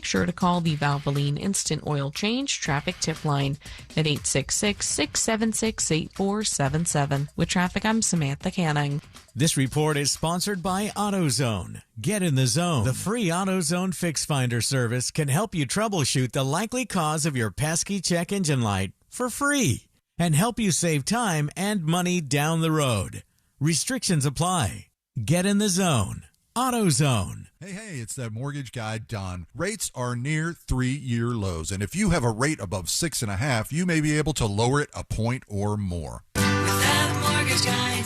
sure to call the Valvoline Instant Oil Change traffic tip line at 866-676-8477. With traffic, I'm Samantha Canning. This report is sponsored by AutoZone. Get in the zone. The free AutoZone Fix Finder service can help you troubleshoot the likely cause of your pesky check engine light for free and help you save time and money down the road. Restrictions apply. Get in the zone. AutoZone. Hey, it's that mortgage guy, Don. Rates are near 3-year lows, and if you have a rate above 6.5, you may be able to lower it a point or more. With that mortgage guy,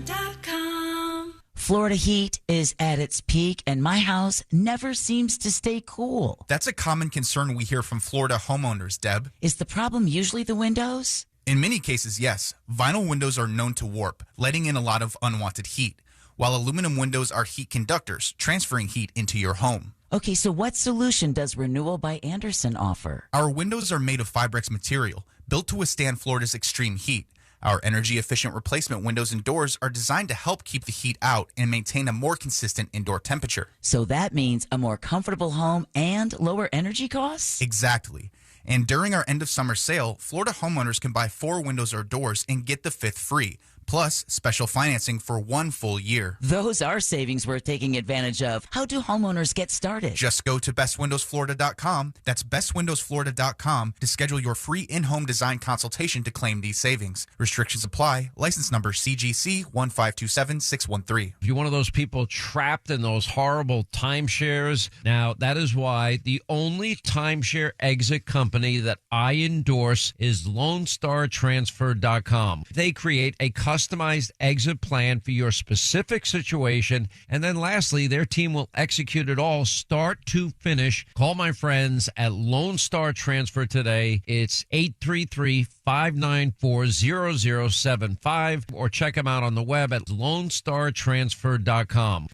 Don.com. Florida heat is at its peak, and my house never seems to stay cool. That's a common concern we hear from Florida homeowners, Deb. Is the problem usually the windows? In many cases, yes. Vinyl windows are known to warp, letting in a lot of unwanted heat, while aluminum windows are heat conductors, transferring heat into your home. Okay, so what solution does Renewal by Andersen offer? Our windows are made of Fibrex material, built to withstand Florida's extreme heat. Our energy-efficient replacement windows and doors are designed to help keep the heat out and maintain a more consistent indoor temperature. So that means a more comfortable home and lower energy costs? Exactly. And during our end-of-summer sale, Florida homeowners can buy 4 windows or doors and get the 5th free, plus special financing for 1 full year. Those are savings worth taking advantage of. How do homeowners get started? Just go to bestwindowsflorida.com. That's bestwindowsflorida.com to schedule your free in-home design consultation to claim these savings. Restrictions apply. License number CGC 1527613. If you're one of those people trapped in those horrible timeshares, now that is why the only timeshare exit company that I endorse is LoneStarTransfer.com. They create a customized exit plan for your specific situation, and then lastly, their team will execute it all start to finish. Call my friends at Lone Star Transfer today. It's 833-594-0075, or check them out on the web at LoneStarTransfer.com.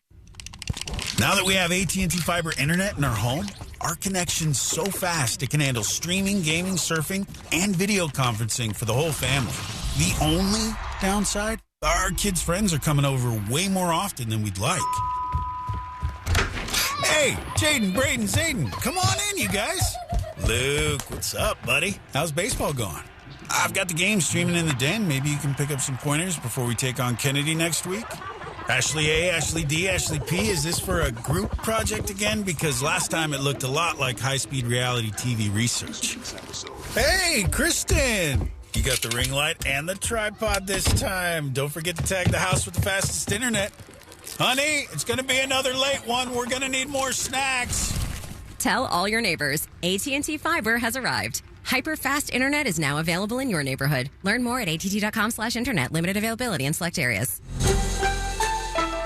Now that we have AT&T Fiber Internet in our home, our connection's so fast it can handle streaming, gaming, surfing, and video conferencing for the whole family. The only downside? Our kids' friends are coming over way more often than we'd like. Hey, Jaden, Braden, Zayden, come on in, you guys. Luke, what's up, buddy? How's baseball going? I've got the game streaming in the den. Maybe you can pick up some pointers before we take on Kennedy next week. Ashley A, Ashley D, Ashley P, is this for a group project again? Because last time it looked a lot like high-speed reality TV research. Hey, Kristen! You got the ring light and the tripod this time. Don't forget to tag the house with the fastest internet. Honey, it's going to be another late one. We're going to need more snacks. Tell all your neighbors, AT&T Fiber has arrived. Hyper-fast internet is now available in your neighborhood. Learn more at att.com/internet. Limited availability in select areas.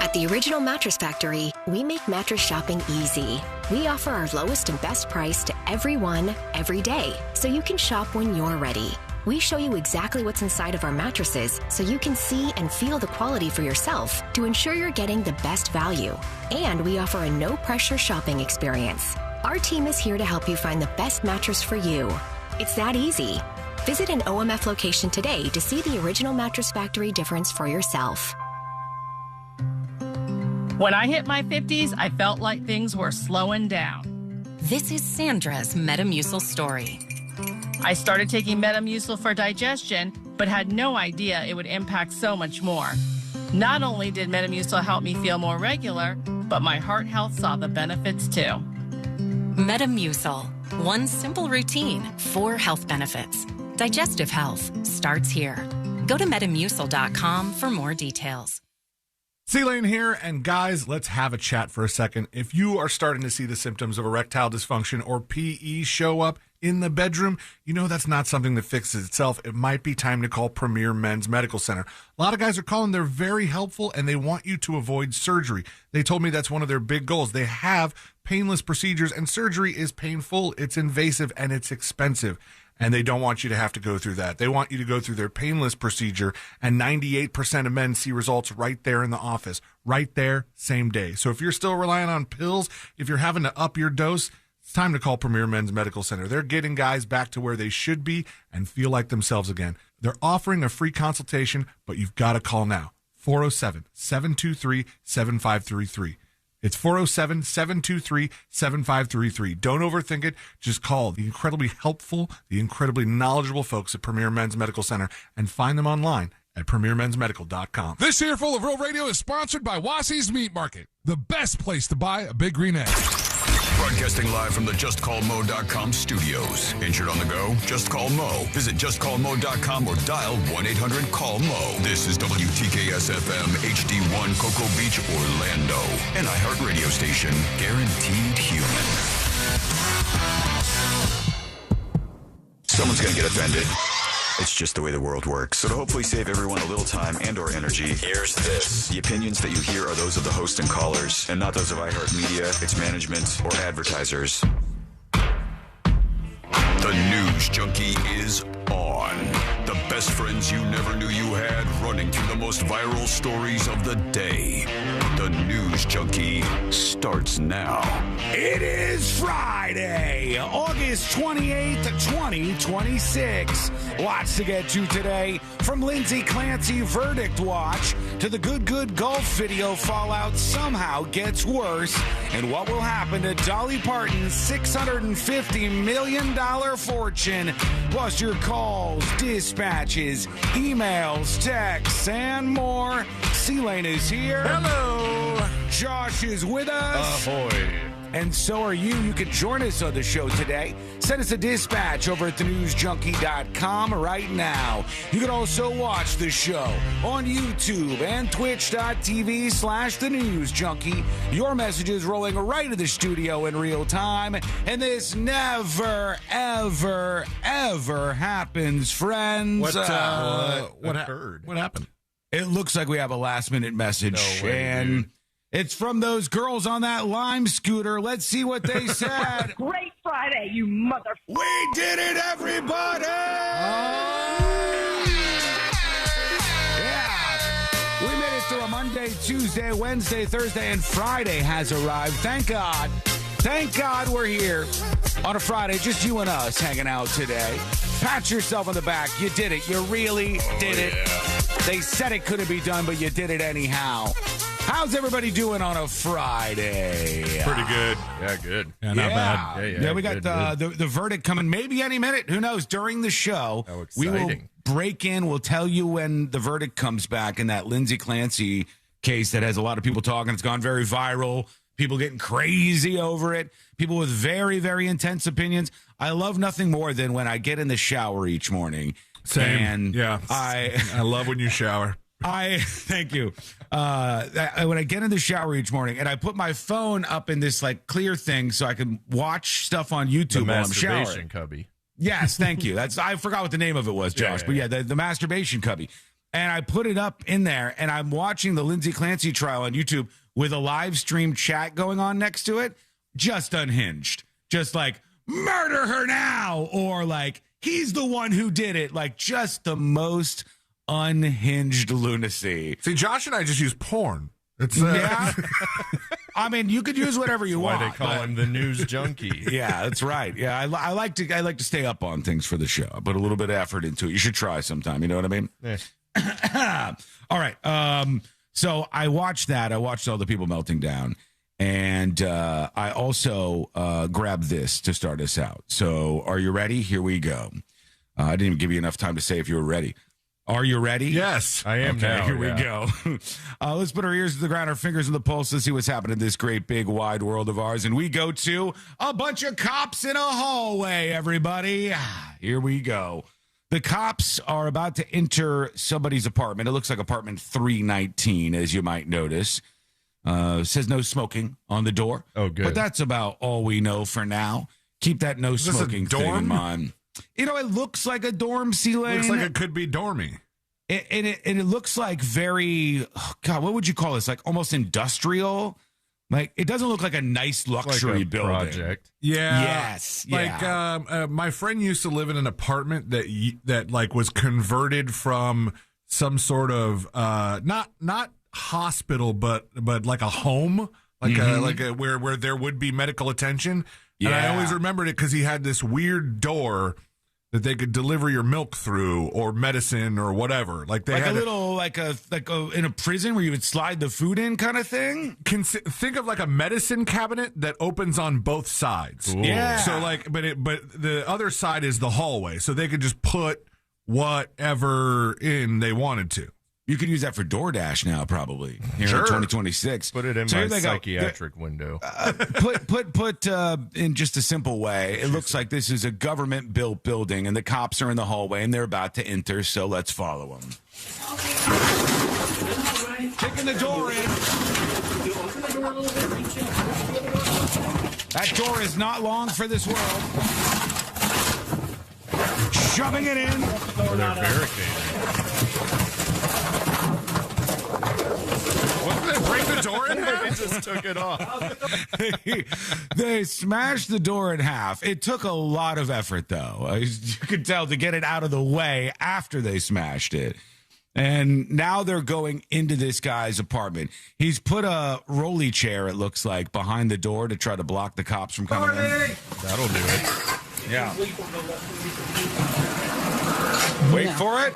At the Original Mattress Factory, we make mattress shopping easy. We offer our lowest and best price to everyone, every day, so you can shop when you're ready. We show you exactly what's inside of our mattresses so you can see and feel the quality for yourself to ensure you're getting the best value. And we offer a no-pressure shopping experience. Our team is here to help you find the best mattress for you. It's that easy. Visit an OMF location today to see the Original Mattress Factory difference for yourself. When I hit my 50s, I felt like things were slowing down. This is Sandra's Metamucil story. I started taking Metamucil for digestion, but had no idea it would impact so much more. Not only did Metamucil help me feel more regular, but my heart health saw the benefits too. Metamucil. One simple routine, 4 health benefits. Digestive health starts here. Go to Metamucil.com for more details. C-Lane here, and guys, let's have a chat for a second. If you are starting to see the symptoms of erectile dysfunction or PE show up in the bedroom, you know that's not something that fixes itself. It might be time to call Premier Men's Medical Center. A lot of guys are calling. They're very helpful, and they want you to avoid surgery. They told me that's one of their big goals. They have painless procedures, and surgery is painful, it's invasive, and it's expensive. And they don't want you to have to go through that. They want you to go through their painless procedure, and 98% of men see results right there in the office, right there, same day. So if you're still relying on pills, if you're having to up your dose, it's time to call Premier Men's Medical Center. They're getting guys back to where they should be and feel like themselves again. They're offering a free consultation, but you've got to call now. 407-723-7533. It's 407-723-7533. Don't overthink it. Just call the incredibly helpful, the incredibly knowledgeable folks at Premier Men's Medical Center and find them online at premiermensmedical.com. This Earful of Real Radio is sponsored by Wassey's Meat Market, the best place to buy a big green egg. Broadcasting live from the JustCallMo.com studios. Injured on the go? Just call Mo. Visit JustCallMo.com or dial 1-800-CALL-MO. This is WTKS-FM HD1 Cocoa Beach, Orlando. An iHeart radio station. Guaranteed human. Someone's going to get offended. It's just the way the world works. So to hopefully save everyone a little time and or energy, here's this. The opinions that you hear are those of the host and callers, and not those of iHeartMedia, its management, or advertisers. The News Junkie is on. The best friends you never knew you had, running through the most viral stories of the day. The News Junkie starts now. It is Friday, August 28th, 2026. Lots to get to today. From Lindsay Clancy Verdict Watch to the Good Golf video fallout somehow gets worse. And what will happen to Dolly Parton's $650 million fortune. Plus your calls, dispatches, emails, texts, and more. C-Lane is here. Hello. Josh is with us. Ahoy. And so are you. You can join us on the show today. Send us a dispatch over at thenewsjunkie.com right now. You can also watch the show on YouTube and twitch.tv/thenewsjunkie. Your messages rolling right to the studio in real time. And this never, ever, ever happens, friends. What occurred? What happened? It looks like we have a last-minute message. No way, and dude. It's from those girls on that Lime scooter. Let's see what they said. Great Friday, you mother... We did it, everybody! Yeah. We made it through a Monday, Tuesday, Wednesday, Thursday, and Friday has arrived. Thank God. Thank God we're here on a Friday, just you and us hanging out today. Pat yourself on the back. You did it. You really did it. They said it couldn't be done, but you did it anyhow. How's everybody doing on a Friday? Pretty good. Yeah, good. Yeah, not bad. Yeah, we got the verdict coming maybe any minute. Who knows? During the show, we will break in. We'll tell you when the verdict comes back in that Lindsay Clancy case that has a lot of people talking. It's gone very viral. People getting crazy over it. People with very, very intense opinions. I love nothing more than when I get in the shower each morning. Same. And yeah. I love when you shower. Thank you. When I get in the shower each morning and I put my phone up in this like clear thing so I can watch stuff on YouTube while I'm showering. Masturbation cubby. Yes, thank you. I forgot what the name of it was, Josh. But the masturbation cubby. And I put it up in there and I'm watching the Lindsay Clancy trial on YouTube with a live stream chat going on next to it. Just unhinged. Just like, murder her now. Or like, he's the one who did it. Like just the most unhinged lunacy. See, Josh and I just use porn. It's yeah. I mean, you could use whatever you want. Why they call him the News Junkie? Yeah, that's right. Yeah, I like to stay up on things for the show. I put a little bit of effort into it. You should try sometime. You know what I mean? Yeah. All right. So I watched that. I watched all the people melting down, and I also grabbed this to start us out. So, are you ready? Here we go. I didn't even give you enough time to say if you were ready. Are you ready? Yes, I am. Okay, now, here we go. Let's put our ears to the ground, our fingers on the pulse. Let's see what's happening in this great, big, wide world of ours. And we go to a bunch of cops in a hallway, everybody. Here we go. The cops are about to enter somebody's apartment. It looks like apartment 319, as you might notice. Says no smoking on the door. Oh, good. But that's about all we know for now. Keep that no smoking thing in mind. You know, it looks like a dorm, C-Lane. Looks like it could be dormy. And it looks like very, God, what would you call this? Like almost industrial? Like, it doesn't look like a nice luxury like a building. Project. Yeah. Yes. Yeah. Like, my friend used to live in an apartment that like was converted from some sort of not hospital, but like a home, like where there would be medical attention. Yeah. And I always remembered it because he had this weird door that they could deliver your milk through or medicine or whatever. Like they had like a in a prison where you would slide the food in kind of thing. Think of like a medicine cabinet that opens on both sides. Ooh. Yeah. So like, but the other side is the hallway, so they could just put whatever in they wanted to. You could use that for DoorDash now, probably here in 2026. Put it in my psychiatric window. Put in just a simple way. It looks like this is a government-built building, and the cops are in the hallway, and they're about to enter. So let's follow them. Kicking the door in. That door is not long for this world. Shoving it in. Oh, they're barricaded. What, did they break the door in half? They just took it off. They smashed the door in half. It took a lot of effort, though. You could tell to get it out of the way after they smashed it. And now they're going into this guy's apartment. He's put a rolly chair, it looks like, behind the door to try to block the cops from coming in. That'll do it. Yeah. Wait for it.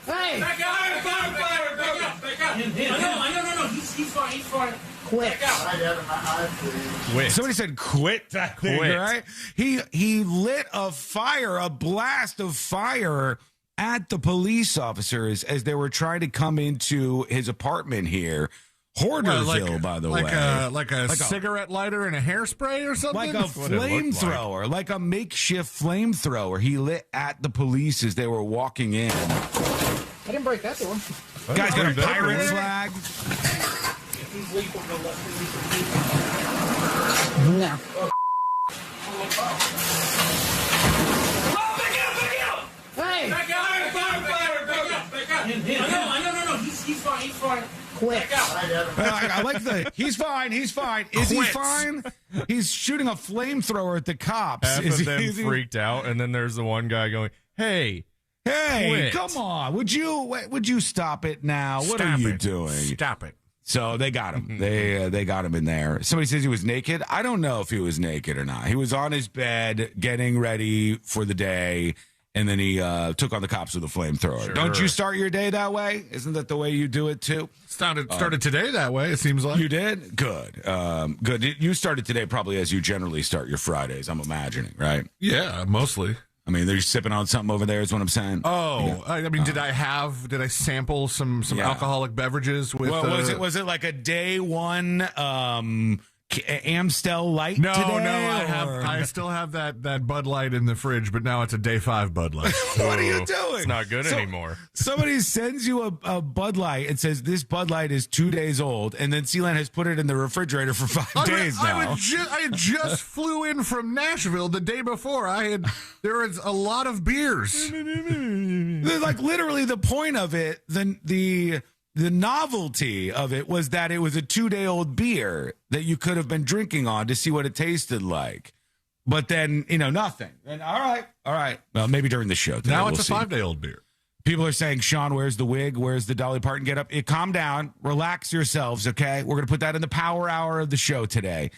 Hey! Back up! Back up! I know. He's fine. Quit. Quit. Somebody said quit that thing, right? He lit a blast of fire at the police officers as they were trying to come into his apartment here. Hoarderville, by the way. Like a cigarette lighter and a hairspray or something? Like a flamethrower, like a makeshift flamethrower. He lit at the police as they were walking in. I didn't break that door. Guy's got a pirate flag. No. Hey! Back up! I know. He's fine. Quit. I like the he's fine. Is Quit. he fine? He's shooting a flamethrower at the cops. Half of them freaked out, and then there's the one guy going, Hey, quit. Come on. Would you stop it now? What are you doing? Stop it. So they got him. They got him in there. Somebody says he was naked. I don't know if he was naked or not. He was on his bed getting ready for the day, and then he took on the cops with a flamethrower. Sure. Don't you start your day that way? Isn't that the way you do it too? Started today that way, it seems like. You did? Good. Good. You started today probably as you generally start your Fridays, I'm imagining, right? Yeah, mostly. I mean, they're sipping on something over there is what I'm saying. Oh, yeah. I mean, did I sample some alcoholic beverages with? Well, was it like a day one Amstel Light? No, today, I still have that Bud Light in the fridge, but now it's a day 5 Bud Light. What are you doing? It's not good anymore. Somebody sends you a Bud Light and says this Bud Light is 2 days old, and then Sealand has put it in the refrigerator for 5 days now. I just flew in from Nashville the day before. There was a lot of beers. Like literally the point of it, the novelty of it was that it was a 2-day-old beer that you could have been drinking on to see what it tasted like. But then, nothing. And all right. Well, maybe during the show today, now it's we'll a see. 5-day-old beer. People are saying, Sean, where's the wig? Where's the Dolly Parton get up? Calm down. Relax yourselves, okay? We're going to put that in the power hour of the show today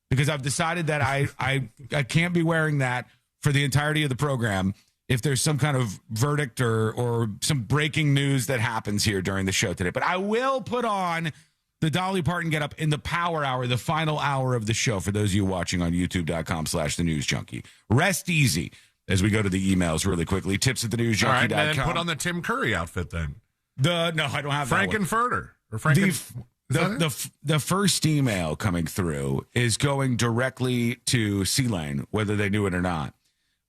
because I've decided that I can't be wearing that for the entirety of the program if there's some kind of verdict or some breaking news that happens here during the show today. But I will put on the Dolly Parton get up in the power hour, the final hour of the show for those of you watching on youtube.com/thenewsjunkie. Rest easy as we go to the emails really quickly. Tips@thenewsjunkie.com. All right, then put on the Tim Curry outfit then. No, I don't have Frankenfurter. Or the first email coming through is going directly to C-Lane, whether they knew it or not.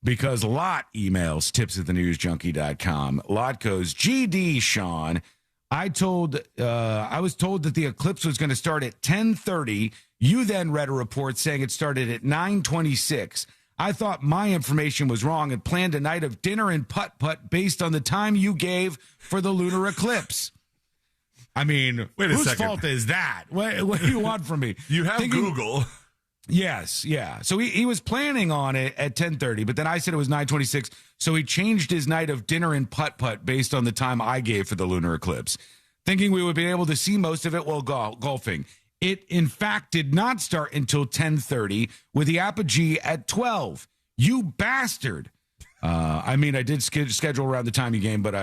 Because Lot emails tips@thenewsjunkie.com. Lot goes, GD, Sean, I was told that the eclipse was going to start at 10:30. You then read a report saying it started at 9:26. I thought my information was wrong and planned a night of dinner and putt-putt based on the time you gave for the lunar eclipse. I mean, whose fault is that? What do you want from me? You have Google. Yes, yeah. So he was planning on it at 10:30, but then I said it was 9:26, so he changed his night of dinner and putt-putt based on the time I gave for the lunar eclipse, thinking we would be able to see most of it while golfing. It, in fact, did not start until 10:30 with the apogee at 12. You bastard. I mean, I did schedule around the time you gave, but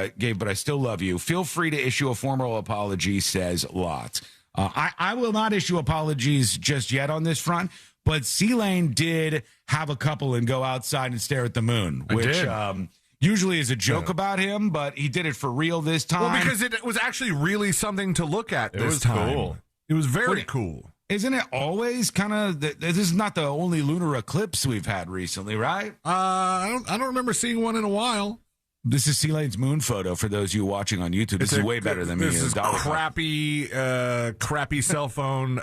I still love you. Feel free to issue a formal apology, says Lots. I will not issue apologies just yet on this front, but C-Lane did have a couple and go outside and stare at the moon, which usually is a joke about him, but he did it for real this time. Well, because it was actually really something to look at this time. Cool. It was very cool. Isn't it always kind of? This is not the only lunar eclipse we've had recently, right? I don't remember seeing one in a while. This is C-Lane's moon photo for those of you watching on YouTube. This is way better than me. This is crappy cell phone,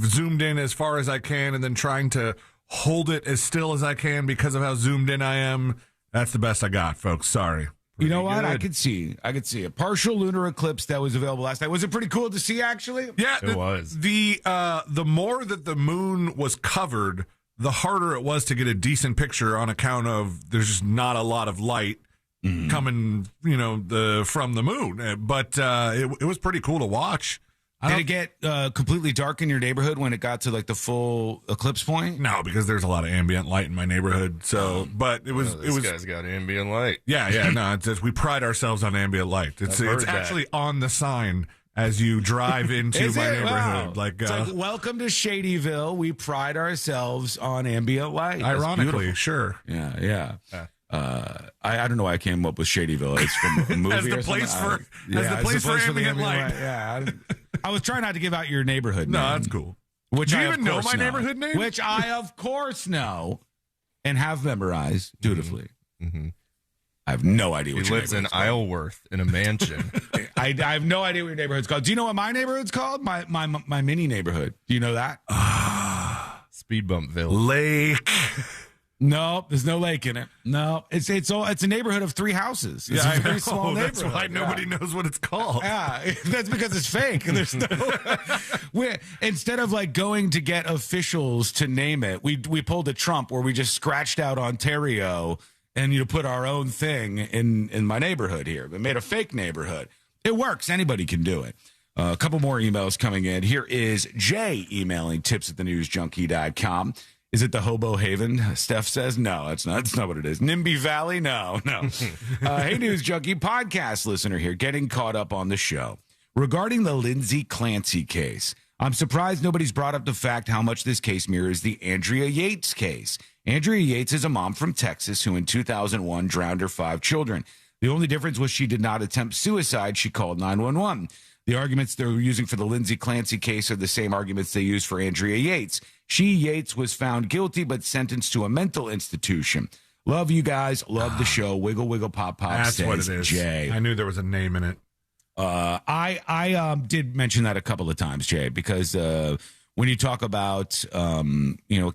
zoomed in as far as I can, and then trying to hold it as still as I can because of how zoomed in I am. That's the best I got, folks. Sorry. You know what? I could see a partial lunar eclipse that was available last night. Was it pretty cool to see, actually? Yeah, it was. The more that the moon was covered, the harder it was to get a decent picture on account of there's just not a lot of light coming, from the moon. But it was pretty cool to watch. Did it get completely dark in your neighborhood when it got to like the full eclipse point? No, because there's a lot of ambient light in my neighborhood. So, but it was. This guy's got ambient light. Yeah. No, it's just, we pride ourselves on ambient light. It's actually on the sign as you drive into my neighborhood. Wow. It's like, welcome to Shadyville. We pride ourselves on ambient light. Ironically, sure. Yeah. I don't know why I came up with Shadyville. It's from a movie as the or place something. As the place for ambient light. Yeah. I was trying not to give out your neighborhood name. No, that's cool. Which Do I you even know my neighborhood name? Which I, of course, know and have memorized dutifully. Mm-hmm. I have no idea what he your lives in called. Isleworth in a mansion. I have no idea what your neighborhood's called. Do you know what my neighborhood's called? My mini neighborhood. Do you know that? Speed bump Village. Lake. No, there's no lake in it. No, it's a neighborhood of 3 houses. It's a very small neighborhood. That's why nobody knows what it's called. Yeah, that's because it's fake. There's no. Instead of like going to get officials to name it, we pulled a Trump where we just scratched out Ontario and put our own thing in my neighborhood here. We made a fake neighborhood. It works. Anybody can do it. A couple more emails coming in. Here is Jay emailing tips@thenewsjunkie.com. Is it the Hobo Haven? Steph says, no, that's not. That's not what it is. Nimby Valley? No. Hey, News Junkie podcast listener here, getting caught up on the show. Regarding the Lindsay Clancy case, I'm surprised nobody's brought up the fact how much this case mirrors the Andrea Yates case. Andrea Yates is a mom from Texas who in 2001 drowned her 5 children. The only difference was she did not attempt suicide. She called 911. The arguments they're using for the Lindsay Clancy case are the same arguments they used for Andrea Yates. Yates was found guilty but sentenced to a mental institution. Love you guys. Love the show. Wiggle, wiggle, pop, pop. That's what it is. Jay. I knew there was a name in it. I did mention that a couple of times, Jay, because when you talk about a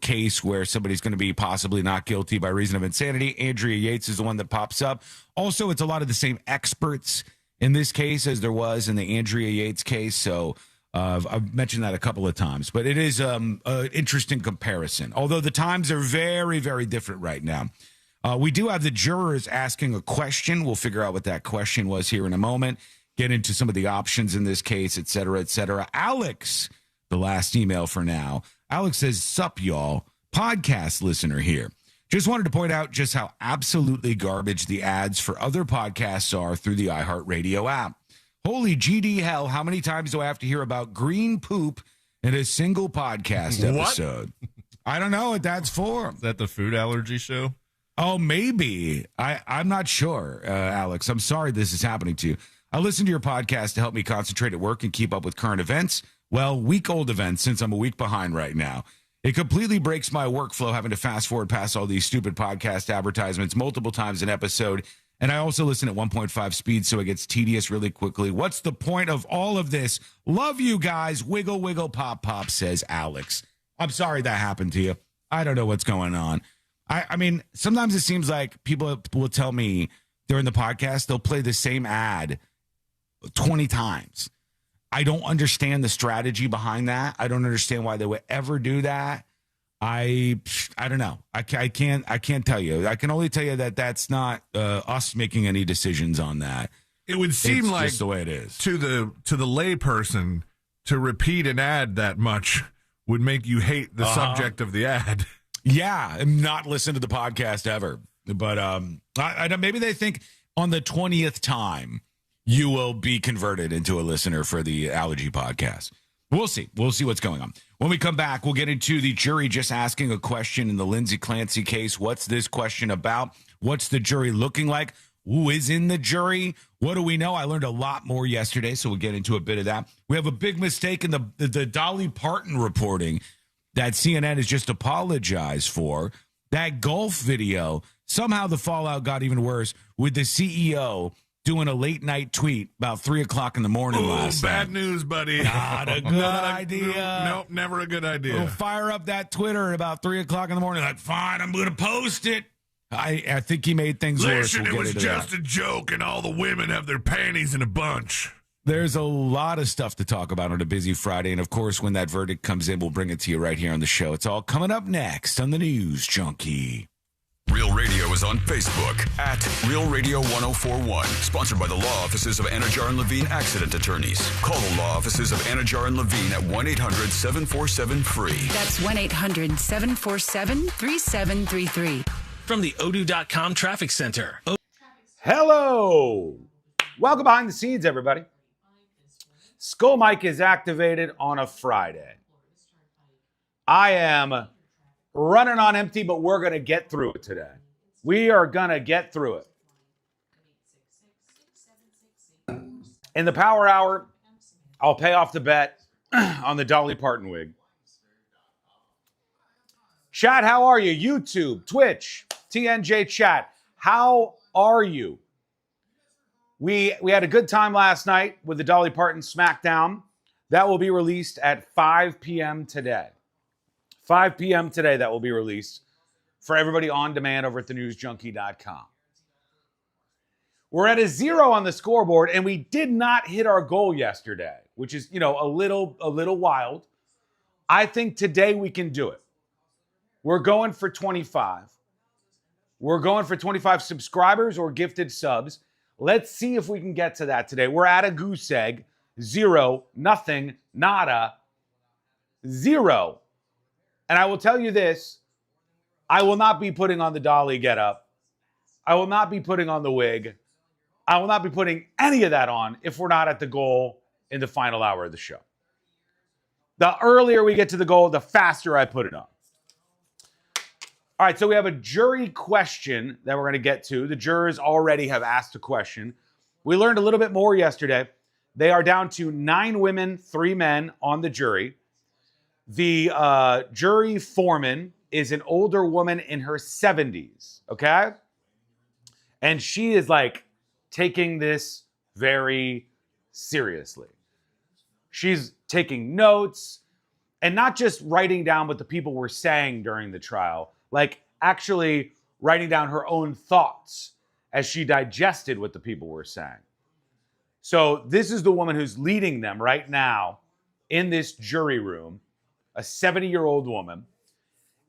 case where somebody's going to be possibly not guilty by reason of insanity, Andrea Yates is the one that pops up. Also, it's a lot of the same experts in this case as there was in the Andrea Yates case. So I've mentioned that a couple of times, but it is an interesting comparison. Although the times are very, very different right now. We do have the jurors asking a question. We'll figure out what that question was here in a moment. Get into some of the options in this case, et cetera, et cetera. Alex, the last email for now. Alex says, sup, y'all. Podcast listener here. Just wanted to point out just how absolutely garbage the ads for other podcasts are through the iHeartRadio app. Holy GD hell, how many times do I have to hear about green poop in a single podcast episode? I don't know what that's for. Is that the food allergy show? Oh, maybe. I'm not sure, Alex. I'm sorry this is happening to you. I listen to your podcast to help me concentrate at work and keep up with current events. Well, week-old events, since I'm a week behind right now. It completely breaks my workflow having to fast forward past all these stupid podcast advertisements multiple times an episode. And I also listen at 1.5 speed, so it gets tedious really quickly. What's the point of all of this? Love you guys. Wiggle, wiggle, pop, pop, says Alex. I'm sorry that happened to you. I don't know what's going on. I mean, sometimes it seems like people will tell me during the podcast, they'll play the same ad 20 times. I don't understand the strategy behind that. I don't understand why they would ever do that. I don't know. I can't tell you. I can only tell you that that's not us making any decisions on that. It would seem it's like just the way it is to the layperson. to repeat an ad that much would make you hate the subject of the ad. Yeah, and not listen to the podcast ever. But I don't, maybe they think on the 20th time you will be converted into a listener for the allergy podcast. We'll see. We'll see what's going on. When we come back, we'll get into the jury just asking a question in the Lindsay Clancy case. What's this question about? What's the jury looking like? Who is in the jury? What do we know? I learned a lot more yesterday, so we'll get into a bit of that. We have a big mistake in the Dolly Parton reporting that CNN has just apologized for. That golf video, somehow the fallout got even worse with the CEO doing a late night tweet about 3 o'clock in the morning last night. Bad news, buddy. Not a good idea. Nope, never a good idea. We'll fire up that Twitter at about 3 o'clock in the morning. Like, fine, I'm going to post it. I think he made things worse. Listen, it was just a joke, and all the women have their panties in a bunch. There's a lot of stuff to talk about on a busy Friday, and of course, when that verdict comes in, we'll bring it to you right here on the show. It's all coming up next on the News Junkie. Real Radio is on Facebook at Real Radio 1041. Sponsored by the law offices of Anajar and Levine Accident Attorneys. Call the law offices of Anajar and Levine at 1-800-747-FREE. That's 1-800-747-3733. From the Odoo.com Traffic Center. Hello. Welcome behind the scenes, everybody. Skull Mike is activated on a Friday. I am running on empty, but we're going to get through it today. We are going to get through it. In the Power Hour, I'll pay off the bet on the Dolly Parton wig. Chat, how are you? YouTube, Twitch, TNJ chat, how are you? We had a good time last night with the Dolly Parton Smackdown. That will be released at 5 p.m. today. 5 p.m. today, that will be released for everybody on demand over at thenewsjunkie.com. We're at a 0 on the scoreboard, and we did not hit our goal yesterday, which is, a little wild. I think today we can do it. We're going for 25. We're going for 25 subscribers or gifted subs. Let's see if we can get to that today. We're at a goose egg. 0, nothing, nada, 0. And I will tell you this, I will not be putting on the Dolly getup. I will not be putting on the wig. I will not be putting any of that on if we're not at the goal in the final hour of the show. The earlier we get to the goal, the faster I put it on. All right, so we have a jury question that we're going to get to. The jurors already have asked a question. We learned a little bit more yesterday. They are down to 9 women, 3 men on the jury. The jury foreman is an older woman in her 70s, okay? And she is taking this very seriously. She's taking notes and not just writing down what the people were saying during the trial, actually writing down her own thoughts as she digested what the people were saying. So this is the woman who's leading them right now in this jury room, a 70-year-old woman,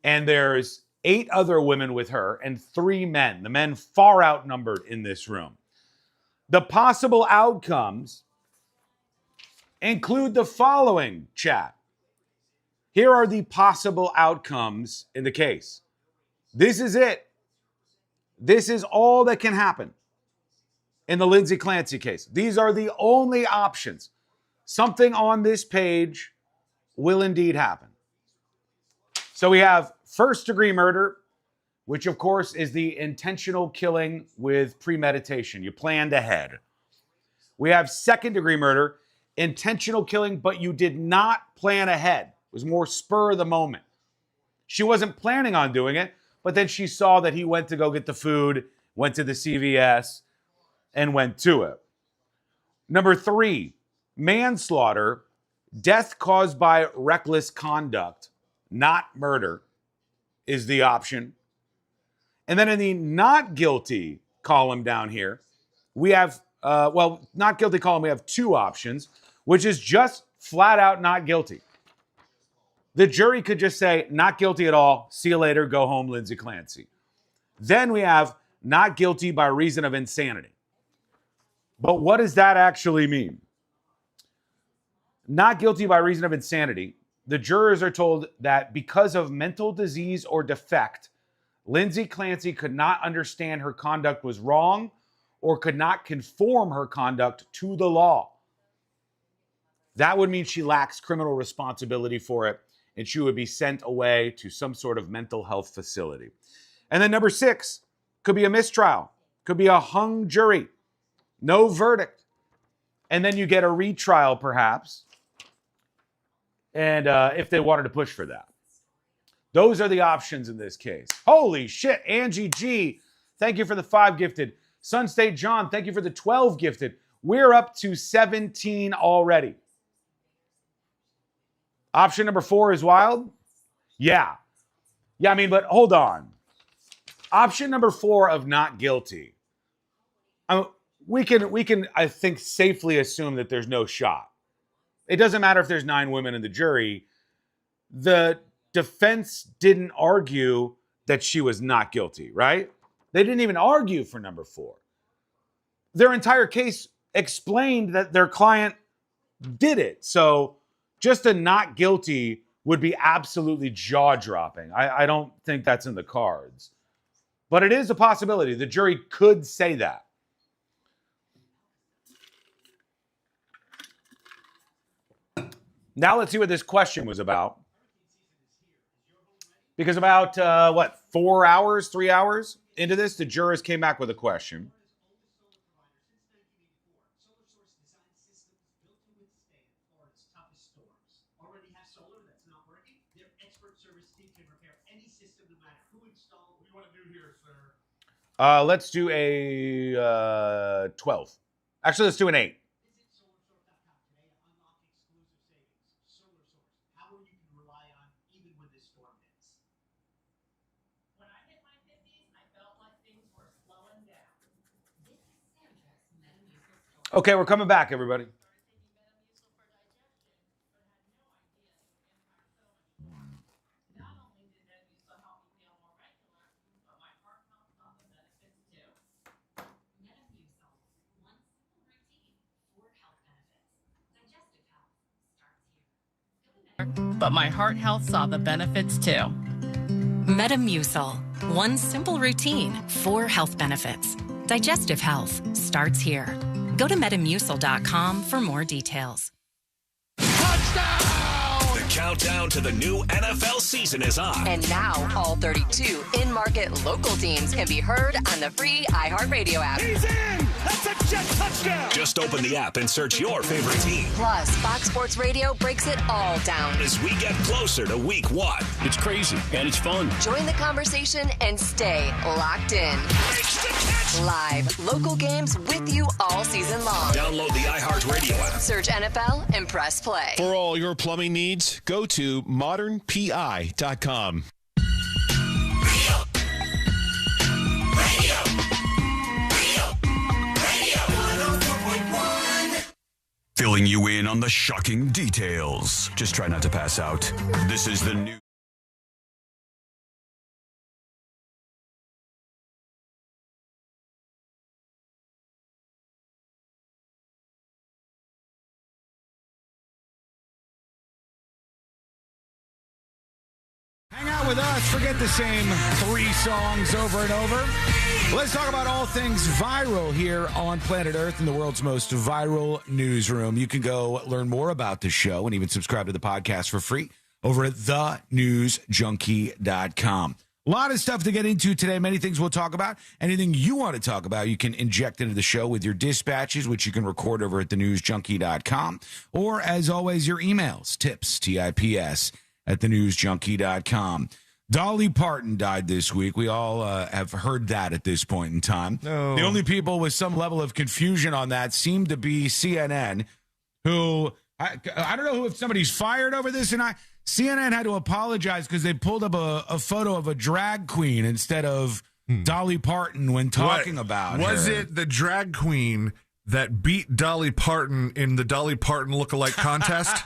and there's 8 other women with her and 3 men. The men far outnumbered in this room. The possible outcomes include the following, chat. Here are the possible outcomes in the case. This is it. This is all that can happen in the Lindsay Clancy case. These are the only options. Something on this page will indeed happen. So we have first-degree murder, which of course is the intentional killing with premeditation. You planned ahead. We have second-degree murder, intentional killing, but you did not plan ahead. It was more spur of the moment. She wasn't planning on doing it, but then she saw that he went to go get the food, went to the CVS, and went to it. Number 3, manslaughter, death caused by reckless conduct, not murder, is the option. And then in the not guilty column down here, we have, not guilty column, we have 2 options, which is just flat out not guilty. The jury could just say, not guilty at all, see you later, go home, Lindsay Clancy. Then we have not guilty by reason of insanity. But what does that actually mean? Not guilty by reason of insanity. The jurors are told that because of mental disease or defect, Lindsay Clancy could not understand her conduct was wrong or could not conform her conduct to the law. That would mean she lacks criminal responsibility for it, and she would be sent away to some sort of mental health facility. And then number 6, could be a mistrial, could be a hung jury, no verdict. And then you get a retrial perhaps, and if they wanted to push for that. Those are the options in this case. Holy shit, Angie G, thank you for the 5 gifted. Sun State John, thank you for the 12 gifted. We're up to 17 already. Option number 4 is wild? Yeah. Yeah, I mean, but hold on. Option number 4 of not guilty. We can, I think, safely assume that there's no shot. It doesn't matter if there's 9 women in the jury. The defense didn't argue that she was not guilty, right? They didn't even argue for number 4. Their entire case explained that their client did it. So just a not guilty would be absolutely jaw-dropping. I don't think that's in the cards. But it is a possibility. The jury could say that. Now let's see what this question was about. Because about, 4 hours, 3 hours into this, the jurors came back with a question. Let's do a 12. Actually, let's do an 8. Okay, we're coming back, everybody. But my heart health saw the benefits too. Metamucil. One simple routine, 4 health benefits. Digestive health starts here. Go to metamucil.com for more details. The countdown to the new NFL season is on. And now, all 32 in-market local teams can be heard on the free iHeartRadio app. He's in! That's a jet touchdown! Just open the app and search your favorite team. Plus, Fox Sports Radio breaks it all down. As we get closer to week 1. It's crazy, and it's fun. Join the conversation and stay locked in. Live, local games with you all season long. Download the iHeartRadio app. Search NFL and press play. For all your plumbing needs, go to modernpi.com. Filling you in on the shocking details. Just try not to pass out. This is the new. Hang out with us. Forget the same 3 songs over and over. Let's talk about all things viral here on planet Earth in the world's most viral newsroom. You can go learn more about the show and even subscribe to the podcast for free over at thenewsjunkie.com. A lot of stuff to get into today. Many things we'll talk about. Anything you want to talk about, you can inject into the show with your dispatches, which you can record over at thenewsjunkie.com. Or, as always, your emails, tips, TIPS, at thenewsjunkie.com. Dolly Parton died this week. We all have heard that at this point in time. No. The only people with some level of confusion on that seem to be CNN, who, I don't know if somebody's fired over this or not. CNN had to apologize because they pulled up a photo of a drag queen instead of Dolly Parton when talking about her. Was it the drag queen that beat Dolly Parton in the Dolly Parton lookalike contest?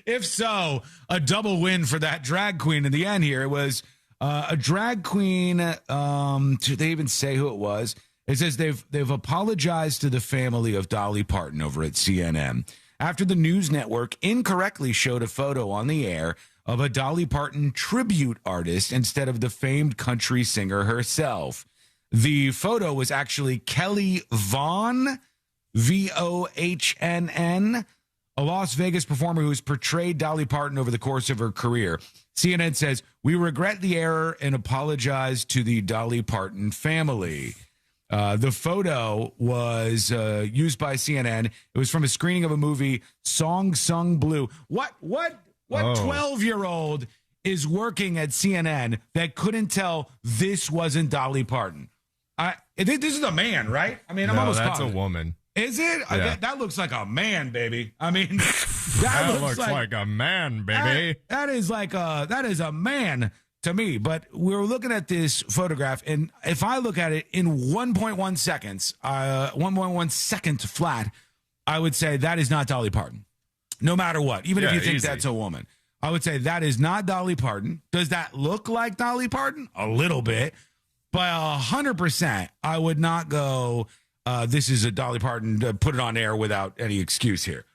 If so, a double win for that drag queen in the end here. It was a drag queen. Did they even say who it was? It says they've apologized to the family of Dolly Parton over at CNN. after the news network incorrectly showed a photo on the air of a Dolly Parton tribute artist instead of the famed country singer herself. The photo was actually Kelly Vaughn, Vohnn, a Las Vegas performer who's portrayed Dolly Parton over the course of her career. CNN says, "We regret the error and apologize to the Dolly Parton family." The photo was used by CNN. It was from a screening of a movie, Song Sung Blue. What 12-year-old is working at CNN that couldn't tell this wasn't Dolly Parton? This is a man, right? I mean, I'm almost that's positive. a woman. Is it? Yeah. That looks like a man, baby. I mean, that looks like a man, baby. That is a man to me. But we were looking at this photograph, and if I look at it in 1.1 seconds, 1.1 seconds flat, I would say that is not Dolly Parton. No matter what, even if you think that's a woman, I would say that is not Dolly Parton. Does that look like Dolly Parton? A little bit, but 100%, I would not go. This is a Dolly Parton, put it on air without any excuse here.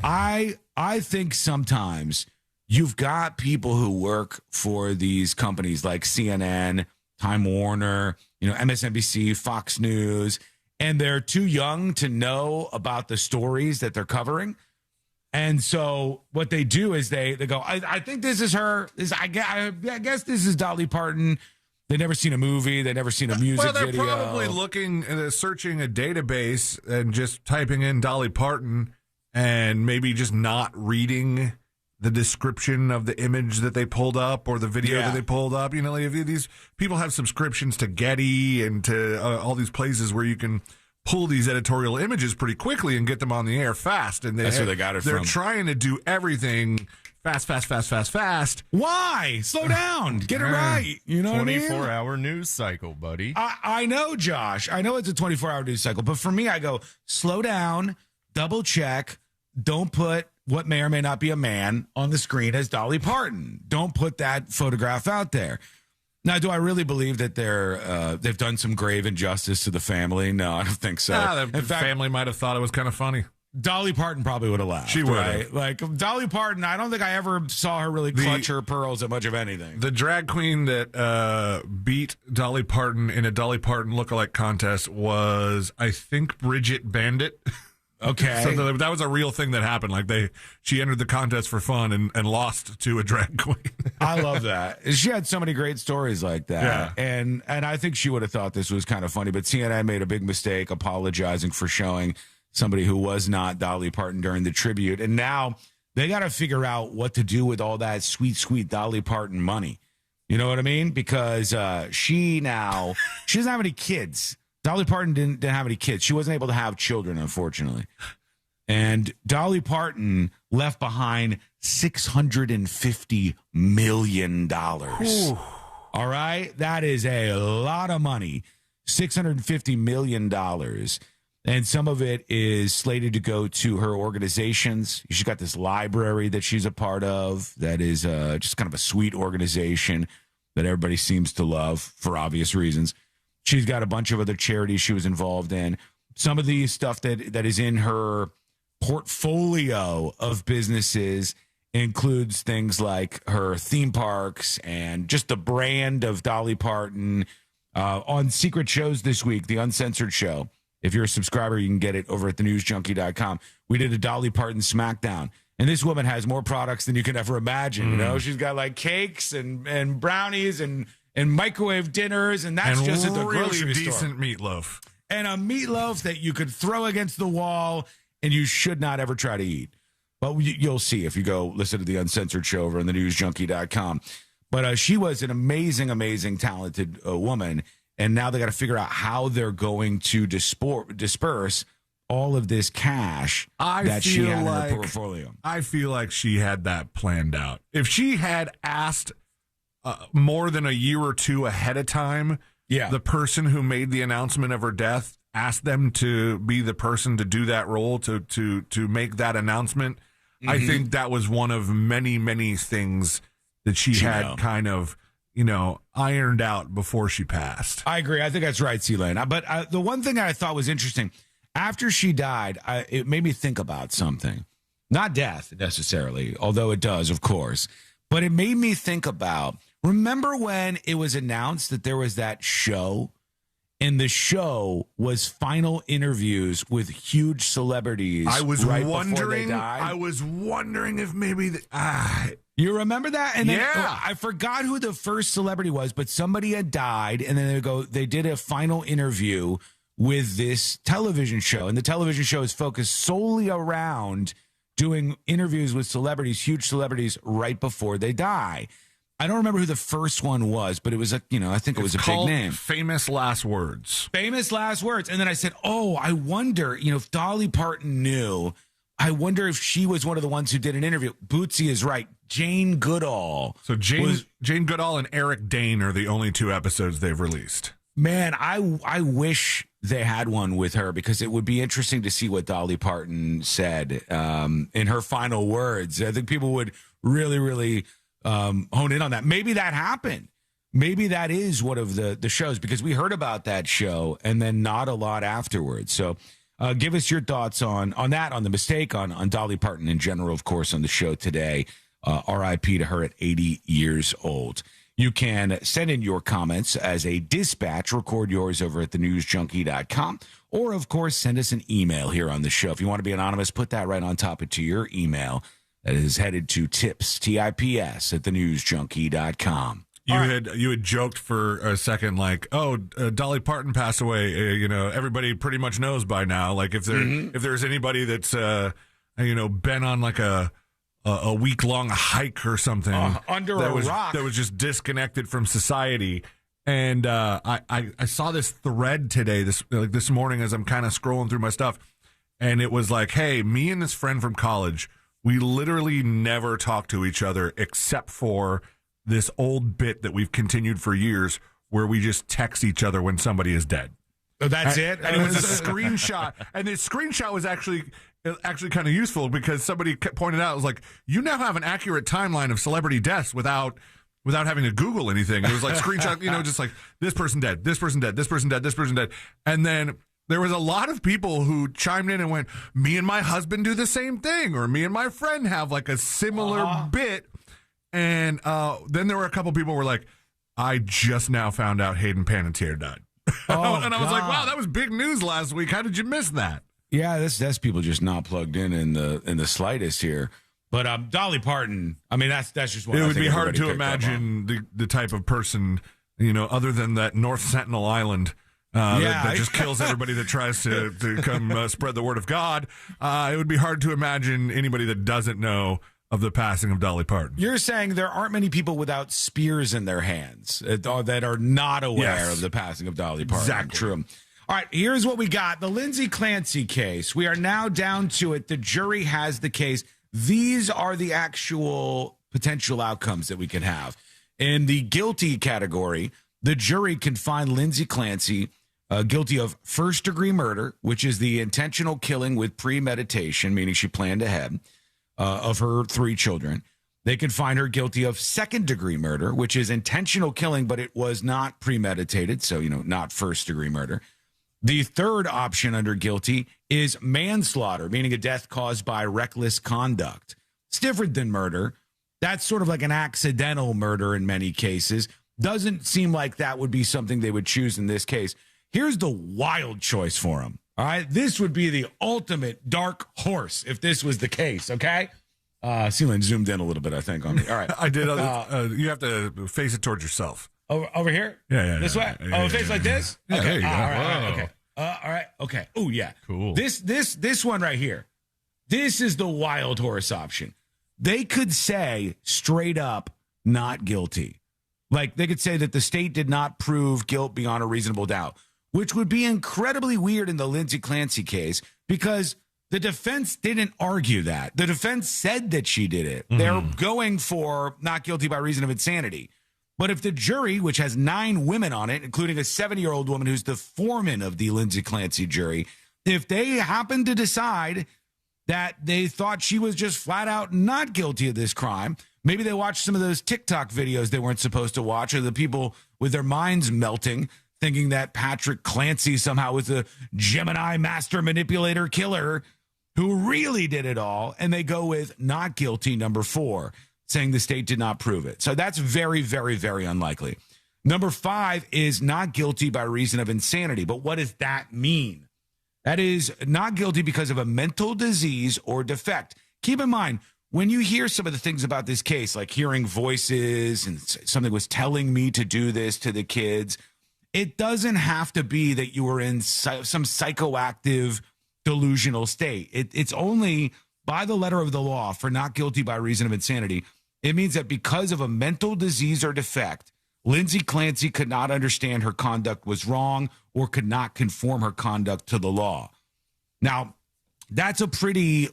I think sometimes you've got people who work for these companies like CNN, Time Warner, MSNBC, Fox News, and they're too young to know about the stories that they're covering. And so what they do is they go, I think this is her. I guess this is Dolly Parton. They never seen a movie. They never seen a music video. Well, they're probably looking, searching a database and just typing in Dolly Parton and maybe just not reading the description of the image that they pulled up or the video that they pulled up. These people have subscriptions to Getty and to all these places where you can pull these editorial images pretty quickly and get them on the air fast. And that's where they got it from. They're trying to do everything fast. Why? Slow down. Get it right. You know what I mean? 24-hour news cycle, buddy. I know, Josh. I know it's a 24-hour news cycle. But for me, I go, slow down, double check. Don't put what may or may not be a man on the screen as Dolly Parton. Don't put that photograph out there. Now, do I really believe that they've done some grave injustice to the family? No, I don't think so. The family might have thought it was kind of funny. Dolly Parton probably would have laughed. She would, right? Like Dolly Parton, I don't think I ever saw her really clutch her pearls at much of anything. The drag queen that beat Dolly Parton in a Dolly Parton lookalike contest was, I think, Bridget Bandit. Okay. So that was a real thing that happened. Like she entered the contest for fun and lost to a drag queen. I love that. She had so many great stories like that. Yeah. And I think she would have thought this was kind of funny, but CNN made a big mistake apologizing for showing somebody who was not Dolly Parton during the tribute. And now they got to figure out what to do with all that sweet, sweet Dolly Parton money. You know what I mean? Because she doesn't have any kids. Dolly Parton didn't have any kids. She wasn't able to have children, unfortunately. And Dolly Parton left behind $650 million. Ooh. All right? That is a lot of money. $650 million. And some of it is slated to go to her organizations. She's got this library that she's a part of that is just kind of a sweet organization that everybody seems to love for obvious reasons. She's got a bunch of other charities she was involved in. Some of the stuff that is in her portfolio of businesses includes things like her theme parks and just the brand of Dolly Parton. On Secret Shows this week, the Uncensored Show, if you're a subscriber, you can get it over at thenewsjunkie.com. We did a Dolly Parton Smackdown. And this woman has more products than you can ever imagine. You know, she's got like cakes and brownies and microwave dinners, and that's just at the grocery store. Decent meatloaf. And a meatloaf that you could throw against the wall and you should not ever try to eat. But you'll see if you go listen to the Uncensored Show over on thenewsjunkie.com. But she was an amazing, amazing, talented woman. And now they got to figure out how they're going to disperse all of this cash that she had in her portfolio. I feel like she had that planned out. If she had asked more than a year or two ahead of time, the person who made the announcement of her death, asked them to be the person to do that role, to make that announcement. Mm-hmm. I think that was one of many, many things that she had kind of, ironed out before she passed. I agree. I think that's right, C-Lane. But the one thing I thought was interesting, after she died, it made me think about something. Not death necessarily, although it does, of course. But it made me think about, remember when it was announced that there was that show? And the show was final interviews with huge celebrities. I was right wondering. before they died. I was wondering if maybe you remember that? And then, yeah, I forgot who the first celebrity was, but somebody had died, and then they did a final interview with this television show, and the television show is focused solely around doing interviews with celebrities, huge celebrities, right before they die. I don't remember who the first one was, but it was I think it was a big name. Famous Last Words. Famous Last Words. And then I said, oh, I wonder, if Dolly Parton knew, I wonder if she was one of the ones who did an interview. Bootsy is right. Jane Goodall. So Jane Goodall and Eric Dane are the only 2 episodes they've released. Man, I wish they had one with her, because it would be interesting to see what Dolly Parton said in her final words. I think people would really, really hone in on that. Maybe that happened. Maybe that is one of the shows, because we heard about that show and then not a lot afterwards. So give us your thoughts on that, on the mistake, on Dolly Parton in general, of course, on the show today. RIP to her at 80 years old. You can send in your comments as a dispatch, record yours over at thenewsjunkie.com, or, of course, send us an email here on the show. If you want to be anonymous, put that right on top of your email. That is headed to tips, TIPS, at thenewsjunkie.com. You had joked for a second, like, Dolly Parton passed away. Everybody pretty much knows by now. Like, if there's anybody that's been on like a week-long hike or something under a rock that was just disconnected from society. And I saw this thread today, this morning, as I'm kind of scrolling through my stuff, and it was like, hey, me and this friend from college, we literally never talk to each other except for this old bit that we've continued for years, where we just text each other when somebody is dead. Oh, that's it? And it was a screenshot, and this screenshot was actually kind of useful, because somebody pointed out, it was like, you now have an accurate timeline of celebrity deaths without having to Google anything. It was like screenshot, just like, this person dead, this person dead, this person dead, this person dead. And then there was a lot of people who chimed in and went, me and my husband do the same thing, or me and my friend have like a similar bit. And then there were a couple people who were like, I just now found out Hayden Panettiere died. And I was like, wow, that was big news last week. How did you miss that? Yeah, that's people just not plugged in the slightest here. But Dolly Parton, I mean, that's just one. It would be hard to imagine the type of person, other than that North Sentinel Island that just kills everybody that tries to come spread the word of God. It would be hard to imagine anybody that doesn't know of the passing of Dolly Parton. You're saying there aren't many people without spears in their hands that are not aware of the passing of Dolly Parton. Exactly. True. All right, here's what we got. The Lindsay Clancy case. We are now down to it. The jury has the case. These are the actual potential outcomes that we can have. In the guilty category, the jury can find Lindsay Clancy guilty of first-degree murder, which is the intentional killing with premeditation, meaning she planned ahead, of her 3 children. They can find her guilty of second-degree murder, which is intentional killing, but it was not premeditated, so, not first-degree murder. The third option under guilty is manslaughter, meaning a death caused by reckless conduct. It's different than murder. That's sort of like an accidental murder in many cases. Doesn't seem like that would be something they would choose in this case. Here's the wild choice for them. All right, this would be the ultimate dark horse if this was the case, okay? Sealand zoomed in a little bit, I think, on me. All right. I did. You have to face it towards yourself. Over here? Yeah. This way? Face like this? Yeah, okay. there you go. All right, okay. All right, okay. Oh, yeah. Cool. This one right here, this is the wild horse option. They could say straight up not guilty. Like, they could say that the state did not prove guilt beyond a reasonable doubt, which would be incredibly weird in the Lindsay Clancy case, because the defense didn't argue that. The defense said that she did it. Mm-hmm. They're going for not guilty by reason of insanity. But if the jury, which has 9 women on it, including a 70-year-old woman who's the foreman of the Lindsay Clancy jury, if they happen to decide that they thought she was just flat out not guilty of this crime, maybe they watched some of those TikTok videos they weren't supposed to watch, or the people with their minds melting, thinking that Patrick Clancy somehow was a Gemini master manipulator killer. who really did it all, and they go with not guilty, number 4, saying the state did not prove it. So that's very, very, very unlikely. Number 5 is not guilty by reason of insanity. But what does that mean? That is not guilty because of a mental disease or defect. Keep in mind, when you hear some of the things about this case, like hearing voices and something was telling me to do this to the kids, it doesn't have to be that you were in some psychoactive, delusional state. It's only by the letter of the law for not guilty by reason of insanity. It means that because of a mental disease or defect, Lindsay Clancy could not understand her conduct was wrong or could not conform her conduct to the law. Now, that's a pretty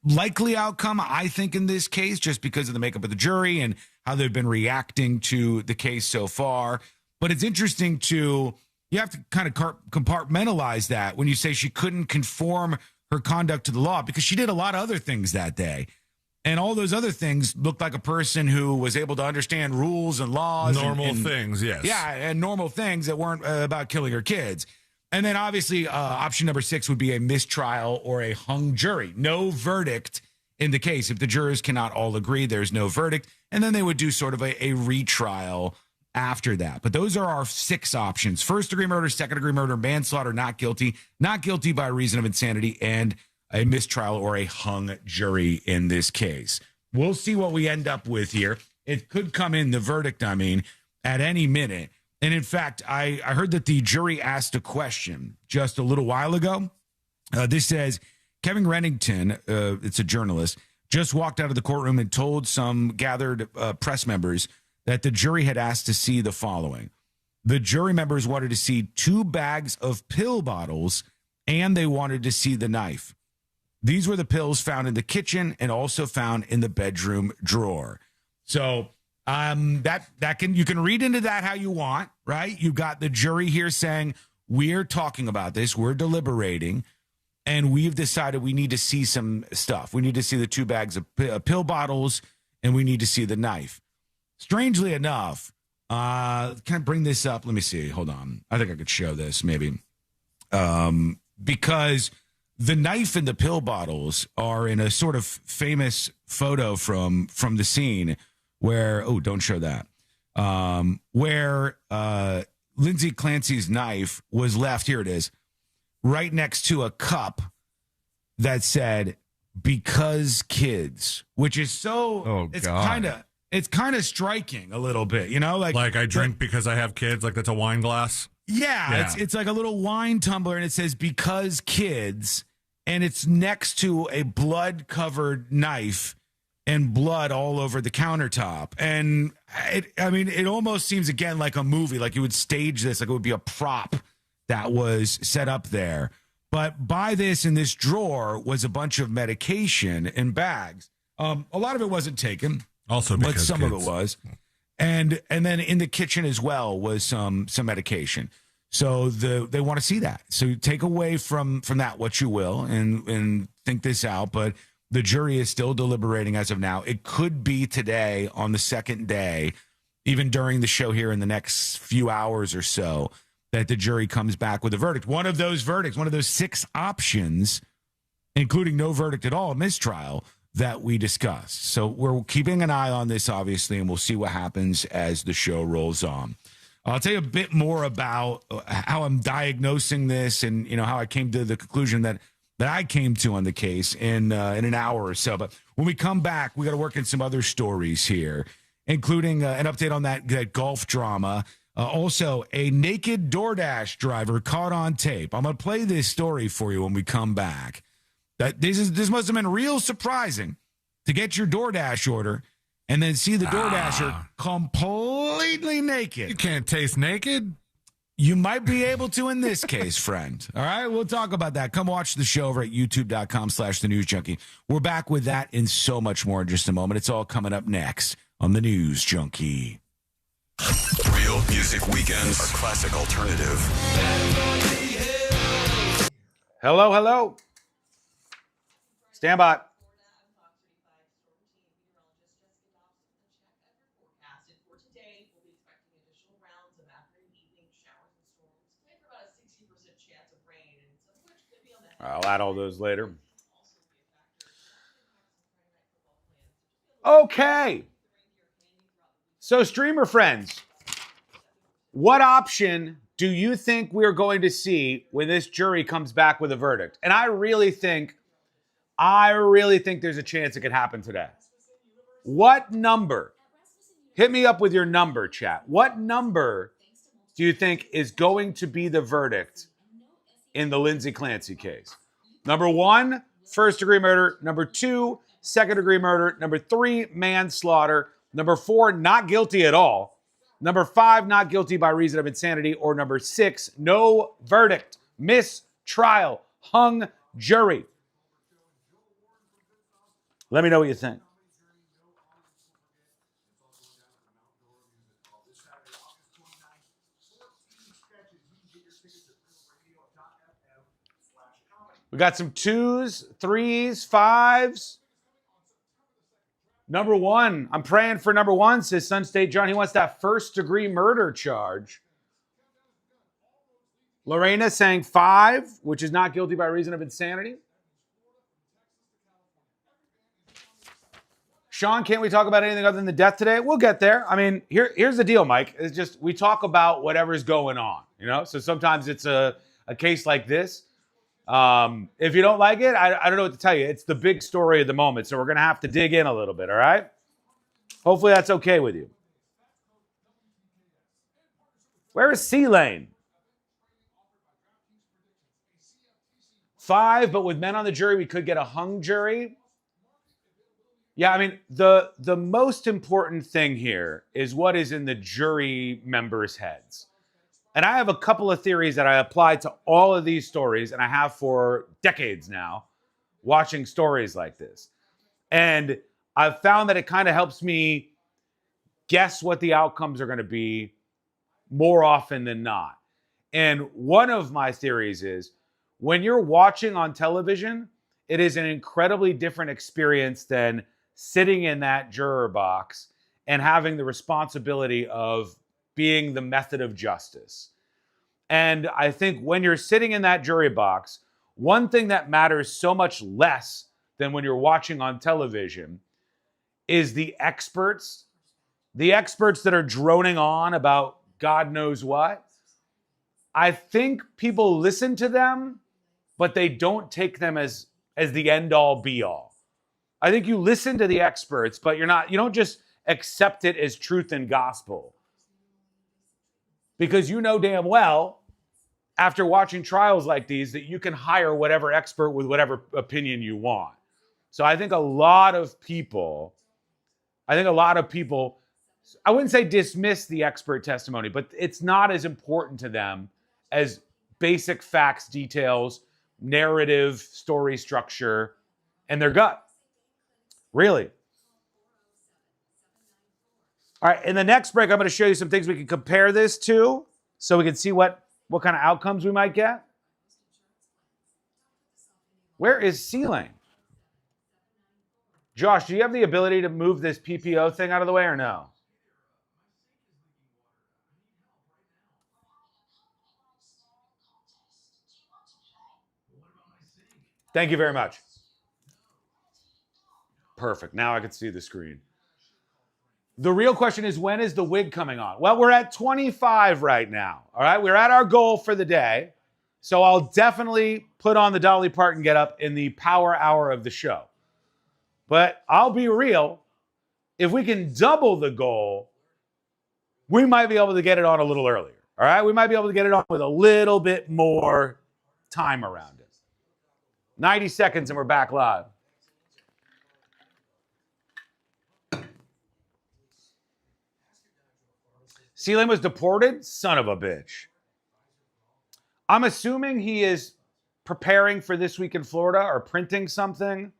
likely outcome, I think, in this case, just because of the makeup of the jury and how they've been reacting to the case so far. But it's interesting you have to kind of compartmentalize that when you say she couldn't conform her conduct to the law, because she did a lot of other things that day. And all those other things looked like a person who was able to understand rules and laws. Normal things, yes. Yeah, and normal things that weren't about killing her kids. And then obviously option number 6 would be a mistrial or a hung jury. No verdict in the case. If the jurors cannot all agree, there's no verdict. And then they would do sort of a retrial after that. But those are our 6 options: first-degree murder, second-degree murder, manslaughter, not guilty by reason of insanity, and a mistrial or a hung jury in this case. We'll see what we end up with here. It could come in, the verdict, at any minute. And in fact, I heard that the jury asked a question just a little while ago. This says, Kevin Rennington, it's a journalist, just walked out of the courtroom and told some gathered press members that the jury had asked to see the following. The jury members wanted to see 2 bags of pill bottles, and they wanted to see the knife. These were the pills found in the kitchen and also found in the bedroom drawer. So you can read into that how you want, right? You got the jury here saying, we're talking about this, we're deliberating, and we've decided we need to see some stuff. We need to see the 2 bags of pill bottles, and we need to see the knife. Strangely enough, can I bring this up? Let me see. Hold on. I think I could show this maybe. Because the knife and the pill bottles are in a sort of famous photo from the scene where, don't show that, where Lindsay Clancy's knife was left, here it is, right next to a cup that said, because kids, which is so, it's kind of striking a little bit, like I drink because I have kids, like that's a wine glass. Yeah. It's like a little wine tumbler, and it says because kids, and it's next to a blood-covered knife and blood all over the countertop. And it almost seems, again, like a movie, like you would stage this, like it would be a prop that was set up there. But by this, in this drawer, was a bunch of medication in bags. A lot of it wasn't taken. Also because but some kids. of it was. And then in the kitchen as well was some medication. So they want to see that. So take away from that what you will and think this out. But the jury is still deliberating as of now. It could be today on the second day, even during the show here in the next few hours or so, that the jury comes back with a verdict. One of those verdicts, one of those 6 options, including no verdict at all, mistrial, that we discussed. So we're keeping an eye on this, obviously, and we'll see what happens as the show rolls on. I'll tell you a bit more about how I'm diagnosing this and, how I came to the conclusion that I came to on the case in an hour or so. But when we come back, we got to work in some other stories here, including an update on that golf drama. Also, a naked DoorDash driver caught on tape. I'm going to play this story for you when we come back. This must have been real surprising to get your DoorDash order and then see the DoorDasher completely naked. You can't taste naked. You might be able to in this case, friend. All right, we'll talk about that. Come watch the show over at youtube.com/The News Junkie. We're back with that and so much more in just a moment. It's all coming up next on The News Junkie. Real Music Weekends are classic alternative. Hello. Stand by. I'll add all those later. Okay. So, streamer friends, what option do you think we're going to see when this jury comes back with a verdict? And I really think there's a chance it could happen today. What number? Hit me up with your number, chat. What number do you think is going to be the verdict in the Lindsay Clancy case? Number 1, first-degree murder. Number 2, second-degree murder. Number 3, manslaughter. Number 4, not guilty at all. Number 5, not guilty by reason of insanity. Or number 6, no verdict, mistrial, hung jury. Let me know what you think. We got some 2s, 3s, 5s. Number 1. I'm praying for number 1, says Sun State John. He wants that first-degree murder charge. Lorena saying 5, which is not guilty by reason of insanity. Sean, can't we talk about anything other than the death today? We'll get there. I mean, here's the deal, Mike. It's just we talk about whatever's going on, you know? So sometimes it's a case like this. If you don't like it, I don't know what to tell you. It's the big story of the moment, so we're going to have to dig in a little bit, all right? Hopefully that's okay with you. Where is C-Lane? 5, but with men on the jury, we could get a hung jury. Yeah, I mean, the most important thing here is what is in the jury members' heads. And I have a couple of theories that I apply to all of these stories, and I have for decades now, watching stories like this. And I've found that it kind of helps me guess what the outcomes are going to be more often than not. And one of my theories is when you're watching on television, it is an incredibly different experience than sitting in that juror box and having the responsibility of being the method of justice. And I think when you're sitting in that jury box, one thing that matters so much less than when you're watching on television is the experts that are droning on about God knows what. I think people listen to them, but they don't take them as the end all be all. I think you listen to the experts, but you don't just accept it as truth and gospel. Because you know damn well, after watching trials like these, that you can hire whatever expert with whatever opinion you want. So I think a lot of people, I wouldn't say dismiss the expert testimony, but it's not as important to them as basic facts, details, narrative, story structure, and their gut. Really. All right, in the next break, I'm going to show you some things we can compare this to so we can see what kind of outcomes we might get. Where is C-Lane? Josh, do you have the ability to move this PPO thing out of the way or no? Thank you very much. Perfect. Now I can see the screen. The real question is, when is the wig coming on? Well, we're at 25 right now. All right, we're at our goal for the day. So I'll definitely put on the Dolly Parton getup in the power hour of the show. But I'll be real. If we can double the goal, we might be able to get it on a little earlier. All right, we might be able to get it on with a little bit more time around it. 90 seconds and we're back live. C-Lane was deported? Son of a bitch. I'm assuming he is preparing for This Week in Florida or printing something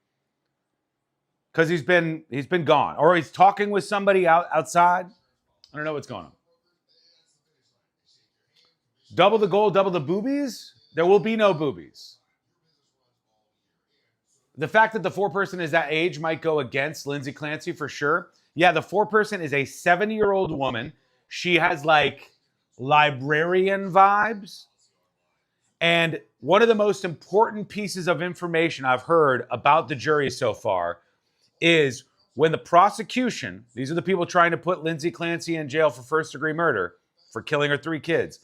because he's been gone. Or he's talking with somebody outside. I don't know what's going on. Double the goal, double the boobies? There will be no boobies. The fact that the foreperson is that age might go against Lindsay Clancy for sure. Yeah, the foreperson is a 70-year-old woman. She has like librarian vibes. And one of the most important pieces of information I've heard about the jury so far is when the prosecution, these are the people trying to put Lindsay Clancy in jail for first-degree murder for killing her 3 kids.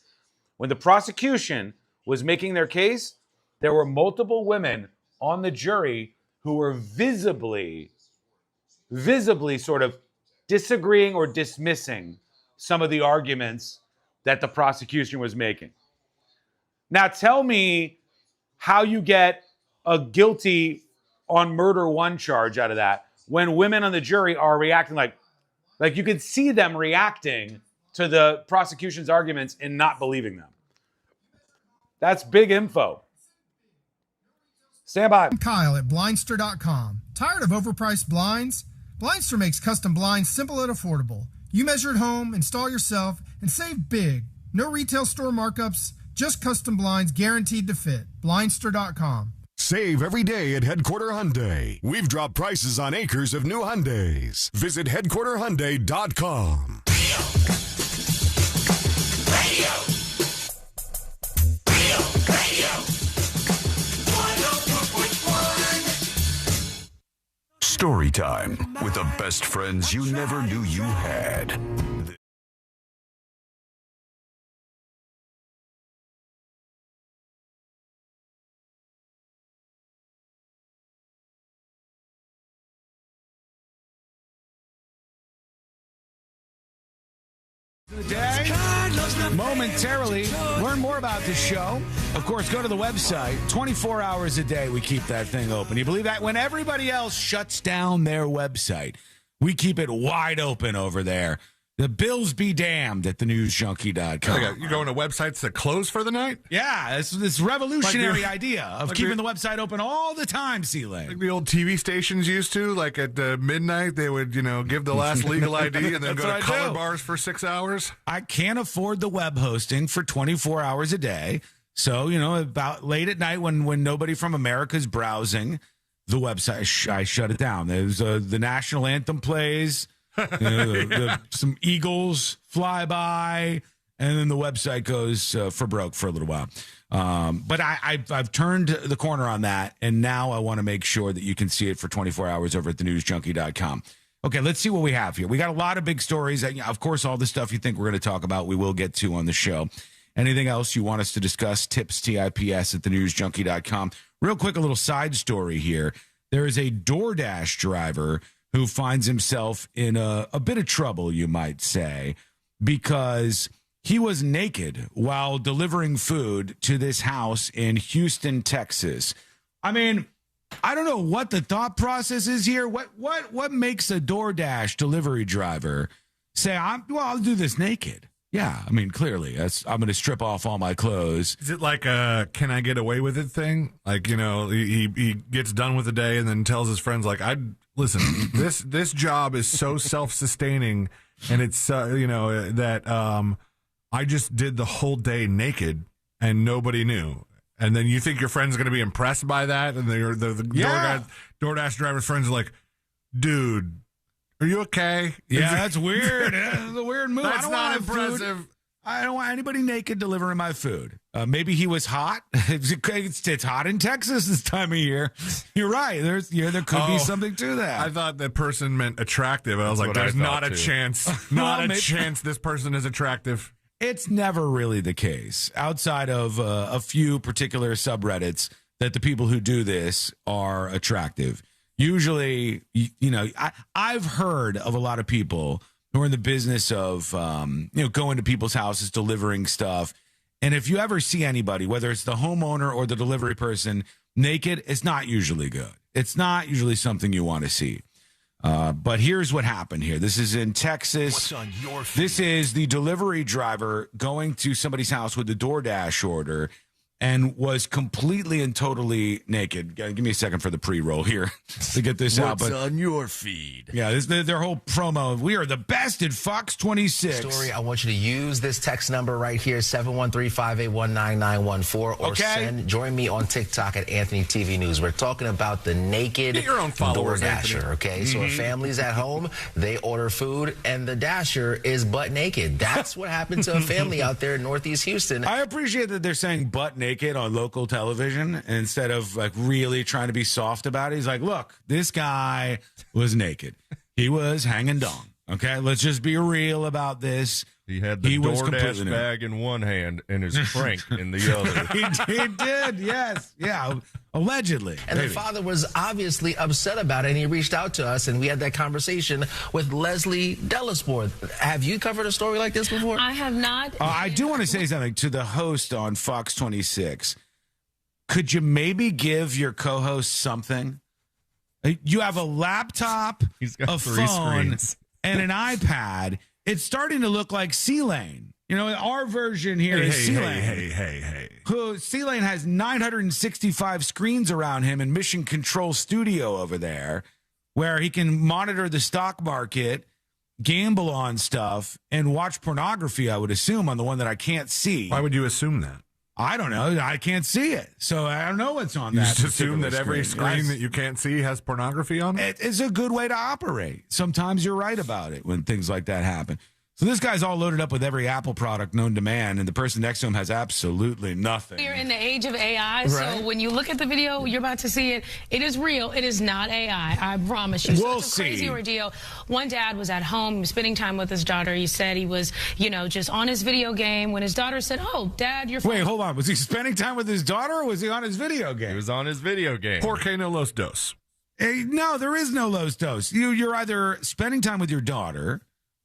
When the prosecution was making their case, there were multiple women on the jury who were visibly sort of disagreeing or dismissing some of the arguments that the prosecution was making. Now tell me how you get a guilty on murder 1 charge out of that when women on the jury are reacting like you can see them reacting to the prosecution's arguments and not believing them. That's big info. Stand by. I'm Kyle at Blindster.com. Tired of overpriced blinds? Blindster makes custom blinds simple and affordable. You measure at home, install yourself, and save big. No retail store markups, just custom blinds guaranteed to fit. Blindster.com. Save every day at Headquarter Hyundai. We've dropped prices on acres of new Hyundais. Visit headquarterhyundai.com. Radio. Story time with the best friends you never knew you had. Today, momentarily, learn more about the show. Of course, go to the website. 24 hours a day, we keep that thing open. You believe that? When everybody else shuts down their website, we keep it wide open over there. The Bills be damned at thenewsjunkie.com. You going to websites that close for the night? Yeah, it's this revolutionary idea of keeping the website open all the time, C-Lane. Like the old TV stations used to, like at midnight, they would, give the last legal ID and then go to color bars for 6 hours. I can't afford the web hosting for 24 hours a day. So, about late at night when nobody from America's browsing the website, I shut it down. There's the national anthem plays. Some Eagles fly by, and then the website goes for broke for a little while. But I've turned the corner on that, and now I want to make sure that you can see it for 24 hours over at thenewsjunkie.com. Okay, let's see what we have here. We got a lot of big stories. Of course, all the stuff you think we're going to talk about, we will get to on the show. Anything else you want us to discuss, tips, TIPS at thenewsjunkie.com. Real quick, a little side story here. There is a DoorDash driver who finds himself in a bit of trouble, you might say, because he was naked while delivering food to this house in Houston, Texas. I mean, I don't know what the thought process is here. What makes a DoorDash delivery driver say, I'll do this naked? Yeah, I mean, clearly, I'm going to strip off all my clothes. Is it like a can I get away with it thing? Like, he gets done with the day and then tells his friends, like, listen, this job is so self-sustaining, and it's, that I just did the whole day naked and nobody knew. And then you think your friend's going to be impressed by that? And the DoorDash driver's friends are like, dude, are you okay? Yeah, that's weird. That's a weird move. That's not impressive. Food. I don't want anybody naked delivering my food. Maybe he was hot. It's hot in Texas this time of year. You're right. There could be something to that. I thought that person meant attractive. I was like, there's not a chance. Not a chance this person is attractive. It's never really the case outside of a few particular subreddits that the people who do this are attractive. Usually, I've heard of a lot of people who are in the business of, going to people's houses, delivering stuff. And if you ever see anybody, whether it's the homeowner or the delivery person, naked, it's not usually good. It's not usually something you want to see. But here's what happened here. This is in Texas. What's on your feed? This is the delivery driver going to somebody's house with the DoorDash order and was completely and totally naked. Give me a second for the pre-roll here to get this out. What's on your feed? Yeah, this their whole promo. We are the best at Fox 26. Story, I want you to use this text number right here, 713-581-9914, or join me on TikTok at Anthony TV News. We're talking about the naked DoorDasher, okay? So if family's at home, they order food, and the Dasher is butt naked. That's what happened to a family out there in Northeast Houston. I appreciate that they're saying butt naked. naked on local television, and instead of like really trying to be soft about it, he's like, look, this guy was naked. He was hanging dong. Okay, let's just be real about this. He had the DoorDash bag in one hand and his crank in the other. He did, yes. Yeah, allegedly. And the father was obviously upset about it, and he reached out to us, and we had that conversation with Leslie Delasport. Have you covered a story like this before? I have not. I do want to say something to the host on Fox 26. Could you maybe give your co-host something? You have a laptop, a three phone, screens. and an iPad. It's starting to look like C-Lane. You know, our version here is C-Lane. Hey. Who C-Lane has 965 screens around him in Mission Control Studio over there, where he can monitor the stock market, gamble on stuff, and watch pornography, I would assume, on the one that I can't see. Why would you assume that? I don't know. I can't see it. So I don't know what's on You that. just assume that particular every screen that you can't see has pornography on it? It's a good way to operate. Sometimes you're right about it when things like that happen. So this guy's all loaded up with every Apple product known to man, and the person next to him has absolutely nothing. We're in the age of AI, Right. so when you look at the video, you're about to see it. It is real. It is not AI. I promise you. We'll It's a crazy see. ordeal. One dad was at home spending time with his daughter. He said he was, just on his video game when his daughter said, "Oh, Dad, you're." Wait, hold on. Was he spending time with his daughter, or was he on his video game? He was on his video game. Porque no los dos. Hey, no, there is no los dos. You're either spending time with your daughter,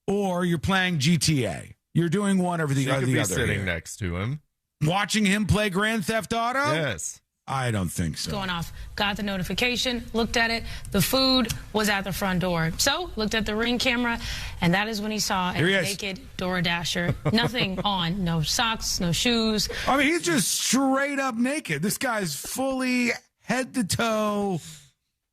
or you're playing GTA. You're doing one over the She other. could The be other sitting here. next to him. Watching him play Grand Theft Auto? Yes. I don't think so. Going off. Got the notification, looked at it. The food was at the front door. So, looked at the Ring camera, and that is when he saw a Here he is. naked DoorDasher. Nothing on. No socks, no shoes. I mean, he's just straight up naked. This guy's fully head to toe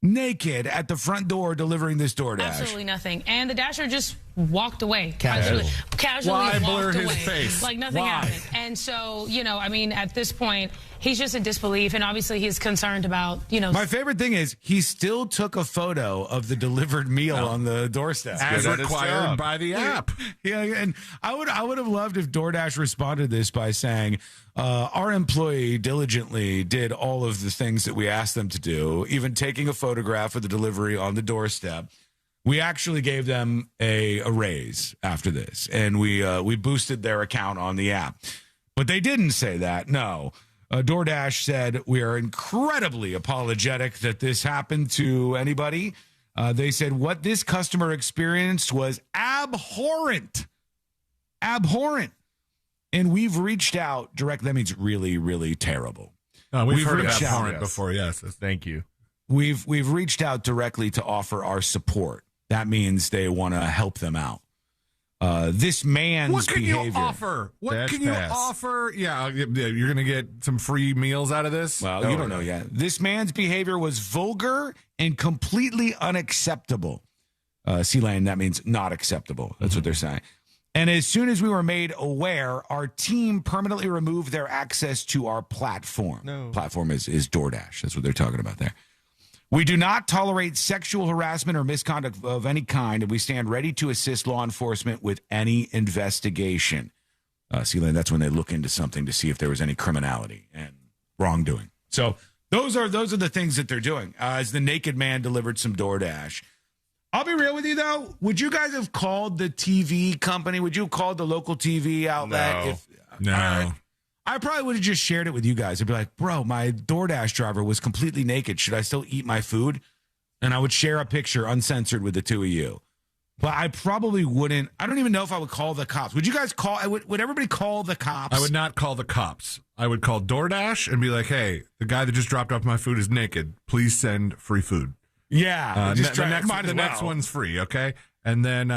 naked at the front door delivering this DoorDash. Absolutely nothing. And the Dasher just walked away. Casual. Casually Why walked blur his away. face? Like nothing Why? happened. And so, at this point, he's just in disbelief. And obviously he's concerned about, My favorite thing is he still took a photo of the delivered meal on the doorstep. As required by the app. Yeah, and I would have loved if DoorDash responded to this by saying, our employee diligently did all of the things that we asked them to do, even taking a photograph of the delivery on the doorstep. We actually gave them a raise after this, and we boosted their account on the app. But they didn't say that, no. DoorDash said, we are incredibly apologetic that this happened to anybody. They said what this customer experienced was abhorrent. Abhorrent. And we've reached out direct. That means really, really terrible. We've heard of reached out. abhorrent before, yes. Thank you. We've reached out directly to offer our support. That means they want to help them out. This man's What can behavior. you offer? What Dash can you pass. offer? Yeah, you're going to get some free meals out of this? Well, you don't know yet. This man's behavior was vulgar and completely unacceptable. C-Lane, that means not acceptable. That's what they're saying. And as soon as we were made aware, our team permanently removed their access to our platform. No. Platform is DoorDash. That's what they're talking about there. We do not tolerate sexual harassment or misconduct of any kind, and we stand ready to assist law enforcement with any investigation. C-Lane, that's when they look into something to see if there was any criminality and wrongdoing. So those are the things that they're doing. As the naked man delivered some DoorDash. I'll be real with you, though. Would you guys have called the TV company? Would you have called the local TV outlet? No. I probably would have just shared it with you guys. I'd be like, bro, my DoorDash driver was completely naked. Should I still eat my food? And I would share a picture uncensored with the two of you. But I probably wouldn't. I don't even know if I would call the cops. Would you guys call? Would everybody call the cops? I would not call the cops. I would call DoorDash and be like, hey, the guy that just dropped off my food is naked. Please send free food. Yeah. The next one's free, okay? And then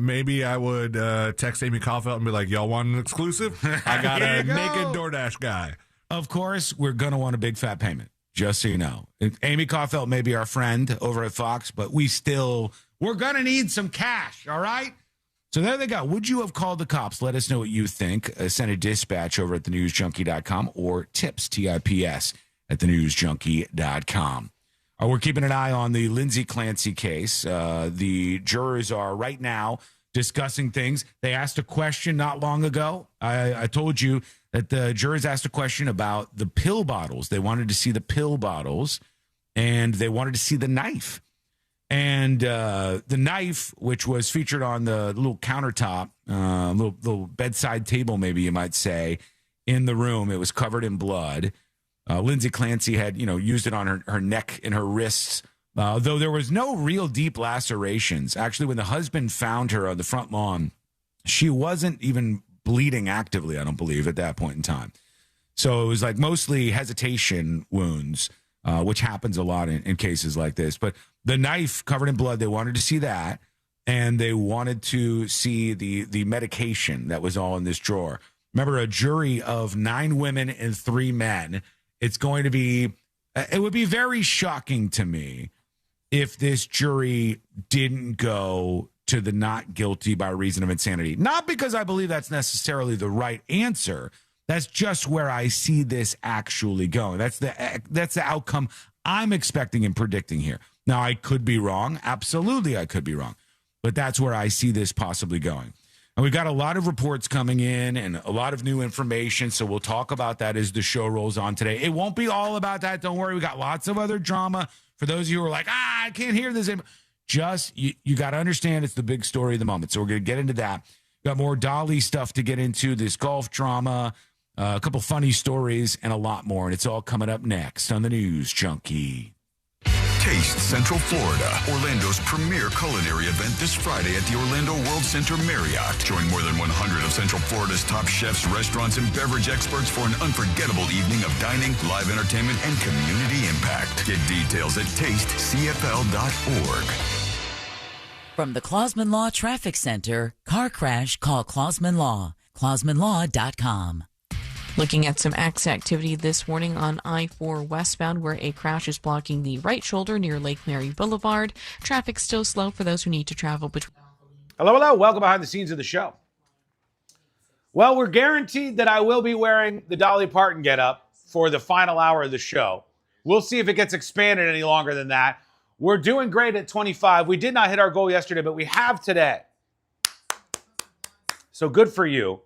maybe I would text Amy Caulfield and be like, y'all want an exclusive? I got a naked DoorDash guy. Of course, we're going to want a big fat payment, just so you know. Amy Caulfield may be our friend over at Fox, but we're going to need some cash, all right? So there they go. Would you have called the cops? Let us know what you think. Send a dispatch over at thenewsjunkie.com or tips, TIPS, at thenewsjunkie.com. We're keeping an eye on the Lindsay Clancy case. The jurors are right now discussing things. They asked a question not long ago. I told you that the jurors asked a question about the pill bottles. They wanted to see the pill bottles, and they wanted to see the knife. And the knife, which was featured on the little countertop, little bedside table, maybe you might say, in the room, it was covered in blood. Lindsay Clancy had, used it on her neck and her wrists, though there was no real deep lacerations. Actually, when the husband found her on the front lawn, she wasn't even bleeding actively, I don't believe, at that point in time. So it was like mostly hesitation wounds, which happens a lot in cases like this. But the knife covered in blood, they wanted to see that, and they wanted to see the medication that was all in this drawer. Remember, a jury of 9 women and 3 men. It would be very shocking to me if this jury didn't go to the not guilty by reason of insanity. Not because I believe that's necessarily the right answer. That's just where I see this actually going. That's the outcome I'm expecting and predicting here. Now, I could be wrong. Absolutely, I could be wrong. But that's where I see this possibly going. And we've got a lot of reports coming in and a lot of new information, so we'll talk about that as the show rolls on today. It won't be all about that. Don't worry. We got lots of other drama. For those of you who are like, I can't hear this. Just, you got to understand it's the big story of the moment. So we're going to get into that. Got more Dolly stuff to get into, this golf drama, a couple funny stories, and a lot more. And it's all coming up next on the News Junkie. Taste Central Florida, Orlando's premier culinary event this Friday at the Orlando World Center Marriott. Join more than 100 of Central Florida's top chefs, restaurants, and beverage experts for an unforgettable evening of dining, live entertainment, and community impact. Get details at tastecfl.org. From the Clausman Law Traffic Center, car crash, call Clausman Law. ClausmanLaw.com. Looking at some activity this morning on I-4 westbound, where a crash is blocking the right shoulder near Lake Mary Boulevard. Traffic still slow for those who need to travel between. Hello. Welcome behind the scenes of the show. Well, we're guaranteed that I will be wearing the Dolly Parton getup for the final hour of the show. We'll see if it gets expanded any longer than that. We're doing great at 25. We did not hit our goal yesterday, but we have today. So good for you.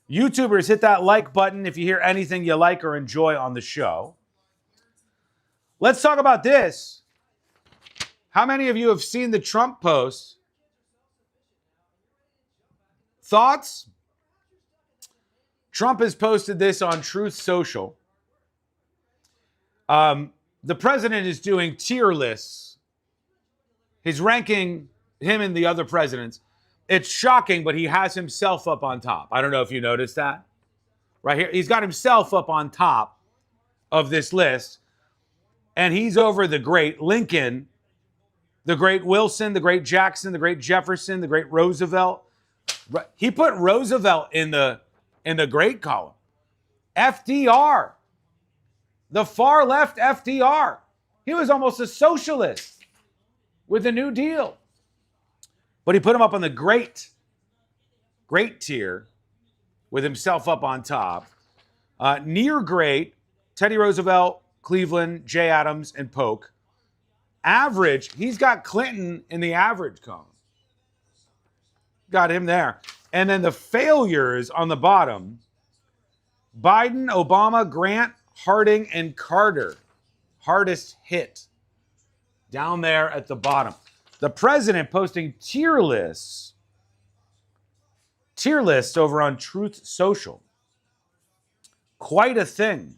YouTubers, hit that like button if you hear anything you like or enjoy on the show. Let's talk about this. How many of you have seen the Trump post? Thoughts? Trump has posted this on Truth Social. The president is doing tier lists. He's ranking him and the other presidents. It's shocking, but he has himself up on top. I don't know if you noticed that. Right here, he's got himself up on top of this list. And he's over the great Lincoln, the great Wilson, the great Jackson, the great Jefferson, the great Roosevelt. He put Roosevelt in the great column. FDR, the far left FDR. He was almost a socialist with the New Deal. But he put him up on the great tier with himself up on top. Near great, Teddy Roosevelt, Cleveland, Jay Adams, and Polk. Average, he's got Clinton in the average column. Got him there. And then the failures on the bottom, Biden, Obama, Grant, Harding, and Carter. Hardest hit down there at the bottom. The president posting tier lists over on Truth Social. Quite a thing.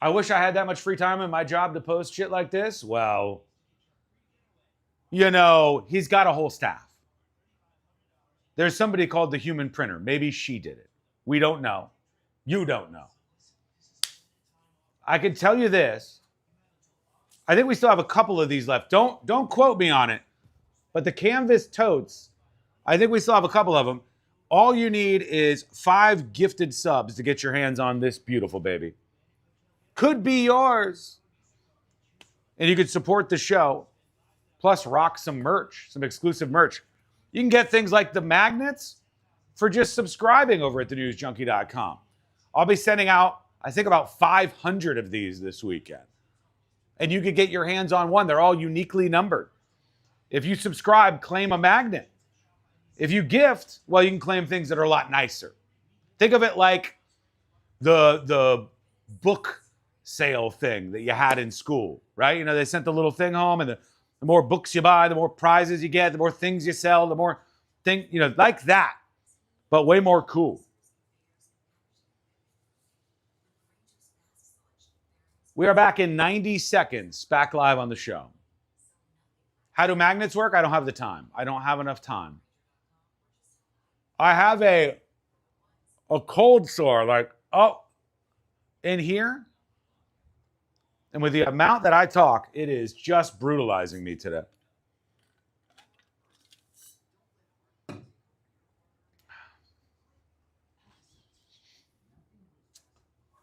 I wish I had that much free time in my job to post shit like this. Well, he's got a whole staff. There's somebody called the human printer. Maybe she did it. We don't know. You don't know. I can tell you this. I think we still have a couple of these left. Don't quote me on it. But the canvas totes, I think we still have a couple of them. All you need is 5 gifted subs to get your hands on this beautiful baby. Could be yours. And you could support the show. Plus rock some merch, some exclusive merch. You can get things like the magnets for just subscribing over at thenewsjunkie.com. I'll be sending out, I think, about 500 of these this weekend. And you could get your hands on one. They're all uniquely numbered. If you subscribe, claim a magnet. If you gift, well, you can claim things that are a lot nicer. Think of it like the book sale thing that you had in school, right? You know, they sent the little thing home, and the more books you buy, the more prizes you get, the more things you sell, the more thing, you know, like that, but way more cool. We are back in 90 seconds, back live on the show. How do magnets work? I don't have the time. I don't have enough time. I have a cold sore, like, in here. And with the amount that I talk, it is just brutalizing me today.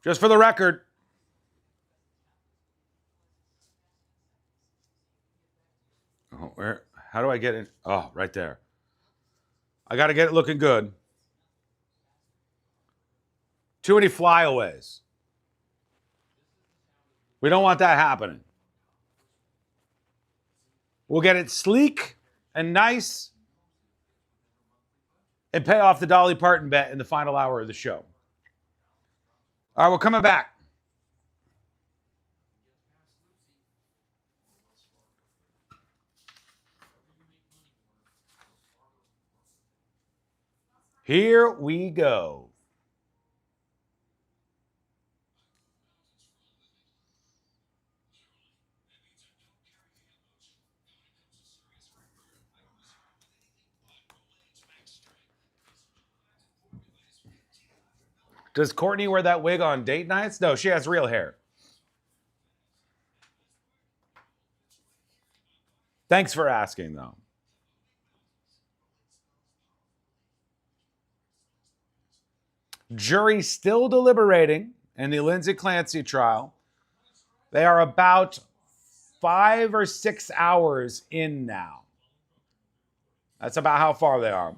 Just for the record, how do I get it? Oh, right there. I got to get it looking good. Too many flyaways. We don't want that happening. We'll get it sleek and nice and pay off the Dolly Parton bet in the final hour of the show. All right, we're coming back. Here we go. Does Courtney wear that wig on date nights? No, she has real hair. Thanks for asking, though. Jury still deliberating in the Lindsay Clancy trial. They are about 5 or 6 hours in now. That's about how far they are.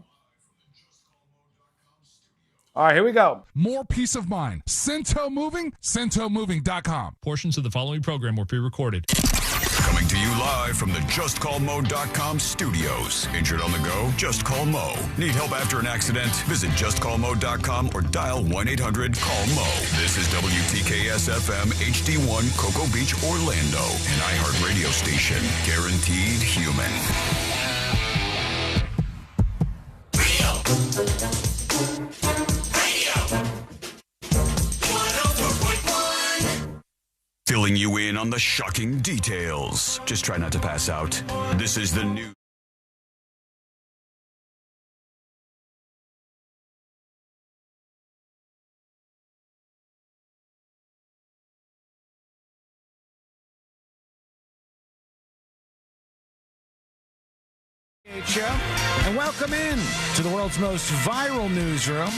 All right, here we go. More peace of mind. Cento Moving, CentoMoving.com. Portions of the following program were pre-recorded. Coming to you live from the JustCallMo.com studios. Injured on the go? Just call Mo. Need help after an accident? Visit JustCallMo.com or dial 1-800-CALL-MO. This is WTKS-FM HD1 Cocoa Beach, Orlando. An iHeart radio station. Guaranteed human. Filling you in on the shocking details. Just try not to pass out. This is the news. Show, and welcome in to the world's most viral newsroom.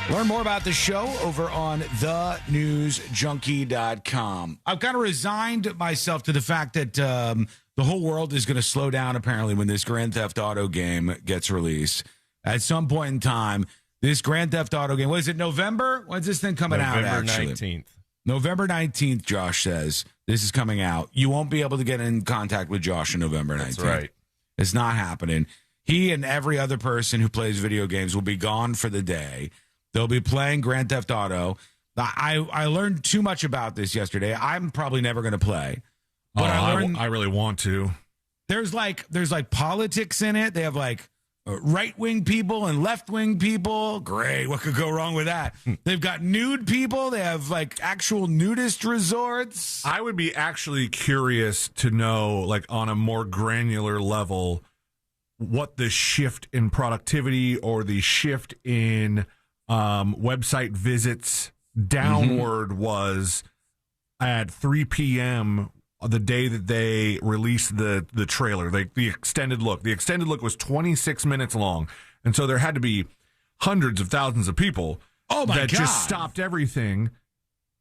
Learn more about the show over on thenewsjunkie.com. I've kind of resigned myself to the fact that the whole world is going to slow down, apparently, when this Grand Theft Auto game gets released. At some point in time, this Grand Theft Auto game, what is it, November? When's this thing coming out, actually? November 19th. November 19th, Josh says. This is coming out. You won't be able to get in contact with Josh on November 19th. That's right. It's not happening. He and every other person who plays video games will be gone for the day. They'll be playing Grand Theft Auto. I learned too much about this yesterday. I'm probably never going to play. But I really want to. There's like politics in it. They have like right-wing people and left-wing people. Great. What could go wrong with that? They've got nude people. They have like actual nudist resorts. I would be actually curious to know, like on a more granular level, what the shift in productivity or the shift in website visits downward was at 3 p.m. the day that they released the trailer, the extended look. The extended look was 26 minutes long, and so there had to be hundreds of thousands of people just stopped everything.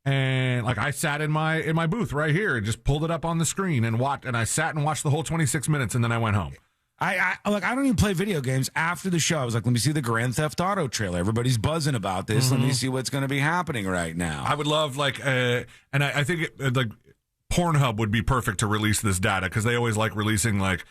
And like I sat in my booth right here and just pulled it up on the screen and watched. And I sat and watched the whole 26 minutes, and then I went home. I don't even play video games. After the show, I was like, let me see the Grand Theft Auto trailer. Everybody's buzzing about this. Mm-hmm. Let me see what's going to be happening right now. I would love and I think like Pornhub would be perfect to release this data because they always like releasing like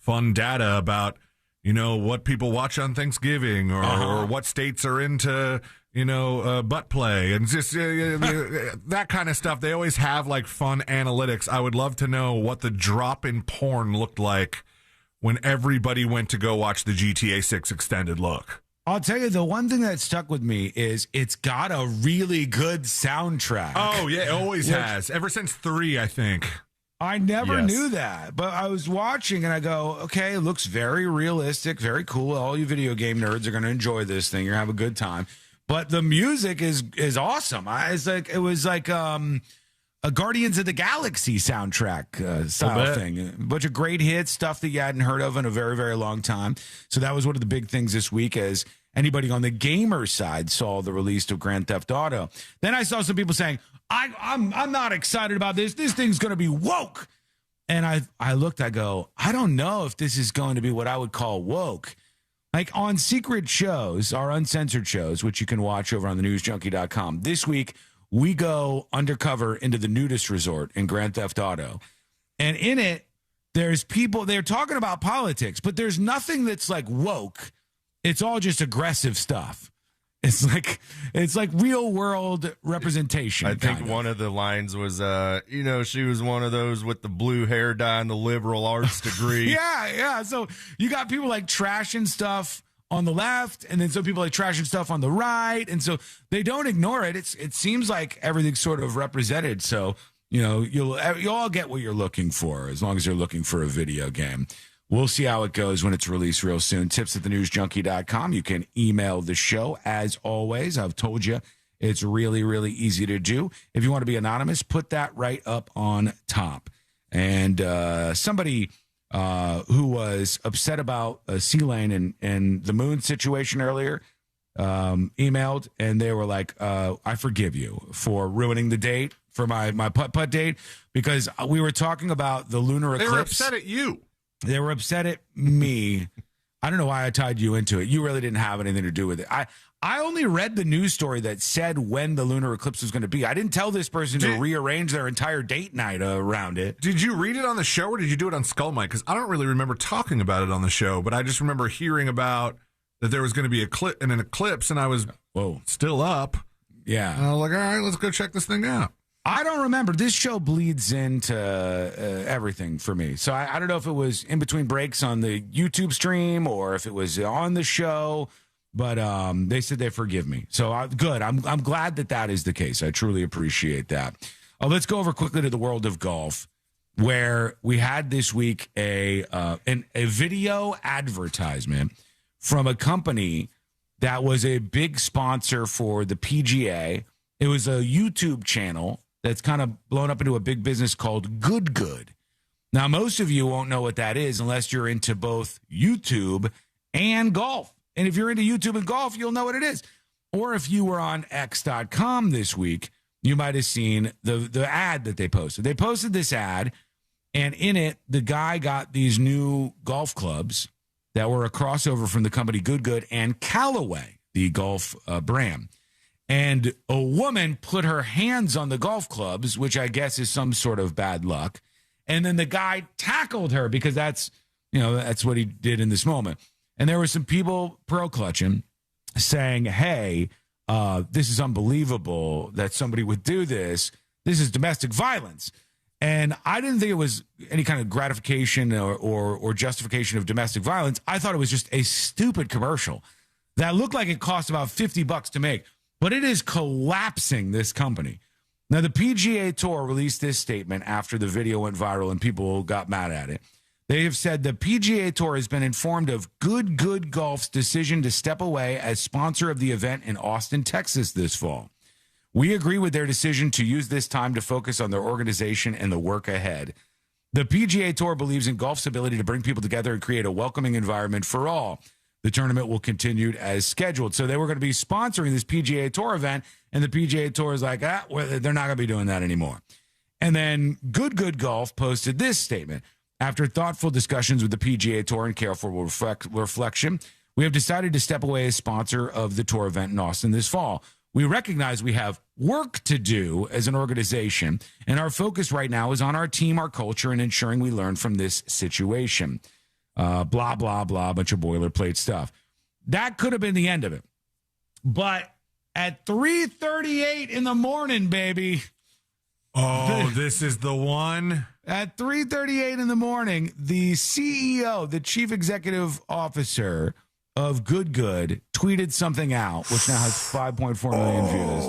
fun data about, what people watch on Thanksgiving or what states are into, butt play and just that kind of stuff. They always have like fun analytics. I would love to know what the drop in porn looked like when everybody went to go watch the GTA 6 extended look. I'll tell you, the one thing that stuck with me is it's got a really good soundtrack. Oh, yeah, it always has. Ever since 3, I think. I never knew that, but I was watching and I go, okay, it looks very realistic, very cool. All you video game nerds are going to enjoy this thing. You're going to have a good time. But the music is awesome. It was like a Guardians of the Galaxy soundtrack style thing. A bunch of great hits, stuff that you hadn't heard of in a very, very long time. So that was one of the big things this week as anybody on the gamer side saw the release of Grand Theft Auto. Then I saw some people saying, I'm not excited about this. This thing's going to be woke. And I looked, I go, I don't know if this is going to be what I would call woke. Like on secret shows, our uncensored shows, which you can watch over on thenewsjunkie.com. This week, we go undercover into the nudist resort in Grand Theft Auto. And in it, there's people, they're talking about politics, but there's nothing that's like woke. It's all just aggressive stuff. It's like real world representation. I think one of the lines was, she was one of those with the blue hair dye and the liberal arts degree. Yeah. So you got people like trashing stuff on the left, and then some people like trashing stuff on the right, and so they don't ignore it. It seems like everything's sort of represented. So you'll all get what you're looking for as long as you're looking for a video game. We'll see how it goes when it's released real soon. Tips at thenewsjunkie.com. You can email the show. As always, I've told you it's really, really easy to do. If you want to be anonymous, put that right up on top. And somebody who was upset about Sea-Lane and the moon situation earlier emailed, and they were like, I forgive you for ruining the date for my putt-putt date because we were talking about the lunar eclipse. They were upset at you. They were upset at me. I don't know why I tied you into it. You really didn't have anything to do with it. I only read the news story that said when the lunar eclipse was going to be. I didn't tell this person to rearrange their entire date night around it. Did you read it on the show or did you do it on Skull Mike? Because I don't really remember talking about it on the show, but I just remember hearing about that there was going to be an eclipse, and I was still up. Yeah. And I was like, all right, let's go check this thing out. I don't remember. This show bleeds into everything for me. So I don't know if it was in between breaks on the YouTube stream or if it was on the show, but they said they forgive me. So good. I'm glad that is the case. I truly appreciate that. Let's go over quickly to the world of golf, where we had this week a video advertisement from a company that was a big sponsor for the PGA. It was a YouTube channel that's kind of blown up into a big business called Good Good. Now, most of you won't know what that is unless you're into both YouTube and golf. And if you're into YouTube and golf, you'll know what it is. Or if you were on X.com this week, you might have seen the ad that they posted. They posted this ad, and in it, the guy got these new golf clubs that were a crossover from the company Good Good and Callaway, the golf brand. And a woman put her hands on the golf clubs, which I guess is some sort of bad luck. And then the guy tackled her because that's what he did in this moment. And there were some people pro clutching saying, hey, this is unbelievable that somebody would do this. This is domestic violence. And I didn't think it was any kind of gratification or justification of domestic violence. I thought it was just a stupid commercial that looked like it cost about $50 to make. But it is collapsing this company. Now, the PGA Tour released this statement after the video went viral and people got mad at it. They have said the PGA Tour has been informed of Good Golf's decision to step away as sponsor of the event in Austin, Texas this fall. We agree with their decision to use this time to focus on their organization and the work ahead. The PGA Tour believes in golf's ability to bring people together and create a welcoming environment for all. The tournament will continue as scheduled. So they were going to be sponsoring this PGA Tour event, and the PGA Tour is like, they're not going to be doing that anymore. And then Good Golf posted this statement. After thoughtful discussions with the PGA Tour and careful reflection, we have decided to step away as sponsor of the tour event in Austin this fall. We recognize we have work to do as an organization, and our focus right now is on our team, our culture, and ensuring we learn from this situation. blah, blah, blah, a bunch of boilerplate stuff. That could have been the end of it. But at 3:38 in the morning, baby. Oh, this is the one. At 3:38 in the morning, the CEO, the chief executive officer of Good tweeted something out, which now has 5.4 million views.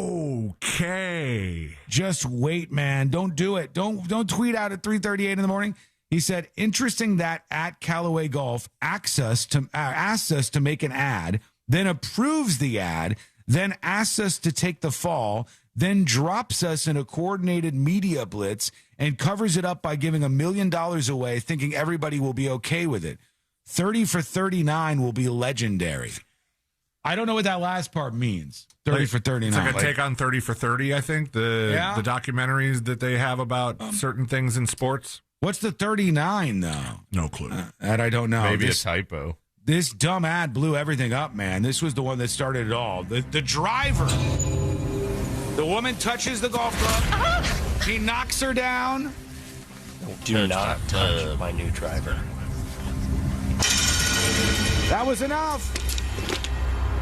Okay. Just wait, man. Don't do it. Don't tweet out at 3:38 in the morning. He said, interesting that at Callaway Golf asks us to make an ad, then approves the ad, then asks us to take the fall, then drops us in a coordinated media blitz and covers it up by giving $1 million away, thinking everybody will be okay with it. 30 for 39 will be legendary. I don't know what that last part means. 30 for 39. It's like a take on 30 for 30, I think. The documentaries that they have about certain things in sports. What's the 39, though? No clue. That I don't know. Maybe a typo. This dumb ad blew everything up, man. This was the one that started it all. The driver. The woman touches the golf club. He knocks her down. Do not touch my new driver. That was enough.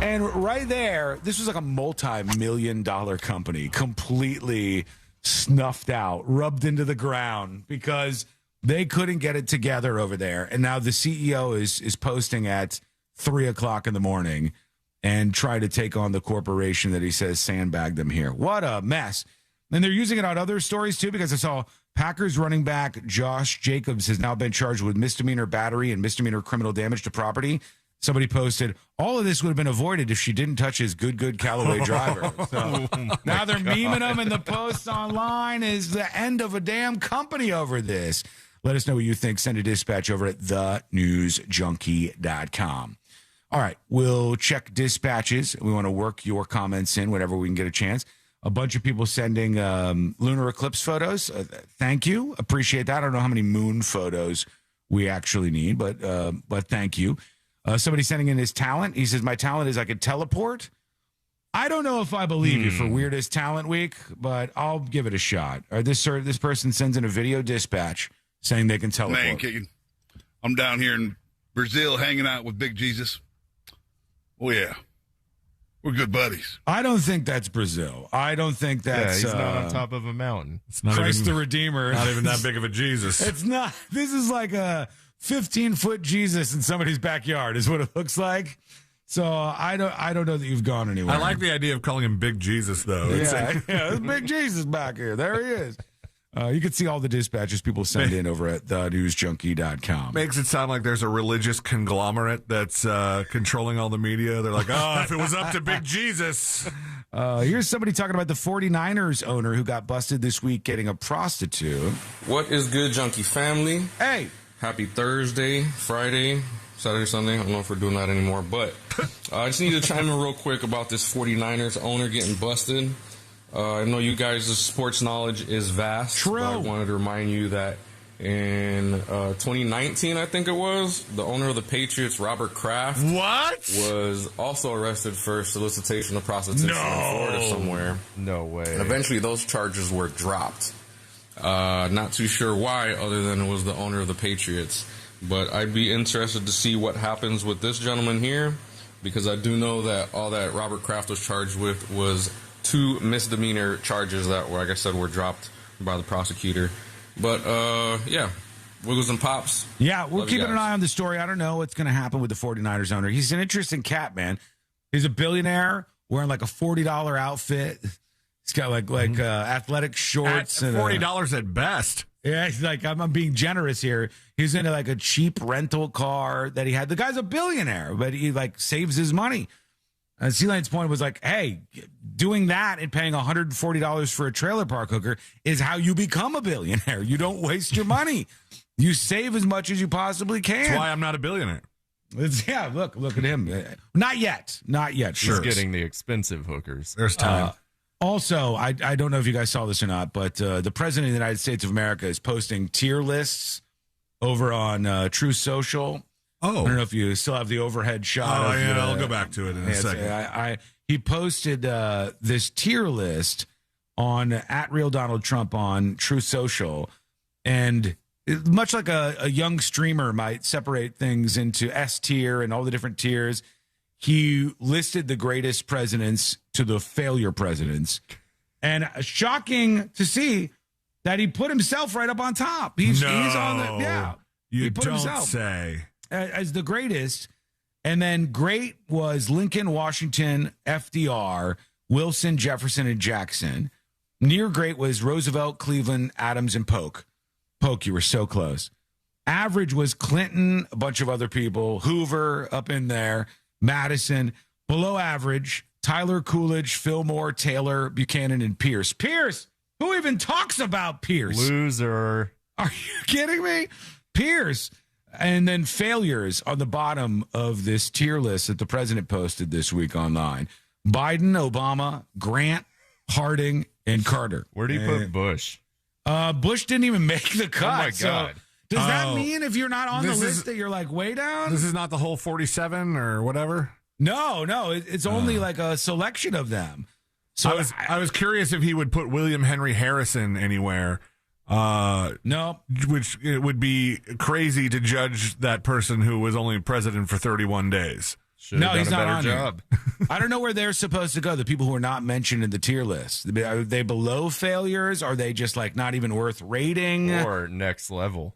And right there, this was like a multi-million-dollar company, completely snuffed out, rubbed into the ground because they couldn't get it together over there. And now the CEO is posting at 3 o'clock in the morning and try to take on the corporation that he says sandbagged them here. What a mess. And they're using it on other stories, too, because I saw Packers running back Josh Jacobs has now been charged with misdemeanor battery and misdemeanor criminal damage to property. Somebody posted, all of this would have been avoided if she didn't touch his good Callaway driver. So now they're memeing him, and the post online is the end of a damn company over this. Let us know what you think. Send a dispatch over at thenewsjunkie.com. All right, we'll check dispatches. We want to work your comments in whenever we can get a chance. A bunch of people sending lunar eclipse photos. Thank you. Appreciate that. I don't know how many moon photos we actually need, but thank you. Somebody sending in his talent. He says, my talent is I could teleport. I don't know if I believe you for Weirdest Talent Week, but I'll give it a shot. Or this person sends in a video dispatch saying they can teleport. Man kicking. I'm down here in Brazil hanging out with Big Jesus. Oh, yeah. We're good buddies. I don't think that's Brazil. I don't think that's... Yeah, he's not on top of a mountain. It's not Christ even, the Redeemer. Not even that big of a Jesus. It's not. This is like a 15-foot Jesus in somebody's backyard is what it looks like. So I don't know that you've gone anywhere. I like the idea of calling him Big Jesus, though. Yeah, there's Big Jesus back here. There he is. You can see all the dispatches people send in over at thenewsjunkie.com. Makes it sound like there's a religious conglomerate that's controlling all the media. They're like, oh, if it was up to Big Jesus. Here's somebody talking about the 49ers owner who got busted this week getting a prostitute. What is good, Junkie family? Hey. Happy Thursday, Friday, Saturday, Sunday. I don't know if we're doing that anymore, but I just need to chime in real quick about this 49ers owner getting busted. I know you guys' sports knowledge is vast. True. But I wanted to remind you that in 2019, I think it was, the owner of the Patriots, Robert Kraft, was also arrested for solicitation of prostitution in Florida somewhere. No way. Eventually, those charges were dropped. Not too sure why, other than it was the owner of the Patriots. But I'd be interested to see what happens with this gentleman here, because I do know that all that Robert Kraft was charged with was 2 misdemeanor charges that were, like I said, were dropped by the prosecutor. But, yeah, Wiggles and Pops. Yeah, we're keeping an eye on the story. I don't know what's going to happen with the 49ers owner. He's an interesting cat, man. He's a billionaire wearing like a $40 outfit. He's got like athletic shorts. At $40 at best. Yeah, he's like, I'm being generous here. He's into like a cheap rental car that he had. The guy's a billionaire, but he like saves his money. And C-Lane's point was like, hey, doing that and paying $140 for a trailer park hooker is how you become a billionaire. You don't waste your money. You save as much as you possibly can. That's why I'm not a billionaire. Yeah, look at him. Not yet. Sure. He's getting the expensive hookers. There's time. Also, I don't know if you guys saw this or not, but the President of the United States of America is posting tier lists over on True Social. Oh. I don't know if you still have the overhead shot. Oh, yeah, I'll go back to it in a second. He posted this tier list on @RealDonaldTrump on True Social, and much like a young streamer might separate things into S tier and all the different tiers, he listed the greatest presidents to the failure presidents. And shocking to see that he put himself right up on top. He's on the, You he put don't himself say. as the greatest. And then great was Lincoln, Washington, FDR, Wilson, Jefferson, and Jackson. Near great was Roosevelt, Cleveland, Adams, and Polk. Polk, you were so close. Average was Clinton, a bunch of other people, Hoover up in there, Madison. Below average, Tyler, Coolidge, Fillmore, Taylor, Buchanan, and Pierce. Pierce! Who even talks about Pierce? Loser. Are you kidding me? Pierce. And then failures on the bottom of this tier list that the president posted this week online. Biden, Obama, Grant, Harding, and Carter. Where do you put Bush? Bush didn't even make the cut. Oh, my God. So does that mean if you're not on the list that you're like way down? This is not the whole 47 or whatever? No. It's only like a selection of them. So I was curious if he would put William Henry Harrison anywhere. No. Which it would be crazy to judge that person who was only president for 31 days. No, he's not on job. I don't know where they're supposed to go. The people who are not mentioned in the tier list. Are they below failures? Are they just like not even worth rating? Or next level?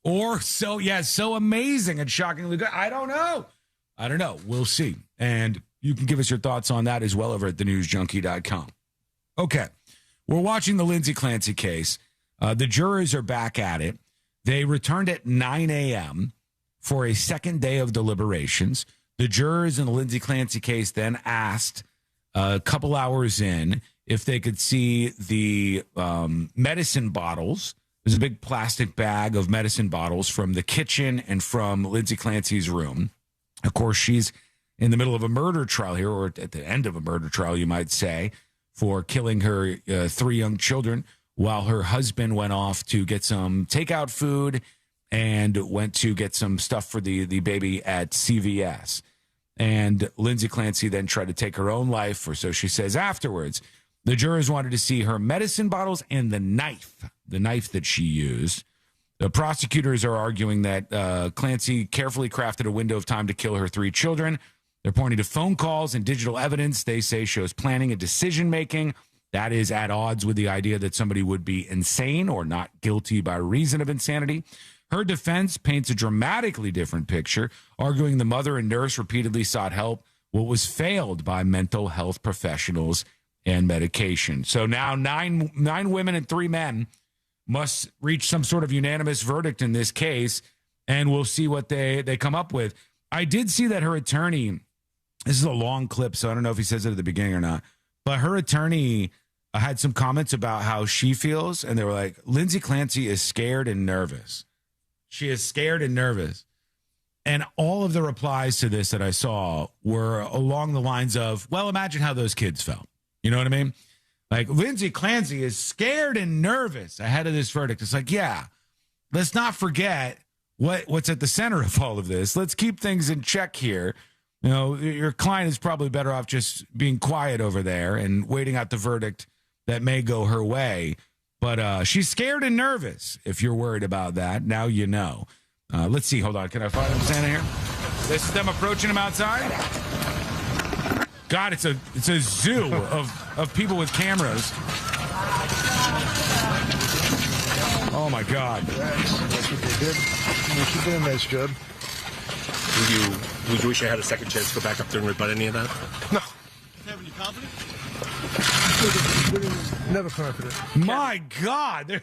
Or so amazing and shockingly good. I don't know. We'll see. And you can give us your thoughts on that as well over at thenewsjunkie.com. Okay. We're watching the Lindsay Clancy case. The jurors are back at it. They returned at 9 a.m. for a second day of deliberations. The jurors in the Lindsay Clancy case then asked a couple hours in if they could see the medicine bottles. There's a big plastic bag of medicine bottles from the kitchen and from Lindsay Clancy's room. Of course, she's in the middle of a murder trial here, or at the end of a murder trial, you might say, for killing her 3 young children while her husband went off to get some takeout food and went to get some stuff for the baby at CVS. And Lindsay Clancy then tried to take her own life, or so she says afterwards. The jurors wanted to see her medicine bottles and the knife that she used. The prosecutors are arguing that Clancy carefully crafted a window of time to kill her 3 children. They're pointing to phone calls and digital evidence they say shows planning and decision-making. That is at odds with the idea that somebody would be insane or not guilty by reason of insanity. Her defense paints a dramatically different picture, arguing the mother and nurse repeatedly sought help, what was failed by mental health professionals and medication. So now nine women and 3 men must reach some sort of unanimous verdict in this case, and we'll see what they come up with. I did see that her attorney, this is a long clip, so I don't know if he says it at the beginning or not, but her attorney had some comments about how she feels, and they were like, Lindsay Clancy is scared and nervous. She is scared and nervous. And all of the replies to this that I saw were along the lines of, well, imagine how those kids felt. You know what I mean? Like, Lindsay Clancy is scared and nervous ahead of this verdict. It's like, yeah, let's not forget what's at the center of all of this. Let's keep things in check here. You know, your client is probably better off just being quiet over there and waiting out the verdict that may go her way. But she's scared and nervous. If you're worried about that, now you know. Let's see. Hold on. Can I find them standing here? This is them approaching him outside. God, it's a zoo of people with cameras. Oh my God. That's what they did. She did a nice job. Would you wish I had a second chance to go back up there and rebut any of that? No. Have any confidence? Never confident. My God,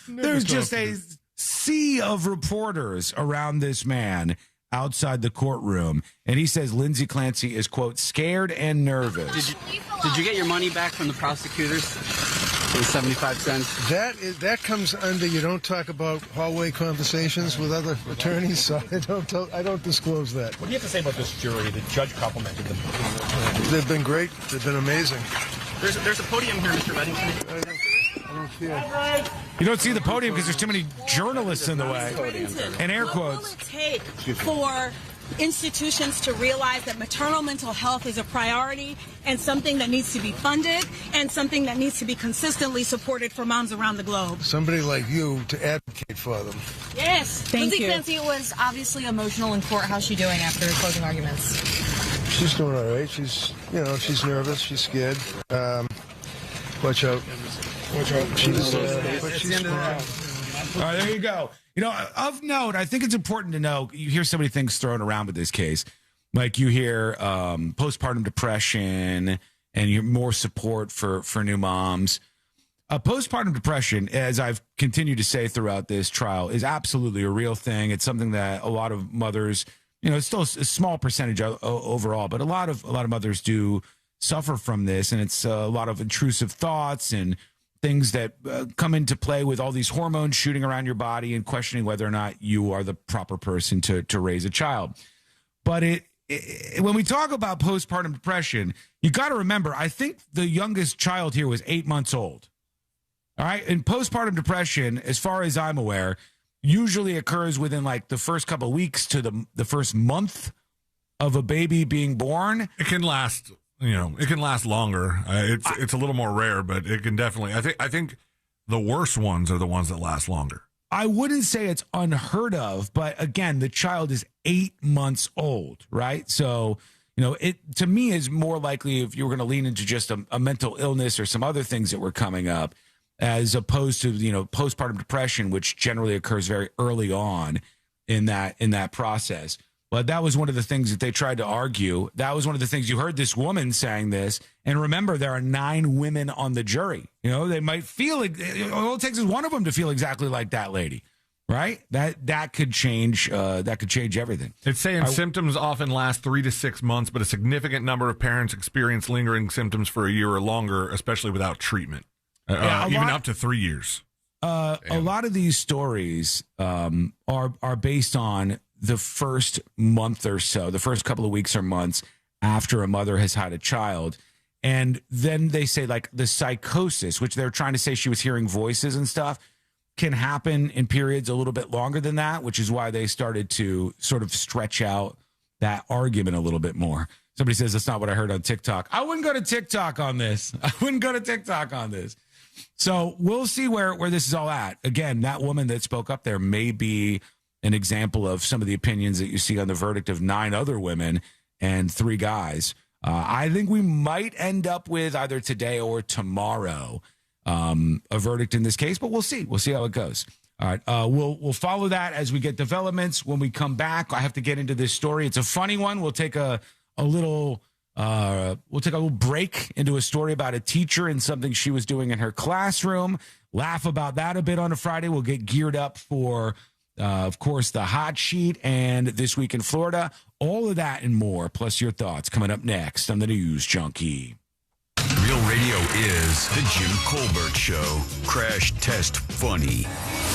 there's just a sea of reporters around this man outside the courtroom, and he says Lindsay Clancy is, quote, scared and nervous. Did you get your money back from the prosecutors? The 75 cents. That comes under you don't talk about hallway conversations with other attorneys, so I don't disclose that. What do you have to say about this jury? The judge complimented them. They've been great. They've been amazing. There's a podium here, Mr. Reddington. I don't fear. You don't see the podium because there's too many journalists in the way. And air quotes. What will it take for institutions to realize that maternal mental health is a priority and something that needs to be funded and something that needs to be consistently supported for moms around the globe. Somebody like you to advocate for them. Yes, Lindsay Clancy was obviously emotional in court. How's she doing after the closing arguments? She's doing all right. She's nervous. She's scared. Watch out. Watch out. She's all right, there you go. Of note, I think it's important to know, you hear so many things thrown around with this case. Like you hear postpartum depression and you hear more support for new moms. Postpartum depression, as I've continued to say throughout this trial, is absolutely a real thing. It's something that a lot of mothers, it's still a small percentage overall, but a lot of mothers do suffer from this. And it's a lot of intrusive thoughts and things that come into play with all these hormones shooting around your body and questioning whether or not you are the proper person to raise a child. But when we talk about postpartum depression, you got to remember, I think the youngest child here was 8 months old. All right. And postpartum depression, as far as I'm aware, usually occurs within like the first couple of weeks to the first month of a baby being born. It can last. It can last longer. It's a little more rare, but it can definitely. I think the worst ones are the ones that last longer. I wouldn't say it's unheard of, but again, the child is 8 months old, right? So, it to me is more likely if you were going to lean into just a mental illness or some other things that were coming up, as opposed to postpartum depression, which generally occurs very early on in that process. But that was one of the things that they tried to argue. That was one of the things you heard this woman saying this. And remember, there are 9 women on the jury. They might feel like all it takes is one of them to feel exactly like that lady, right? That could change. That could change everything. It's saying symptoms often last 3 to 6 months, but a significant number of parents experience lingering symptoms for a year or longer, especially without treatment, even up to 3 years. A lot of these stories are based on the first month or so, the first couple of weeks or months after a mother has had a child. And then they say like the psychosis, which they're trying to say she was hearing voices and stuff, can happen in periods a little bit longer than that, which is why they started to sort of stretch out that argument a little bit more. Somebody says, that's not what I heard on TikTok. I wouldn't go to TikTok on this. So we'll see where this is all at. Again, that woman that spoke up there may be an example of some of the opinions that you see on the verdict of 9 other women and 3 guys. I think we might end up with either today or tomorrow a verdict in this case, but we'll see. We'll see how it goes. All right. We'll follow that as we get developments. When we come back, I have to get into this story. It's a funny one. We'll take a little break into a story about a teacher and something she was doing in her classroom. Laugh about that a bit on a Friday. We'll get geared up for of course, the hot sheet and This Week in Florida. All of that and more, plus your thoughts, coming up next on the News Junkie. Real Radio is The Jim Colbert Show. Crash Test Funny.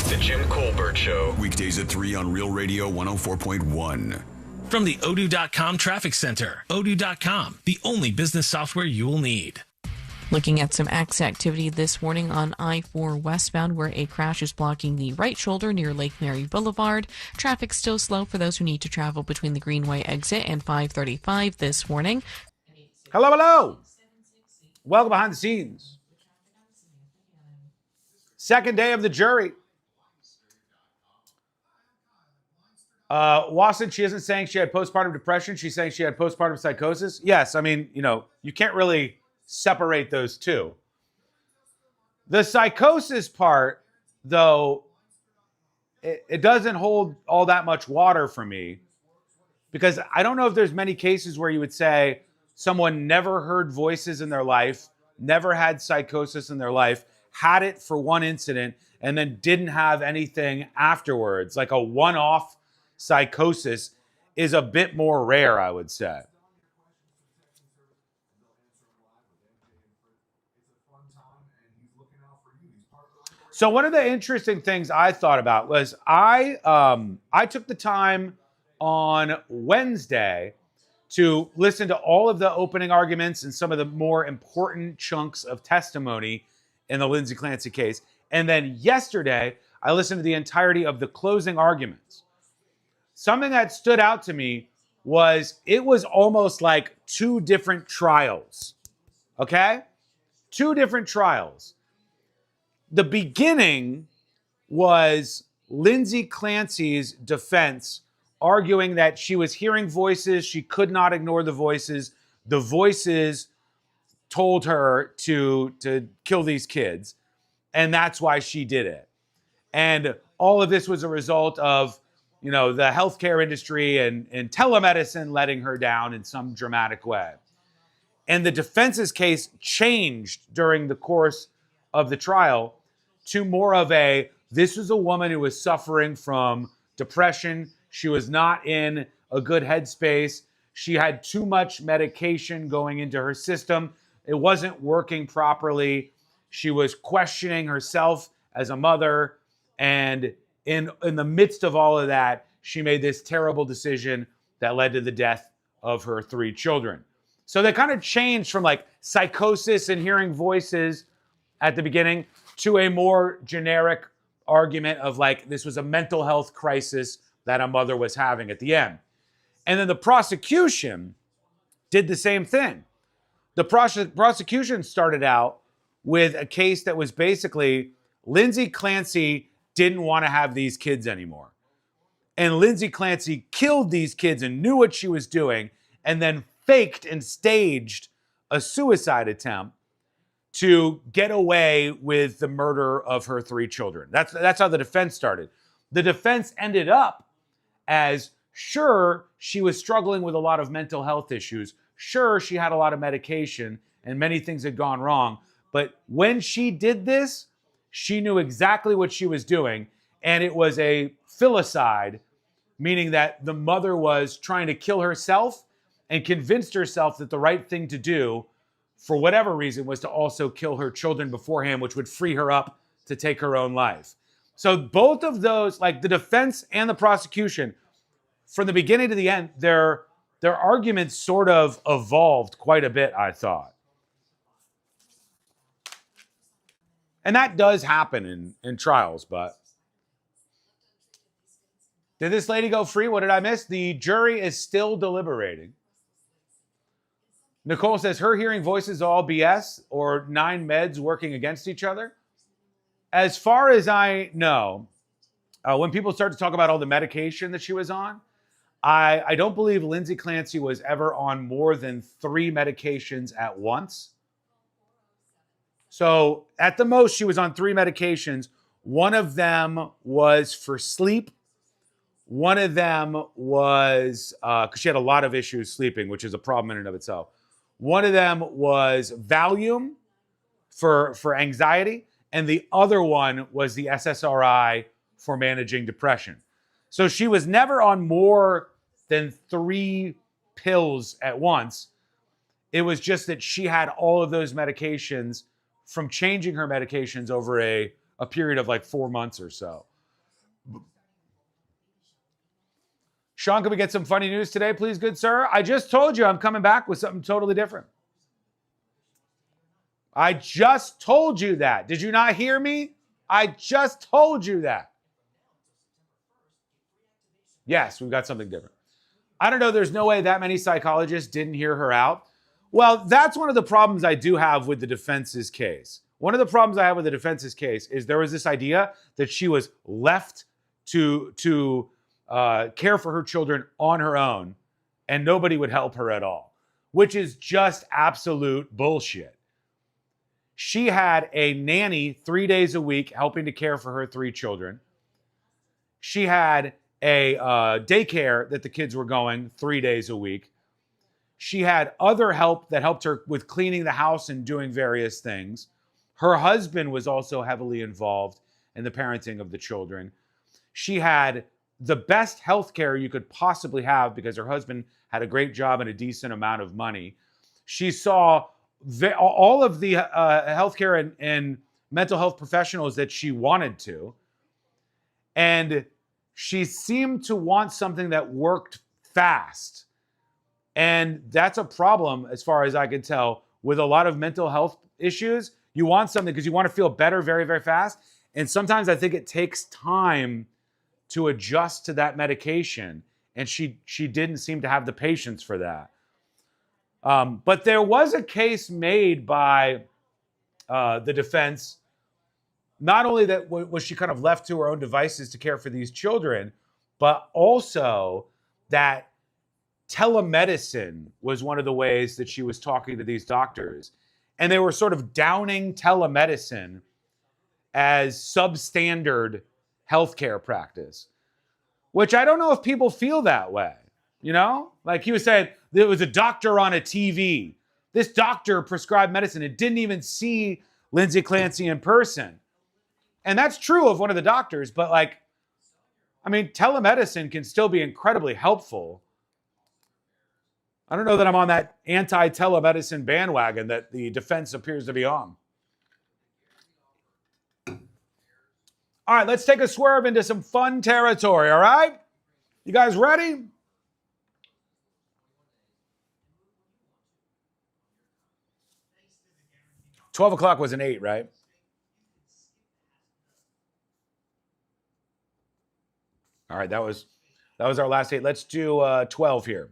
The Jim Colbert Show. Weekdays at 3 on Real Radio 104.1. From the Odoo.com Traffic Center. Odoo.com, the only business software you will need. Looking at some activity this morning on I-4 westbound, where a crash is blocking the right shoulder near Lake Mary Boulevard. Traffic still slow for those who need to travel between the Greenway exit and 535 this morning. Hello. Welcome behind the scenes. Second day of the jury. Wasson, she isn't saying she had postpartum depression. She's saying she had postpartum psychosis. Yes, I mean, you can't really separate those two. The psychosis part, though, it doesn't hold all that much water for me, because I don't know if there's many cases where you would say someone never heard voices in their life, never had psychosis in their life, had it for one incident, and then didn't have anything afterwards. Like a one-off psychosis is a bit more rare, I would say. So one of the interesting things I thought about was I took the time on Wednesday to listen to all of the opening arguments and some of the more important chunks of testimony in the Lindsay Clancy case. And then yesterday, I listened to the entirety of the closing arguments. Something that stood out to me was it was almost like two different trials. Okay? Two different trials. The beginning was Lindsay Clancy's defense arguing that she was hearing voices. She could not ignore the voices. The voices told her to kill these kids. And that's why she did it. And all of this was a result of, the healthcare industry and telemedicine letting her down in some dramatic way. And the defense's case changed during the course of the trial to more of this was a woman who was suffering from depression. She was not in a good headspace. She had too much medication going into her system. It wasn't working properly. She was questioning herself as a mother. And in the midst of all of that, she made this terrible decision that led to the death of her 3 children. So they kind of changed from like psychosis and hearing voices at the beginning to a more generic argument of like this was a mental health crisis that a mother was having at the end. And then the prosecution did the same thing. The prosecution started out with a case that was basically Lindsay Clancy didn't want to have these kids anymore. And Lindsay Clancy killed these kids and knew what she was doing and then faked and staged a suicide attempt to get away with the murder of her 3 children. That's how the defense started. The defense ended up as, sure, she was struggling with a lot of mental health issues. Sure, she had a lot of medication and many things had gone wrong. But when she did this, she knew exactly what she was doing. And it was a filicide, meaning that the mother was trying to kill herself and convinced herself that the right thing to do, for whatever reason, was to also kill her children beforehand, which would free her up to take her own life. So both of those, like the defense and the prosecution, from the beginning to the end, their arguments sort of evolved quite a bit, I thought. And that does happen in trials, but did this lady go free? What did I miss? The jury is still deliberating. Nicole says her hearing voices all BS or 9 meds working against each other. As far as I know, when people start to talk about all the medication that she was on, I don't believe Lindsay Clancy was ever on more than 3 medications at once. So at the most, she was on 3 medications. One of them was for sleep. One of them was because she had a lot of issues sleeping, which is a problem in and of itself. One of them was Valium for anxiety, and the other one was the SSRI for managing depression. So she was never on more than 3 pills at once. It was just that she had all of those medications from changing her medications over a period of like 4 months or so. Sean, can we get some funny news today, please, good sir? I just told you I'm coming back with something totally different. I just told you that. Did you not hear me? I just told you that. Yes, we've got something different. I don't know. There's no way that many psychologists didn't hear her out. Well, that's one of the problems I do have with the defense's case. One of the problems I have with the defense's case is there was this idea that she was left to care for her children on her own and nobody would help her at all, which is just absolute bullshit. She had a nanny 3 days a week helping to care for her 3 children. She had a daycare that the kids were going 3 days a week. She had other help that helped her with cleaning the house and doing various things. Her husband was also heavily involved in the parenting of the children. She had the best health care you could possibly have because her husband had a great job and a decent amount of money. She saw all of the healthcare and mental health professionals that she wanted to. And she seemed to want something that worked fast. And that's a problem, as far as I can tell, with a lot of mental health issues. You want something because you want to feel better very, very fast. And sometimes I think it takes time to adjust to that medication. And she didn't seem to have the patience for that. But there was a case made by the defense, not only that was she kind of left to her own devices to care for these children, but also that telemedicine was one of the ways that she was talking to these doctors. And they were sort of downing telemedicine as substandard healthcare practice, which I don't know if people feel that way. You know, like he was saying, there was a doctor on a TV. This doctor prescribed medicine and didn't even see Lindsay Clancy in person. And that's true of one of the doctors, but like, I mean, telemedicine can still be incredibly helpful. I don't know that I'm on that anti-telemedicine bandwagon that the defense appears to be on. All right, let's take a swerve into some fun territory, all right? You guys ready? $12 was an 8, right? All right, that was our last 8. Let's do 12 here.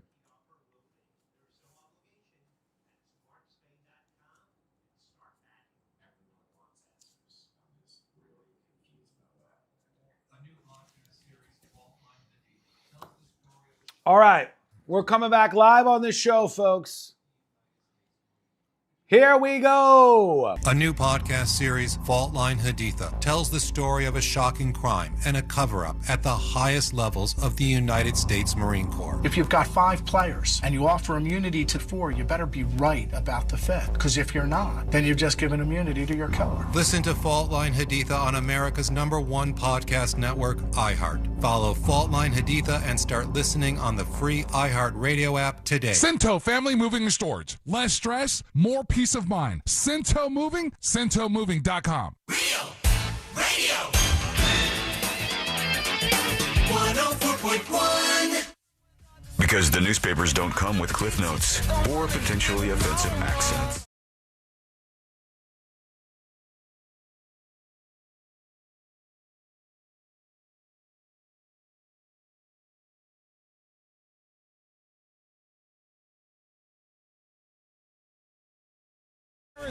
All right, we're coming back live on the show, folks. Here we go. A new podcast series, Fault Line Haditha, tells the story of a shocking crime and a cover-up at the highest levels of the United States Marine Corps. If you've got 5 players and you offer immunity to 4, you better be right about the 5th. Because if you're not, then you've just given immunity to your killer. Listen to Fault Line Haditha on America's #1 podcast network, iHeart. Follow Fault Line Haditha and start listening on the free iHeart Radio app today. Cento Family Moving and Storage. Less stress, more peace of mind. Cento Moving, CentoMoving.com. Real Radio 104.1. Because the newspapers don't come with cliff notes or potentially offensive accents.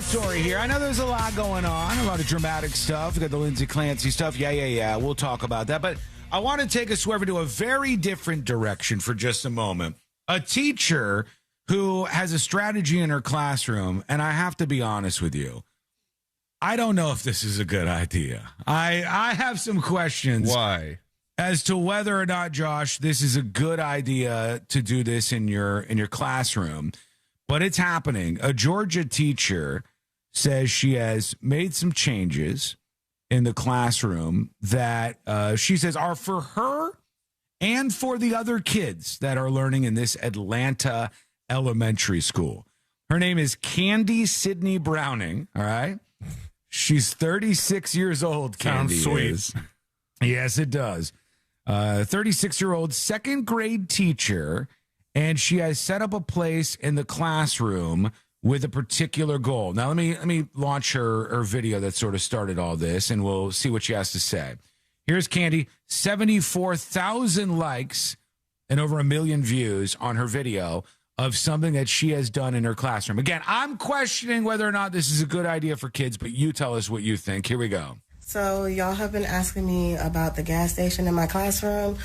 Story here. I know there's a lot going on, a lot of dramatic stuff. We got the Lindsay Clancy stuff. Yeah. We'll talk about that. But I want to take a swerve into a very different direction for just a moment. A teacher who has a strategy in her classroom, and I have to be honest with you, I don't know if this is a good idea. I have some questions. Why? As to whether or not, Josh, this is a good idea to do this in your classroom. But it's happening. A Georgia teacher says she has made some changes in the classroom that she says are for her and for the other kids that are learning in this Atlanta elementary school. Her name is Candy Sydney Browning, all right? She's 36 years old, Candy. Sounds sweet. Is. Yes, it does. 36-year-old second grade teacher. And she has set up a place in the classroom with a particular goal. Now, let me launch her video that sort of started all this, and we'll see what she has to say. Here's Candy, 74,000 likes and over 1 million views on her video of something that she has done in her classroom. Again, I'm questioning whether or not this is a good idea for kids, but you tell us what you think. Here we go. So y'all have been asking me about the gas station in my classroom.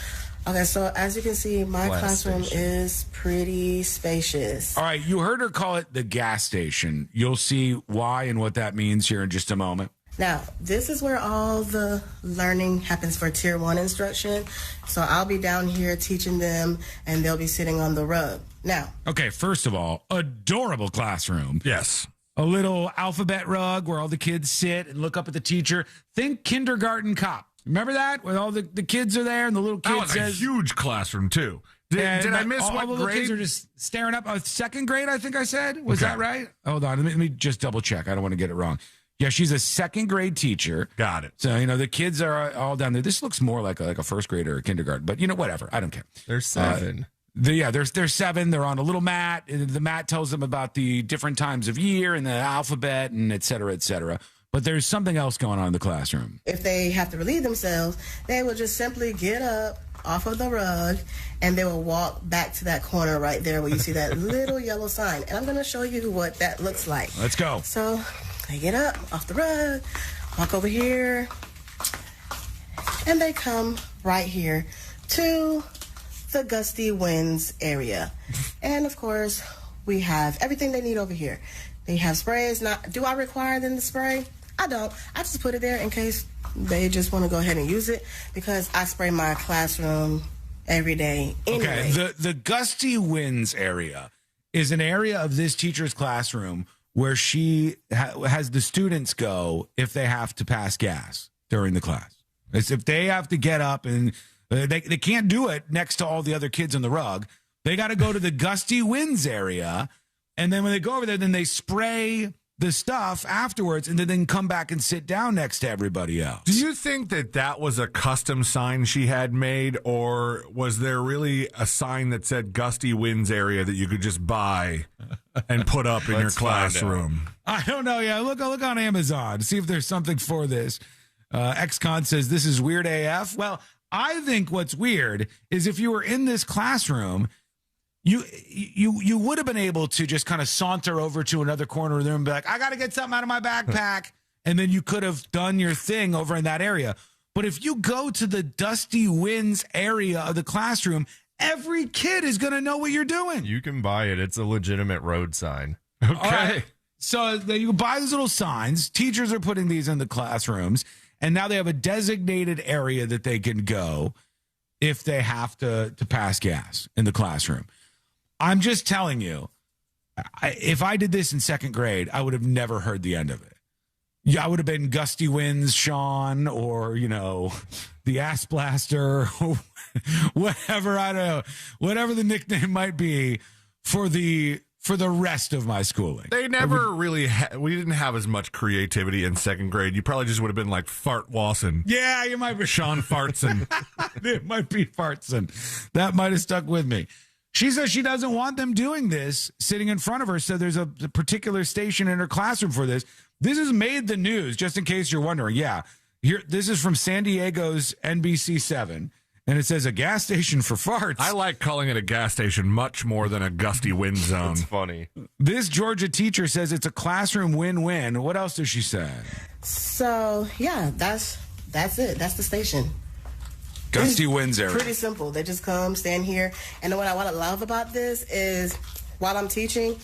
Okay, so as you can see, my classroom is pretty spacious. All right, you heard her call it the gas station. You'll see why and what that means here in just a moment. Now, this is where all the learning happens for Tier 1 instruction. So I'll be down here teaching them, and they'll be sitting on the rug. Now. Okay, first of all, adorable classroom. Yes. A little alphabet rug where all the kids sit and look up at the teacher. Think Kindergarten Cop. Remember that? When all the kids are there and the little kid that was says... a huge classroom, too. Did I miss all what the little grade? kids are just staring up. Second grade, I think I said. Was that right? Hold on. Let me just double check. I don't want to get it wrong. Yeah, she's a second grade teacher. Got it. So, the kids are all down there. This looks more like a first grader or a kindergarten. But, whatever. I don't care. They're 7. They're 7. They're on a little mat. The mat tells them about the different times of year and the alphabet and et cetera, et cetera. But there's something else going on in the classroom. If they have to relieve themselves, they will just simply get up off of the rug, and they will walk back to that corner right there where you see that little yellow sign. And I'm going to show you what that looks like. Let's go. So they get up off the rug, walk over here, and they come right here to the gusty winds area. And of course, we have everything they need over here. They have sprays. Do I require them to spray? I don't. I just put it there in case they just want to go ahead and use it, because I spray my classroom every day anyway. Okay, the gusty winds area is an area of this teacher's classroom where she has the students go if they have to pass gas during the class. It's if they have to get up and they can't do it next to all the other kids on the rug. They got to go to the gusty winds area, and then when they go over there, then they spray the stuff afterwards, and then come back and sit down next to everybody else. Do you think that was a custom sign she had made, or was there really a sign that said gusty winds area that you could just buy and put up in your classroom? I don't know. Yeah, look on Amazon, see if there's something for this. XCon says this is weird AF. Well, I think what's weird is if you were in this classroom, you would have been able to just kind of saunter over to another corner of the room and be like, I got to get something out of my backpack. And then you could have done your thing over in that area. But if you go to the dusty winds area of the classroom, every kid is going to know what you're doing. You can buy it. It's a legitimate road sign. Okay. All right. So you buy these little signs. Teachers are putting these in the classrooms. And now they have a designated area that they can go if they have to pass gas in the classroom. I'm just telling you, if I did this in second grade, I would have never heard the end of it. Yeah, I would have been Gusty Winds Sean, or, the Ass Blaster, or whatever, I don't know, whatever the nickname might be for the rest of my schooling. They never really we didn't have as much creativity in second grade. You probably just would have been like Fart Wasson. Yeah, you might be Sean Fartson. It might be Fartson. That might have stuck with me. She says she doesn't want them doing this sitting in front of her, so there's a particular station in her classroom for this. This has made the news, just in case you're wondering. Yeah, this is from San Diego's NBC7, and it says a gas station for farts. I like calling it a gas station much more than a gusty wind zone. It's funny. This Georgia teacher says it's a classroom win-win. What else does she say? So, yeah, that's it. That's the station. Gusty winds area. Pretty simple. They just come, stand here. And what I love about this is while I'm teaching,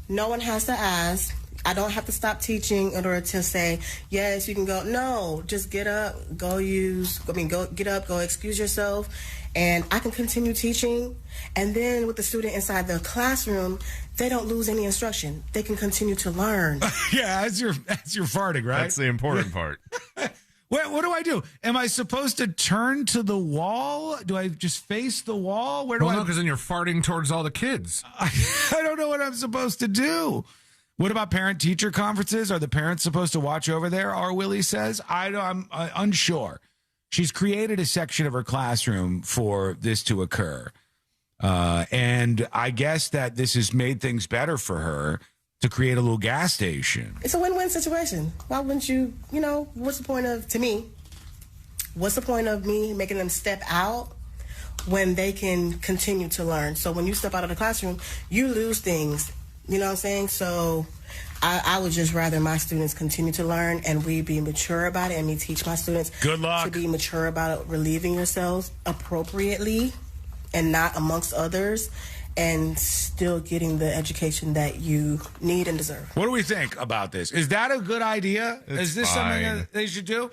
no one has to ask. I don't have to stop teaching in order to say, yes, you can go. No, just get up, go get up, go excuse yourself, and I can continue teaching. And then with the student inside the classroom, they don't lose any instruction. They can continue to learn. Yeah, that's your farting, right? That's the important part. What do I do? Am I supposed to turn to the wall? Do I just face the wall? Where do no, because then you're farting towards all the kids. I don't know what I'm supposed to do. What about parent-teacher conferences? Are the parents supposed to watch over there? R. Willie says. I'm unsure. She's created a section of her classroom for this to occur. And I guess that this has made things better for her to create a little gas station. It's a win-win situation. Why wouldn't you, what's the point of me making them step out when they can continue to learn? So when you step out of the classroom, you lose things. You know what I'm saying? So I would just rather my students continue to learn and we be mature about it, and me teach my students good luck to be mature about it, relieving yourselves appropriately and not amongst others, and still getting the education that you need and deserve. What do we think about this? Is that a good idea? Is this something that they should do?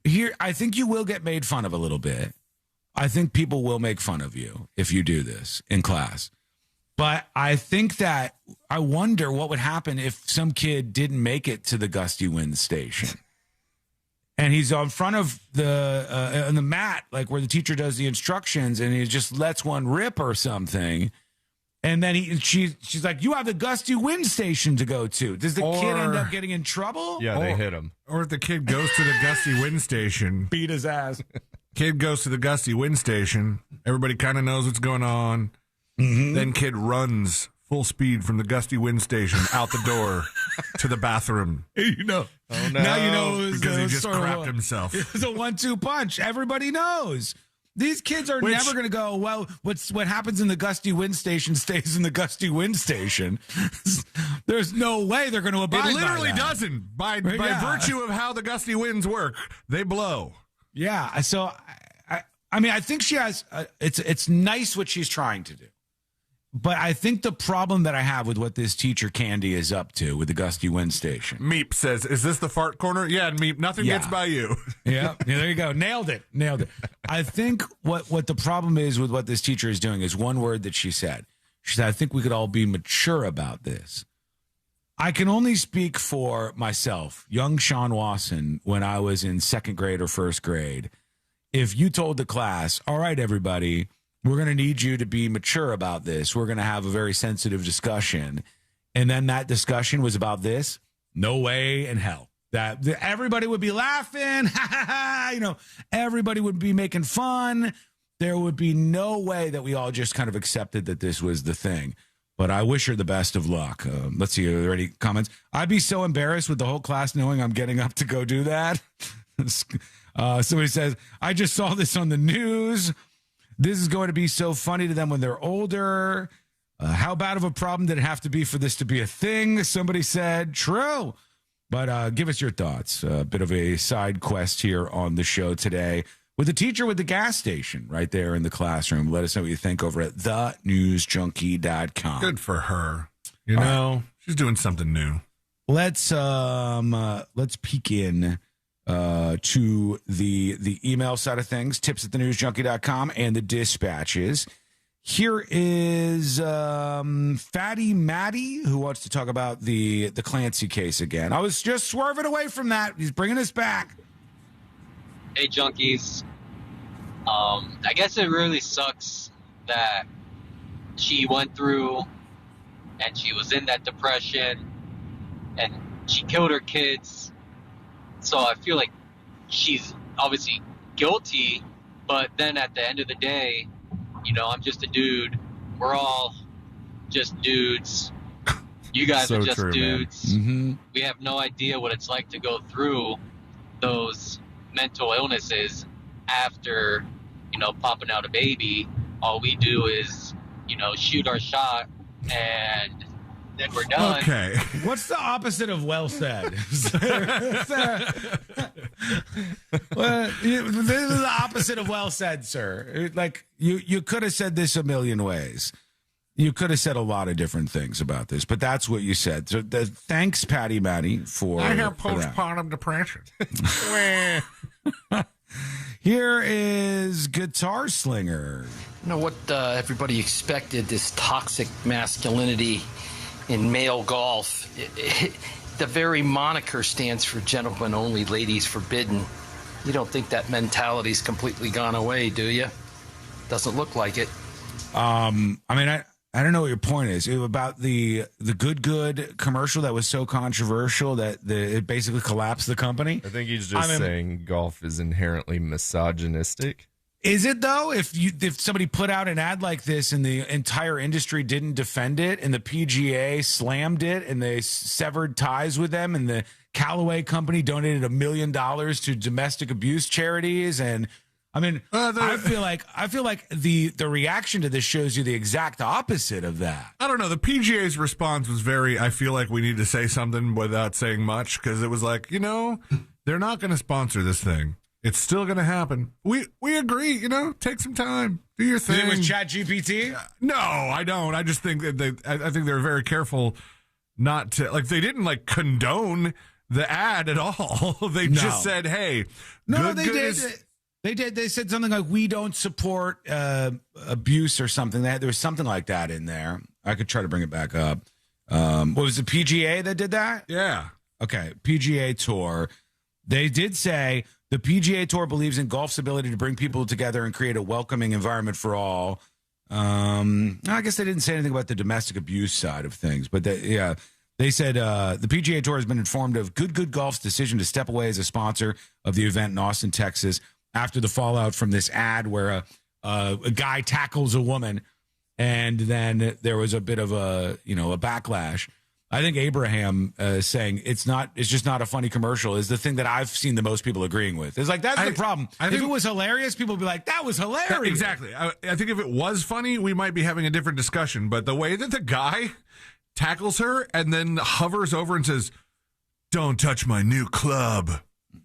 Here, I think you will get made fun of a little bit. I think people will make fun of you if you do this in class. But I think that I wonder what would happen if some kid didn't make it to the Gusty Winds station. And he's on front of on the mat, like where the teacher does the instructions, and he just lets one rip or something. And then she's like, you have the Gusty Winds station to go to. Does the kid end up getting in trouble? Yeah, they hit him. Or if the kid goes to the Gusty Winds station. Beat his ass. Kid goes to the Gusty Winds station. Everybody kind of knows what's going on. Mm-hmm. Then kid runs full speed from the Gusty Winds station out the door to the bathroom. You know. Oh, no. Now you know it was because he just crapped himself. It was a 1-2 punch. Everybody knows. These kids are never going to go, well, what happens in the gusty wind station stays in the gusty wind station. There's no way they're going to abide by that. It literally doesn't. By virtue of how the gusty winds work, they blow. Yeah. So, I think she has, it's nice what she's trying to do. But I think the problem that I have with what this teacher Candy is up to with the gusty wind station. Meep says, is this the fart corner? Yeah, Meep, nothing gets by you. Yeah, there you go. Nailed it. I think what the problem is with what this teacher is doing is one word that she said. She said, I think we could all be mature about this. I can only speak for myself, young Sean Wasson, when I was in second grade or first grade. If you told the class, all right, everybody, we're going to need you to be mature about this. We're going to have a very sensitive discussion. And then that discussion was about this. No way in hell. That everybody would be laughing. Everybody would be making fun. There would be no way that we all just kind of accepted that this was the thing. But I wish her the best of luck. Let's see. Are there any comments? I'd be so embarrassed with the whole class knowing I'm getting up to go do that. Somebody says, I just saw this on the news. This is going to be so funny to them when they're older. How bad of a problem did it have to be for this to be a thing? Somebody said, true. But give us your thoughts. A bit of a side quest here on the show today with the teacher with the gas station right there in the classroom. Let us know what you think over at thenewsjunkie.com. Good for her. You know, she's doing something new. Let's peek in to the email side of things, tips at thenewsjunkie.com, and the dispatches. Here is Fatty Matty, who wants to talk about the Clancy case again. I was just swerving away from that. He's bringing us back. Hey, junkies. I guess it really sucks that she went through and she was in that depression and she killed her kids. So I feel like she's obviously guilty, but then at the end of the day, I'm just a dude. We're all just dudes. You guys are just dudes. Mm-hmm. We have no idea what it's like to go through those mental illnesses after, popping out a baby. All we do is, shoot our shot and then we're done. Okay. What's the opposite of well said? Well, this is the opposite of well said, sir. Like, you could have said this a million ways. You could have said a lot of different things about this, but that's what you said. So thanks, Patty Matty, for I have for that. postpartum depression. Here is Guitar Slinger. What everybody expected, this toxic masculinity in male golf. The very moniker stands for gentlemen only, ladies forbidden. You don't think that mentality's completely gone away, do you? Doesn't look like it. I don't know what your point is about the good commercial that was so controversial that it basically collapsed the company. I think he's just saying golf is inherently misogynistic. Is it though? If somebody put out an ad like this and the entire industry didn't defend it and the PGA slammed it and they severed ties with them and the Callaway company donated $1 million to domestic abuse charities and I feel like the reaction to this shows you the exact opposite of that. I don't know. The PGA's response was I feel like we need to say something without saying much because it was like, they're not going to sponsor this thing. It's still going to happen. We agree, take some time. Do your thing. It was ChatGPT? No, I don't. I just think that I think they're very careful not to, they didn't condone the ad at all. They just said, hey. No, they did. They did. They said something like, we don't support abuse or something. There was something like that in there. I could try to bring it back up. What was the PGA that did that? Yeah. Okay. PGA Tour. They did say the PGA Tour believes in golf's ability to bring people together and create a welcoming environment for all. I guess they didn't say anything about the domestic abuse side of things, but they said the PGA Tour has been informed of Good Golf's decision to step away as a sponsor of the event in Austin, Texas, after the fallout from this ad where a guy tackles a woman, and then there was a bit of a backlash. I think Abraham saying it's just not a funny commercial is the thing that I've seen the most people agreeing with. It's like, that's the problem. If it was hilarious, people would be like, that was hilarious. Exactly. I think if it was funny, we might be having a different discussion. But the way that the guy tackles her and then hovers over and says, "Don't touch my new club."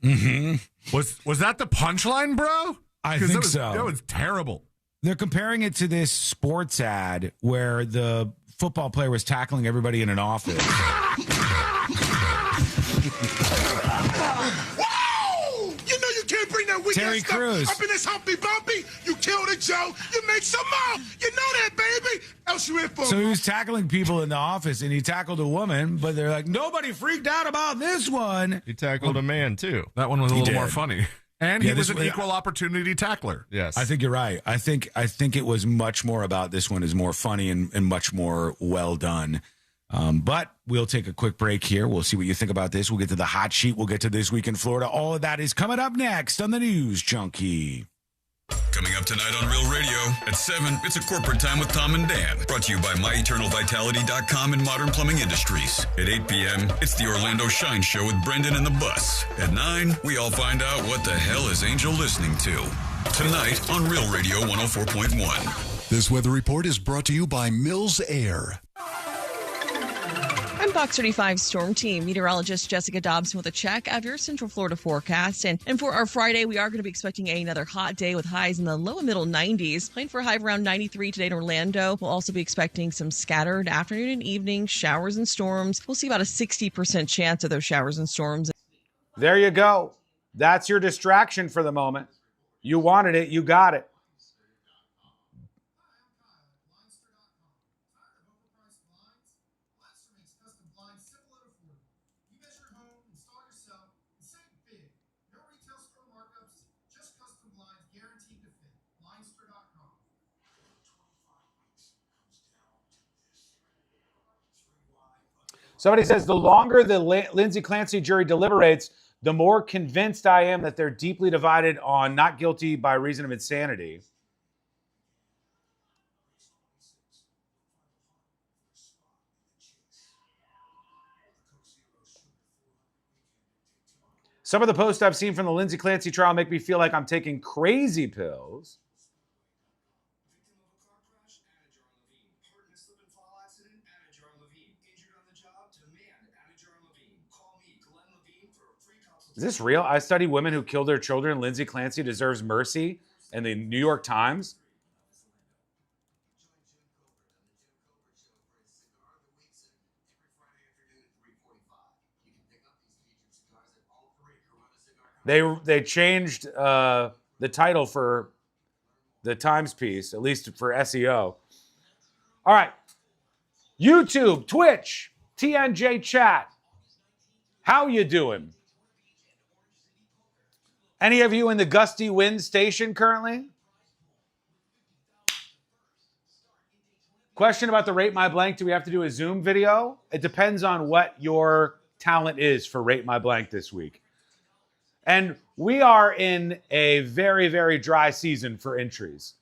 Mm-hmm. Was that the punchline, bro? I think so. That was terrible. They're comparing it to this sports ad where the football player was tackling everybody in an office. Whoa! You know you can't bring that weekend Terry stuff Crews. up in this Humpty Bumpy. You killed a joke. You make some more. You know that, baby. Else you in for. So he was tackling people in the office, and he tackled a woman, but they're like, nobody freaked out about this one. He tackled a man, too. That one was a little more funny. And he was an one- equal opportunity tackler. Yes. I think you're right. I think it was much more about this one is more funny and much more well done. But we'll take a quick break here. We'll see what you think about this. We'll get to the hot sheet. We'll get to This Week in Florida. All of that is coming up next on the News Junkie. Coming up tonight on Real Radio at 7, it's a corporate time with Tom and Dan. Brought to you by MyEternalVitality.com and Modern Plumbing Industries. At 8 p.m., it's the Orlando Shine Show with Brendan and the Bus. At 9, we all find out what the hell is Angel listening to. Tonight on Real Radio 104.1. This weather report is brought to you by Mills Air. I'm Fox 35 Storm Team meteorologist Jessica Dobson with a check of your Central Florida forecast. And for our Friday, we are going to be expecting another hot day with highs in the low and middle 90s. Playing for a high of around 93 today in Orlando. We'll also be expecting some scattered afternoon and evening showers and storms. We'll see about a 60% chance of those showers and storms. There you go. That's your distraction for the moment. You wanted it. You got it. Somebody says the longer the Lindsay Clancy jury deliberates, the more convinced I am that they're deeply divided on not guilty by reason of insanity. Some of the posts I've seen from the Lindsay Clancy trial make me feel like I'm taking crazy pills. Is this real? I study women who kill their children. Lindsay Clancy deserves mercy. And the New York Times. They changed the title for the Times piece, at least for SEO. All right. YouTube, Twitch, TNJ chat. How you doing? Any of you in the gusty wind station currently? Question about the Rate My Blank. Do we have to do a Zoom video? It depends on what your talent is for Rate My Blank this week. And we are in a very, very dry season for entries.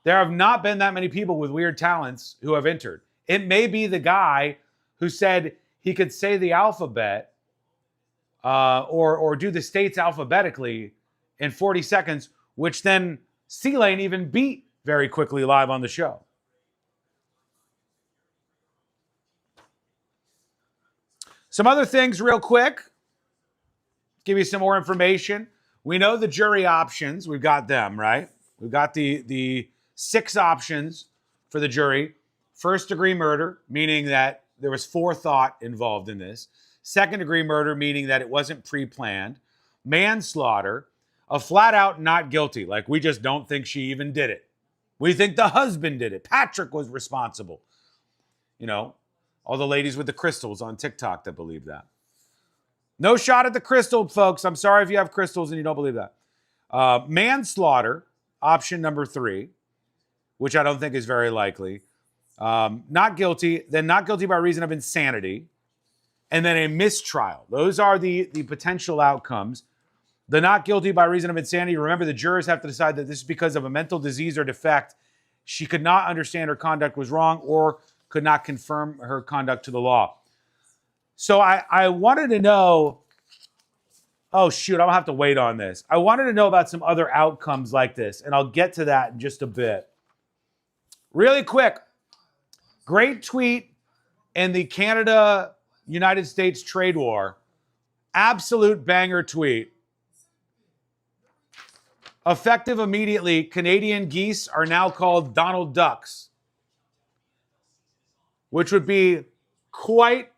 There have not been that many people with weird talents who have entered. It may be the guy who said he could say the alphabet or do the states alphabetically in 40 seconds, which then C-Lane even beat very quickly live on the show. Some other things real quick. Give you some more information. We know the jury options. We've got them, right? We've got the 6 options for the jury. First-degree murder, meaning that there was forethought involved in this. Second-degree murder, meaning that it wasn't pre-planned. Manslaughter, a flat-out not guilty, like we just don't think she even did it. We think the husband did it. Patrick was responsible. You know, all the ladies with the crystals on TikTok that believe that. No shot at the crystal, folks. I'm sorry if you have crystals and you don't believe that. Manslaughter, option number 3, which I don't think is very likely. Not guilty, then not guilty by reason of insanity, and then a mistrial. Those are the potential outcomes. The not guilty by reason of insanity, remember the jurors have to decide that this is because of a mental disease or defect. She could not understand her conduct was wrong, or could not confirm her conduct to the law. So I wanted to know, oh, shoot, I'm going to have to wait on this. I wanted to know about some other outcomes like this, and I'll get to that in just a bit. Really quick, great tweet in the Canada-United States trade war. Absolute banger tweet. Effective immediately, Canadian geese are now called Donald Ducks, which would be quite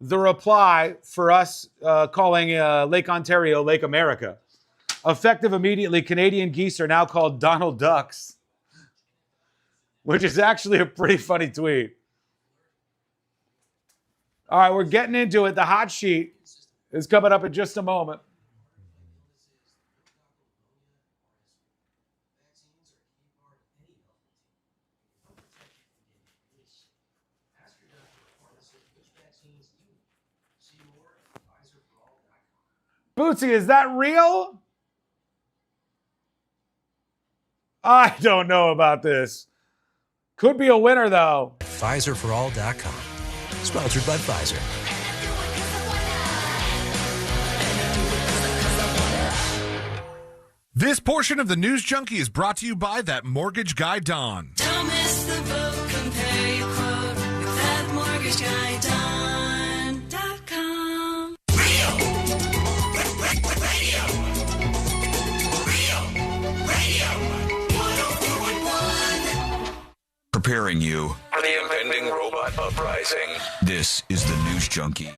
the reply for us calling Lake Ontario Lake America. Effective immediately, Canadian geese are now called Donald Ducks, which is actually a pretty funny tweet. All right, we're getting into it. The hot sheet is coming up in just a moment. Bootsy, is that real? I don't know about this. Could be a winner, though. PfizerForAll.com. Sponsored by Pfizer. This portion of the News Junkie is brought to you by that mortgage guy, Don. Don't miss the vote. Compare your quote with that mortgage guy, Don.com. Preparing you for the impending robot uprising. This is the News Junkie.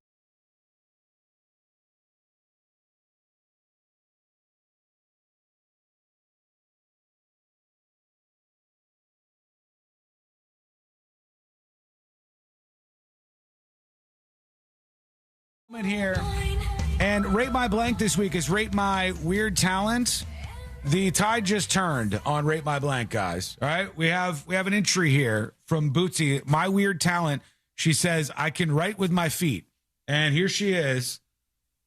Here, and Rate My Blank this week is Rate My Weird Talent. The tide just turned on Rate My Blank, guys. All right, we have an entry here from Bootsy. My weird talent. She says, I can write with my feet, and here she is.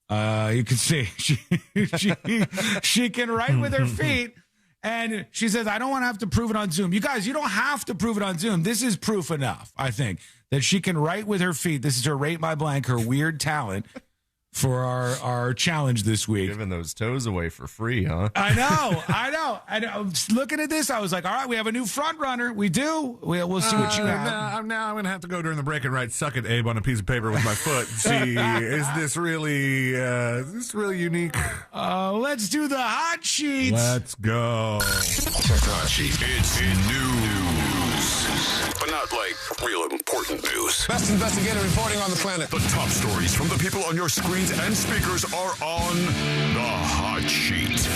You can see she can write with her feet, and she says, I don't want to have to prove it on Zoom. You guys, you don't have to prove it on Zoom. This is proof enough, I think, that she can write with her feet. This is her Rate My Blank, her weird talent for our challenge this week. Giving those toes away for free, huh? I know. And looking at this, I was like, all right, we have a new front runner. We do. We'll see what you have. Now I'm going to have to go during the break and write "Suck it, Abe" on a piece of paper with my foot. See, is this really unique? Let's do the hot sheet. Let's go. Hot sheet. It's news, but not like real important news. Best investigative reporting on the planet. The top stories from the people on your screens and speakers are on the hot sheet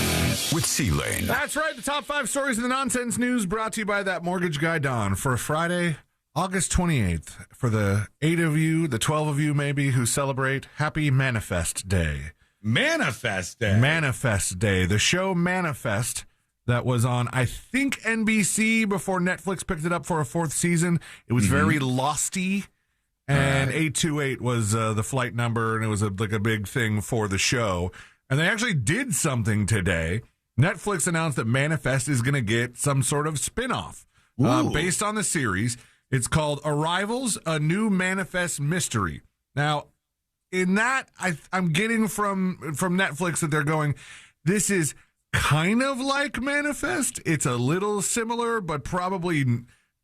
with C-Lane. That's right. The top 5 stories in the nonsense news brought to you by that mortgage guy, Don, for Friday, August 28th. For the 8 of you, the 12 of you maybe who celebrate, happy Manifest Day. Manifest Day. Manifest Day. The show Manifest that was on, I think, NBC before Netflix picked it up for a 4th season. It was very losty. And 828 was the flight number, and it was like a big thing for the show. And they actually did something today. Netflix announced that Manifest is going to get some sort of spinoff based on the series. It's called Arrivals, A New Manifest Mystery. Now, in that, I'm getting from Netflix that they're going, this is kind of like Manifest. It's a little similar, but probably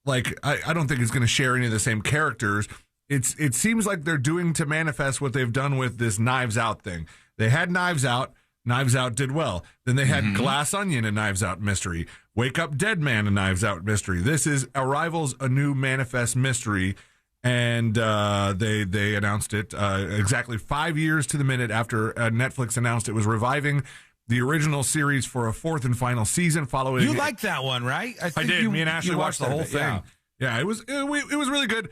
like I don't think it's going to share any of the same characters. It seems like they're doing to Manifest what they've done with this Knives Out thing. They had Knives Out. Knives Out did well. Then they had Glass Onion, a Knives Out mystery. Wake Up Dead Man, a Knives Out mystery. This is Arrivals, A New Manifest Mystery. And they announced it exactly 5 years to the minute after Netflix announced it was reviving the original series for a 4th and final season. Following you liked that one, right? I did. Me and Ashley watched the whole thing. Yeah, it was really good.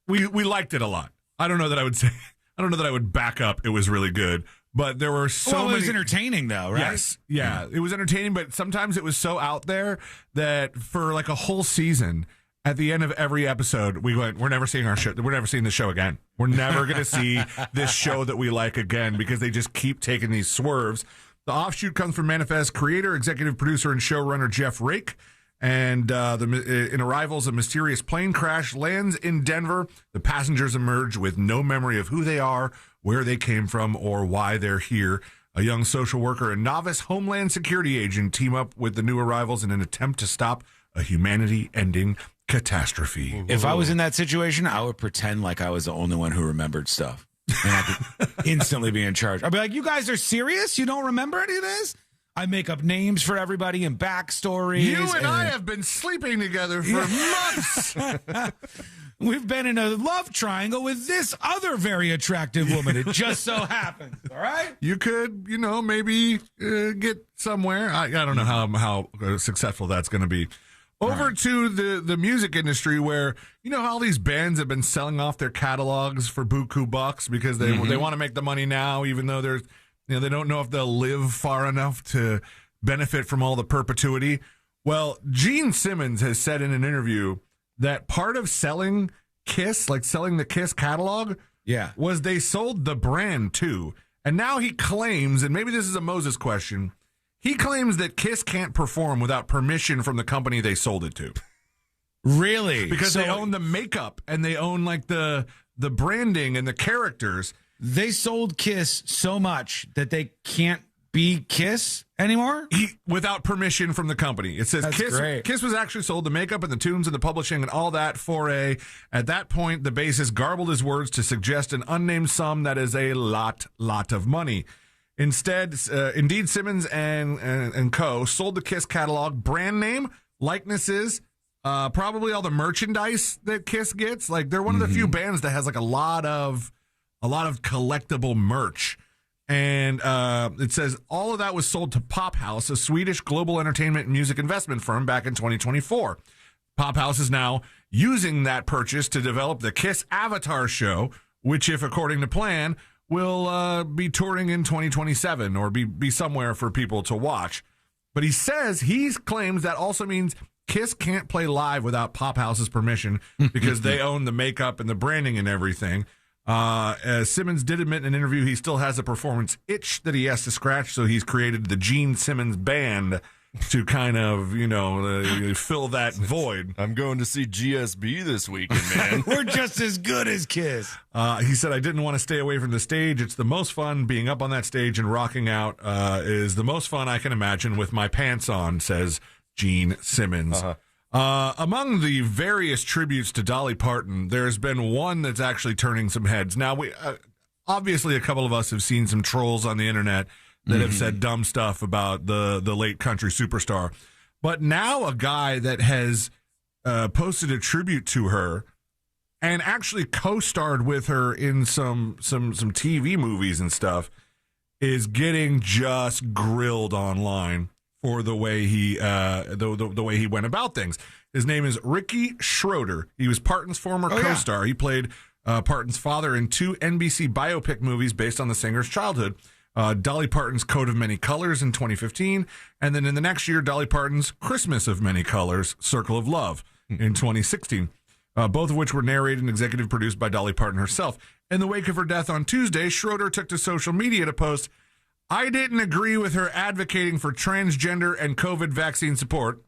We liked it a lot. I don't know that I would back up it was really good, but there were so many. It was entertaining though, right? Yes. Yeah, it was entertaining, but sometimes it was so out there that for like a whole season, at the end of every episode, we went, we're never seeing our show. We're never seeing the show again. We're never going to see this show that we like again because they just keep taking these swerves. The offshoot comes from Manifest creator, executive producer, and showrunner Jeff Rake. And in Arrivals, a mysterious plane crash lands in Denver. The passengers emerge with no memory of who they are, where they came from, or why they're here. A young social worker and novice Homeland Security agent team up with the new arrivals in an attempt to stop a humanity-ending catastrophe. If I was in that situation, I would pretend like I was the only one who remembered stuff. And I could instantly be in charge. I'd be like, you guys are serious? You don't remember any of this? I make up names for everybody and backstories. You and I have been sleeping together for months. We've been in a love triangle with this other very attractive woman. It just so happens. All right? You could, maybe get somewhere. I don't know how successful that's going to be. Over to the music industry where, how all these bands have been selling off their catalogs for buku bucks because they want to make the money now, even though there's, they don't know if they'll live far enough to benefit from all the perpetuity. Well, Gene Simmons has said in an interview that part of selling Kiss, like selling the Kiss catalog, was they sold the brand too. And now he claims, and maybe this is a Moses question, he claims that Kiss can't perform without permission from the company they sold it to. Really? Because they own the makeup and they own like the branding and the characters. They sold Kiss so much that they can't be Kiss anymore? Without permission from the company. It says Kiss was actually sold the makeup and the tunes and the publishing and all that for at that point, the bassist garbled his words to suggest an unnamed sum that is a lot of money. Instead, indeed, Simmons and co. sold the Kiss catalog, brand name, likenesses, probably all the merchandise that Kiss gets. Like they're one of the few bands that has like a lot of collectible merch. And it says all of that was sold to Pop House, a Swedish global entertainment and music investment firm, back in 2024. Pop House is now using that purchase to develop the Kiss Avatar show, which, if according to plan, will be touring in 2027 or be somewhere for people to watch. But he claims that also means Kiss can't play live without Pop House's permission because they own the makeup and the branding and everything. As Simmons did admit in an interview, he still has a performance itch that he has to scratch, so he's created the Gene Simmons Band to kind of, fill that void. I'm going to see GSB this weekend, man. We're just as good as Kiss. He said, I didn't want to stay away from the stage. It's the most fun. Being up on that stage and rocking out is the most fun I can imagine with my pants on, says Gene Simmons. Among the various tributes to Dolly Parton, there's been one that's actually turning some heads. Now, we obviously a couple of us have seen some trolls on the internet that have said dumb stuff about the late country superstar. But now a guy that has posted a tribute to her and actually co-starred with her in some TV movies and stuff is getting just grilled online for the way he the way he went about things. His name is Ricky Schroeder. He was Parton's former co-star. He played Parton's father in 2 NBC biopic movies based on the singer's childhood. Dolly Parton's Coat of Many Colors in 2015, and then in the next year, Dolly Parton's Christmas of Many Colors, Circle of Love in 2016, both of which were narrated and executive produced by Dolly Parton herself. In the wake of her death on Tuesday, Schroeder took to social media to post, I didn't agree with her advocating for transgender and COVID vaccine support,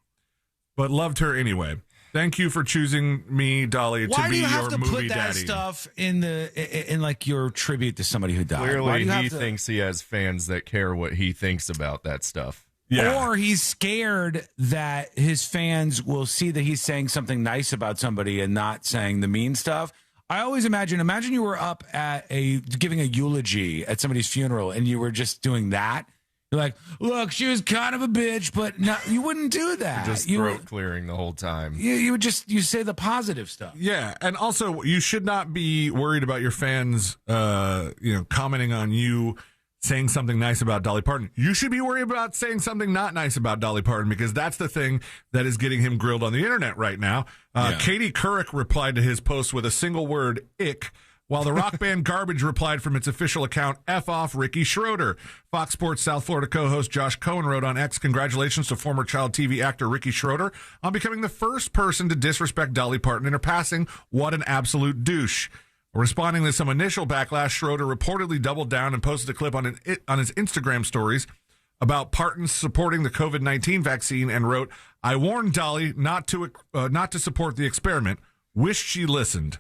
but loved her anyway. Thank you for choosing me, Dolly, to be your movie daddy. Why do you have to put that stuff in like your tribute to somebody who died? Clearly, he thinks he has fans that care what he thinks about that stuff. Yeah. Or he's scared that his fans will see that he's saying something nice about somebody and not saying the mean stuff. I always imagine you were up at giving a eulogy at somebody's funeral and you were just doing that. You're like, look, she was kind of a bitch, but no, you wouldn't do that. Just throat clearing the whole time. You would you say the positive stuff. Yeah, and also you should not be worried about your fans, commenting on you saying something nice about Dolly Parton. You should be worried about saying something not nice about Dolly Parton because that's the thing that is getting him grilled on the internet right now. Katie Couric replied to his post with a single word, ick, while the rock band Garbage replied from its official account, F off Ricky Schroeder. Fox Sports South Florida co-host Josh Cohen wrote on X, congratulations to former child TV actor Ricky Schroeder on becoming the first person to disrespect Dolly Parton in her passing. What an absolute douche. Responding to some initial backlash, Schroeder reportedly doubled down and posted a clip on his Instagram stories about Parton supporting the COVID-19 vaccine and wrote, "I warned Dolly not to support the experiment. Wish she listened."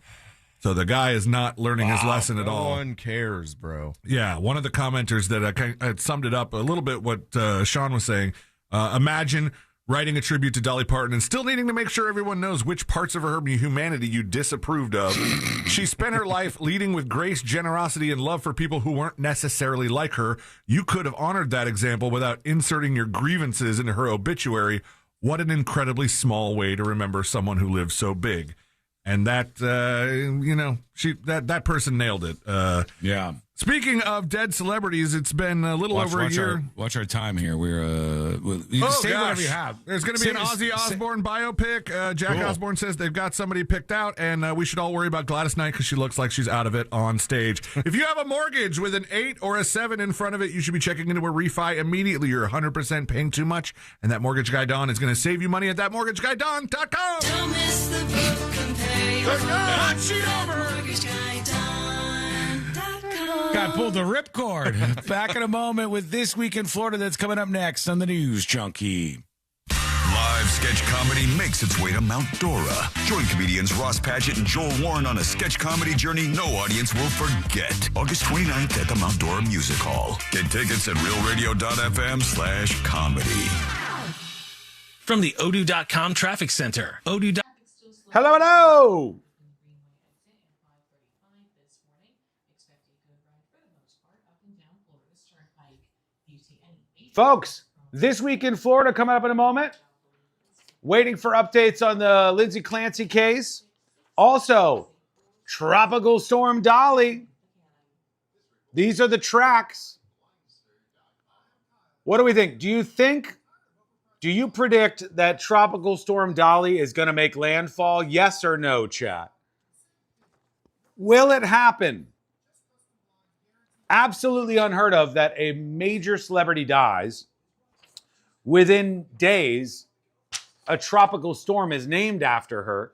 So the guy is not learning his lesson at all. No one cares, bro. Yeah, one of the commenters that had summed it up a little bit what Sean was saying. Imagine writing a tribute to Dolly Parton and still needing to make sure everyone knows which parts of her humanity you disapproved of. She spent her life leading with grace, generosity, and love for people who weren't necessarily like her. You could have honored that example without inserting your grievances into her obituary. What an incredibly small way to remember someone who lived so big. And that, that person nailed it. Yeah. Speaking of dead celebrities, it's been a little over a year. Watch our time here. You say whatever you have. There's going to be an Ozzy Osbourne biopic. Jack Osbourne says they've got somebody picked out, and we should all worry about Gladys Knight because she looks like she's out of it on stage. If you have a mortgage with an 8 or a 7 in front of it, you should be checking into a refi immediately. You're 100% paying too much, and that mortgage guy Don is going to save you money at thatmortgageguydon.com. Don't miss the book and pay for Hot sheet over. Got pulled the ripcord. Back in a moment with This Week in Florida that's coming up next on the News Junkie. Live sketch comedy makes its way to Mount Dora. Join comedians Ross Padgett and Joel Warren on a sketch comedy journey no audience will forget. August 29th at the Mount Dora Music Hall. Get tickets at realradio.fm/comedy. From the Odoo.com Traffic Center. Hello. Folks, This Week in Florida coming up in a moment. Waiting for updates on the Lindsay Clancy case. Also, Tropical Storm Dolly. These are the tracks. What do we think? Do you predict that Tropical Storm Dolly is going to make landfall? Yes or no, chat? Will it happen? Absolutely unheard of that a major celebrity dies. Within days, a tropical storm is named after her.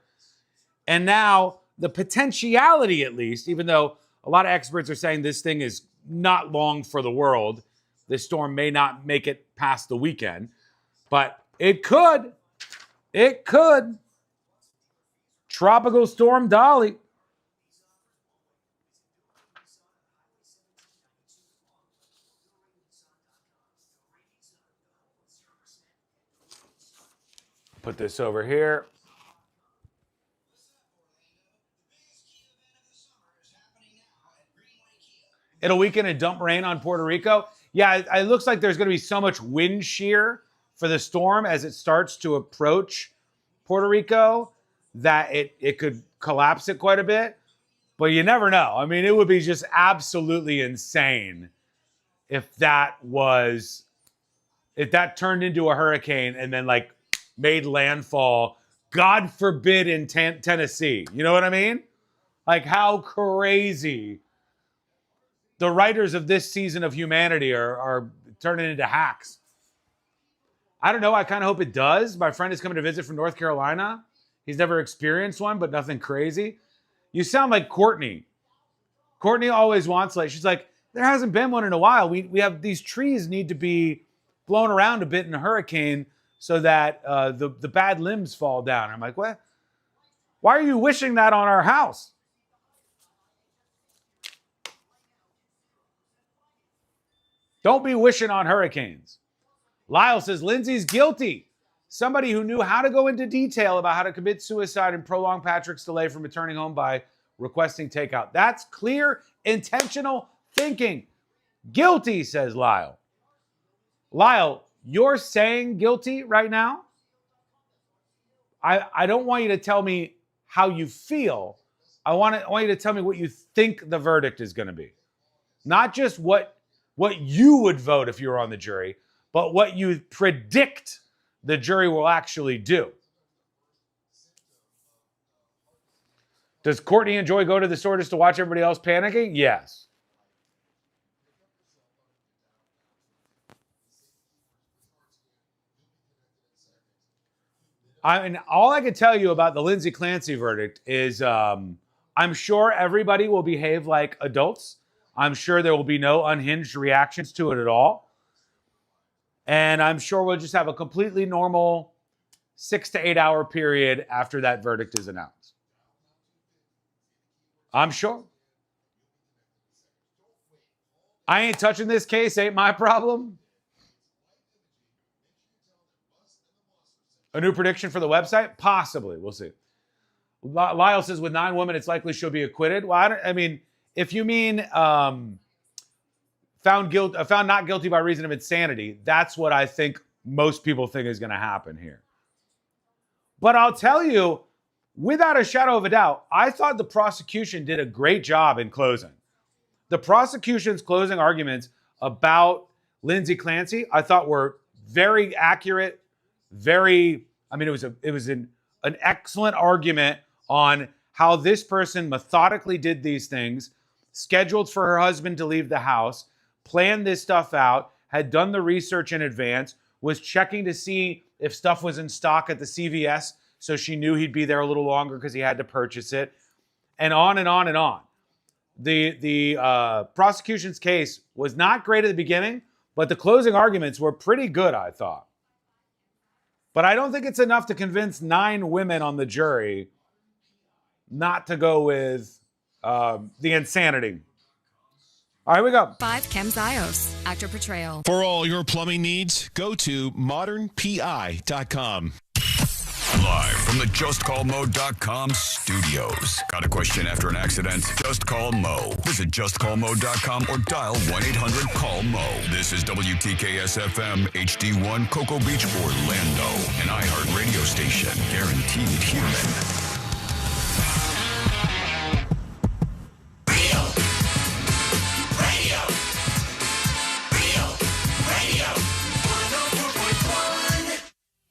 And now the potentiality, at least, even though a lot of experts are saying this thing is not long for the world, this storm may not make it past the weekend, but it could. It could. Tropical Storm Dolly. Put this over here. It'll weaken and dump rain on Puerto Rico. Yeah, it looks like there's going to be so much wind shear for the storm as it starts to approach Puerto Rico that it could collapse it quite a bit. But you never know. I mean, it would be just absolutely insane if that turned into a hurricane and then made landfall, God forbid, in Tennessee. You know what I mean? Like, how crazy. The writers of this season of humanity are turning into hacks. I don't know. I kind of hope it does. My friend is coming to visit from North Carolina. He's never experienced one, but nothing crazy. You sound like Courtney. Courtney always wants, she's like, there hasn't been one in a while. We have these trees need to be blown around a bit in a hurricane so that the bad limbs fall down. I'm like, what? Why are you wishing that on our house? Don't be wishing on hurricanes. Lyle says, Lindsay's guilty. Somebody who knew how to go into detail about how to commit suicide and prolong Patrick's delay from returning home by requesting takeout. That's clear, intentional thinking. Guilty, says Lyle. Lyle, you're saying guilty right now? I don't want you to tell me how you feel. I want you to tell me what you think the verdict is going to be. Not just what you would vote if you were on the jury, but what you predict the jury will actually do. Does Courtney and Joy go to the store just to watch everybody else panicking? Yes. All I can tell you about the Lindsay Clancy verdict is I'm sure everybody will behave like adults. I'm sure there will be no unhinged reactions to it at all. And I'm sure we'll just have a completely normal 6 to 8 hour period after that verdict is announced. I'm sure. I ain't touching this case, ain't my problem. A new prediction for the website? Possibly. We'll see. Lyle says with 9 women, it's likely she'll be acquitted. Well, I mean, if you mean found not guilty by reason of insanity, that's what I think most people think is going to happen here. But I'll tell you, without a shadow of a doubt, I thought the prosecution did a great job in closing. The prosecution's closing arguments about Lindsay Clancy, I thought were very accurate, it was an excellent argument on how this person methodically did these things, scheduled for her husband to leave the house, planned this stuff out, had done the research in advance, was checking to see if stuff was in stock at the CVS, so she knew he'd be there a little longer because he had to purchase it, and on and on and on. The prosecution's case was not great at the beginning, but the closing arguments were pretty good, I thought. But I don't think it's enough to convince 9 women on the jury not to go with the insanity. All right, here we go. 5 Chem Zios, actor portrayal. For all your plumbing needs, go to modernpi.com. Live from the JustCallMo.com studios. Got a question after an accident? Just call Mo. Visit JustCallMo.com or dial 1-800-CALL-MO. This is WTKS-FM HD1 Cocoa Beach, Orlando. An iHeart radio station. Guaranteed human.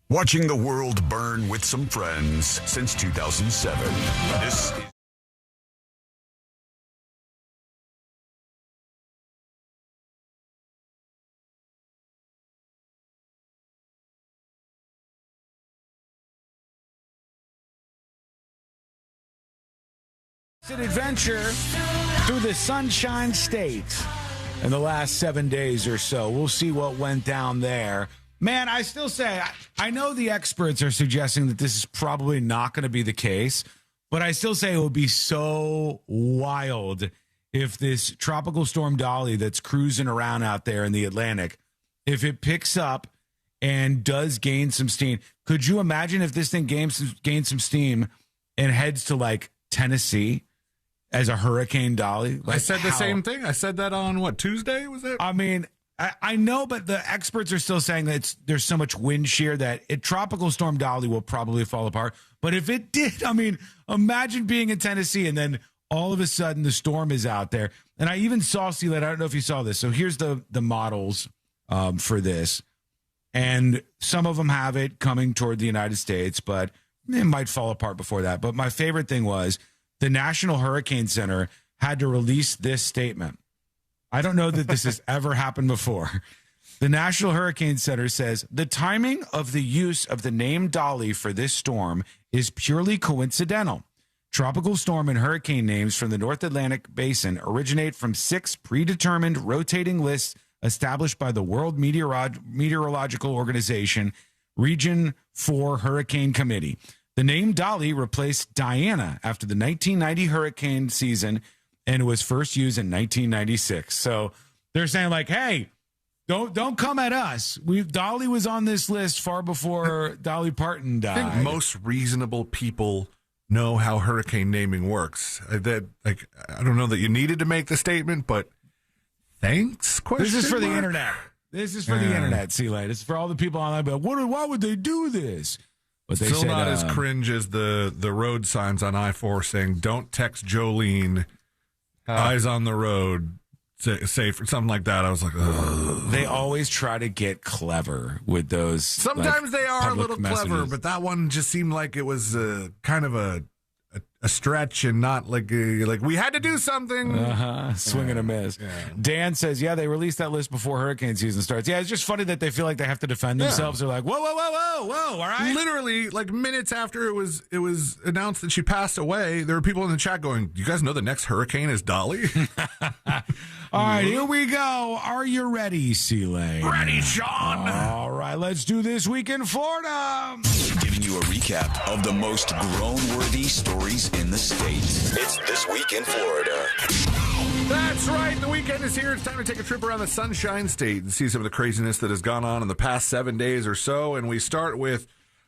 Watching the world burn with some friends since 2007. This is It's an adventure through the Sunshine State in the last 7 days or so. We'll see what went down there. Man, I still say, I know the experts are suggesting that this is probably not going to be the case, but I still say it would be so wild if this tropical storm Dolly that's cruising around out there in the Atlantic, if it picks up and does gain some steam. Could you imagine if this thing gains some steam and heads to like Tennessee as a Hurricane Dolly? Like, I said the same thing. I said that on Tuesday, was it? I mean, I know, but the experts are still saying that there's so much wind shear that Tropical Storm Dolly will probably fall apart. But if it did, I mean, imagine being in Tennessee and then all of a sudden the storm is out there. And I even saw, I don't know if you saw this. So here's the models for this. And some of them have it coming toward the United States, but it might fall apart before that. But my favorite thing was the National Hurricane Center had to release this statement. I don't know that this has ever happened before. The National Hurricane Center says the timing of the use of the name Dolly for this storm is purely coincidental. Tropical storm and hurricane names from the North Atlantic Basin originate from 6 predetermined rotating lists established by the World Meteorological Organization Region 4 Hurricane Committee. The name Dolly replaced Diana after the 1990 hurricane season and was first used in 1996. So they're saying like, hey, don't come at us. Dolly was on this list far before Dolly Parton died. I think most reasonable people know how hurricane naming works. I don't know that you needed to make the statement, but thanks? This is for the internet. This is for the internet, C-Lane. It's for all the people online. But why would they do this? But they still said, not as cringe as the road signs on I-4 saying, don't text Jolene, eyes on the road, safe, or something like that. I was like, ugh. They always try to get clever with those. Sometimes they are a little messages. clever, but that one just seemed like it was kind of a a stretch and not like we had to do something. Swing and a miss. Yeah. Dan says, yeah, they released that list before hurricane season starts. Yeah, it's just funny that they feel like they have to defend themselves. They're like, whoa, all right. Literally, like minutes after it was announced that she passed away, there were people in the chat going, "Do you guys know the next hurricane is Dolly?" All right, here we go. Are you ready, C-Lane? Ready, Sean. All right, let's do This Week in Florida. Giving you a recap of the most groan-worthy stories in the state. It's This Week in Florida. That's right. The weekend is here. It's time to take a trip around the Sunshine State and see some of the craziness that has gone on in the past 7 days or so. And we start with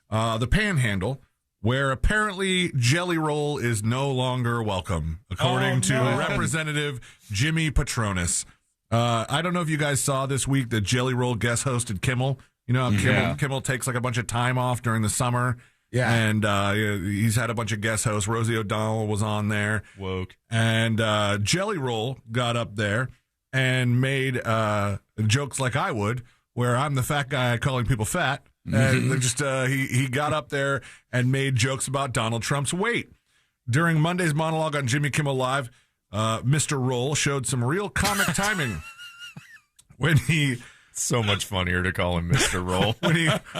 the Panhandle, where apparently Jelly Roll is no longer welcome, according to Representative Jimmy Patronis. I don't know if you guys saw this week that Jelly Roll guest hosted Kimmel. You know how Kimmel takes like a bunch of time off during the summer. Yeah. And he's had a bunch of guest hosts. Rosie O'Donnell was on there. Woke. And Jelly Roll got up there and made jokes like I would, where I'm the fat guy calling people fat. And they're just he got up there and made jokes about Donald Trump's weight. During Monday's monologue on Jimmy Kimmel Live, Mr. Roll showed some real comic timing when he... So much funnier to call him Mr. Roll.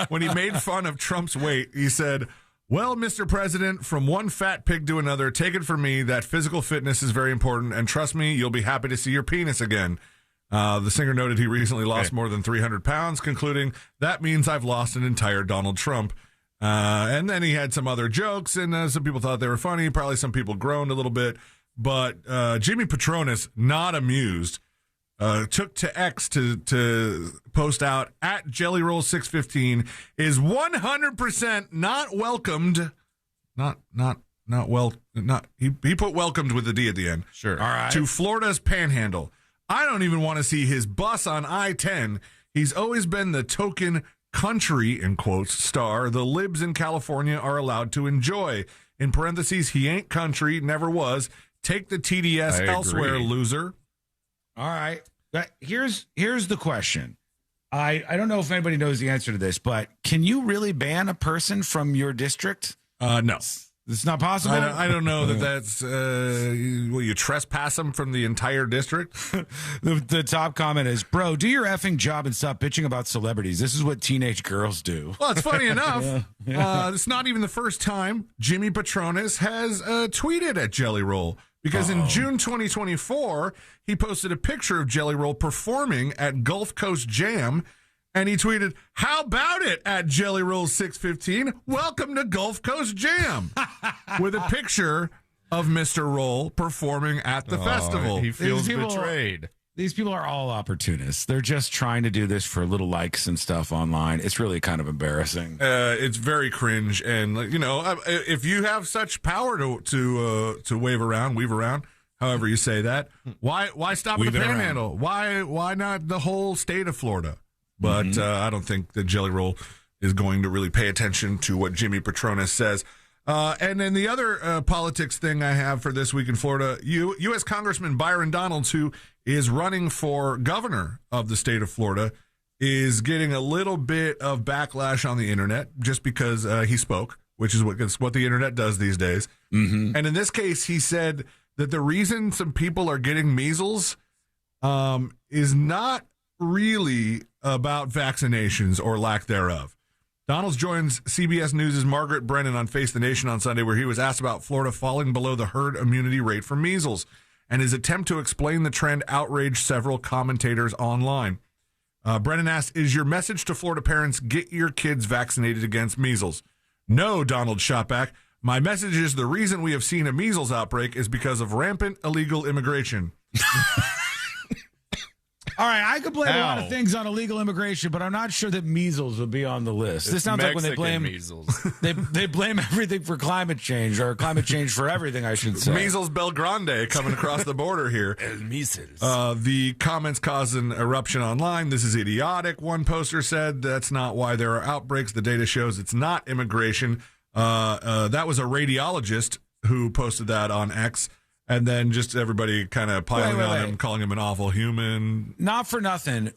when he made fun of Trump's weight, he said, "Well, Mr. President, from one fat pig to another, take it from me that physical fitness is very important, and trust me, you'll be happy to see your penis again." The singer noted he recently lost more than 300 pounds, concluding, "That means I've lost an entire Donald Trump." And then he had some other jokes, and some people thought they were funny. Probably some people groaned a little bit. But Jimmy Patronis, not amused, took to X to post out at JellyRoll615 is 100% not welcomed. He put welcomed with the D at the end. Sure. All right. To Florida's Panhandle. I don't even want to see his bus on I-10. He's always been the token country, in quotes, star the libs in California are allowed to enjoy. In parentheses, he ain't country, never was. Take the TDS elsewhere, loser. All right. Here's the question. I don't know if anybody knows the answer to this, but can you really ban a person from your district? No. It's not possible? I don't know that's... will you trespass them from the entire district? The top comment is, bro, do your effing job and stop bitching about celebrities. This is what teenage girls do. Well, it's funny enough. It's not even the first time Jimmy Patronis has tweeted at Jelly Roll. Because in June 2024, he posted a picture of Jelly Roll performing at Gulf Coast Jam, and he tweeted, "How about it at Jelly Roll 615? Welcome to Gulf Coast Jam," with a picture of Mr. Roll performing at the festival. He feels betrayed. These people are all opportunists. They're just trying to do this for little likes and stuff online. It's really kind of embarrassing. It's very cringe, and if you have such power to weave around, however you say that, why stop at the Panhandle? Why not the whole state of Florida? But I don't think that Jelly Roll is going to really pay attention to what Jimmy Patronis says. And then the other politics thing I have for This Week in Florida, U.S. Congressman Byron Donalds, who is running for governor of the state of Florida, is getting a little bit of backlash on the internet just because he spoke, which is what the internet does these days. And in this case, he said that the reason some people are getting measles is not really about vaccinations or lack thereof. Donalds joins CBS News' Margaret Brennan on Face the Nation on Sunday, where he was asked about Florida falling below the herd immunity rate for measles, and his attempt to explain the trend outraged several commentators online. Brennan asked, "Is your message to Florida parents, get your kids vaccinated against measles?" "No," Donald shot back. "My message is the reason we have seen a measles outbreak is because of rampant illegal immigration." All right, I could blame a lot of things on illegal immigration, but I'm not sure that measles would be on the list. This sounds Mexican like when they blame measles. they blame everything for climate change, or climate change for everything, I should say. Measles Belgrande coming across the border here. Measles. The comments caused an eruption online. "This is idiotic," one poster said. "That's not why there are outbreaks. The data shows it's not immigration." That was a radiologist who posted that on X. And then just everybody kind of piling on him, calling him an awful human. Not for nothing.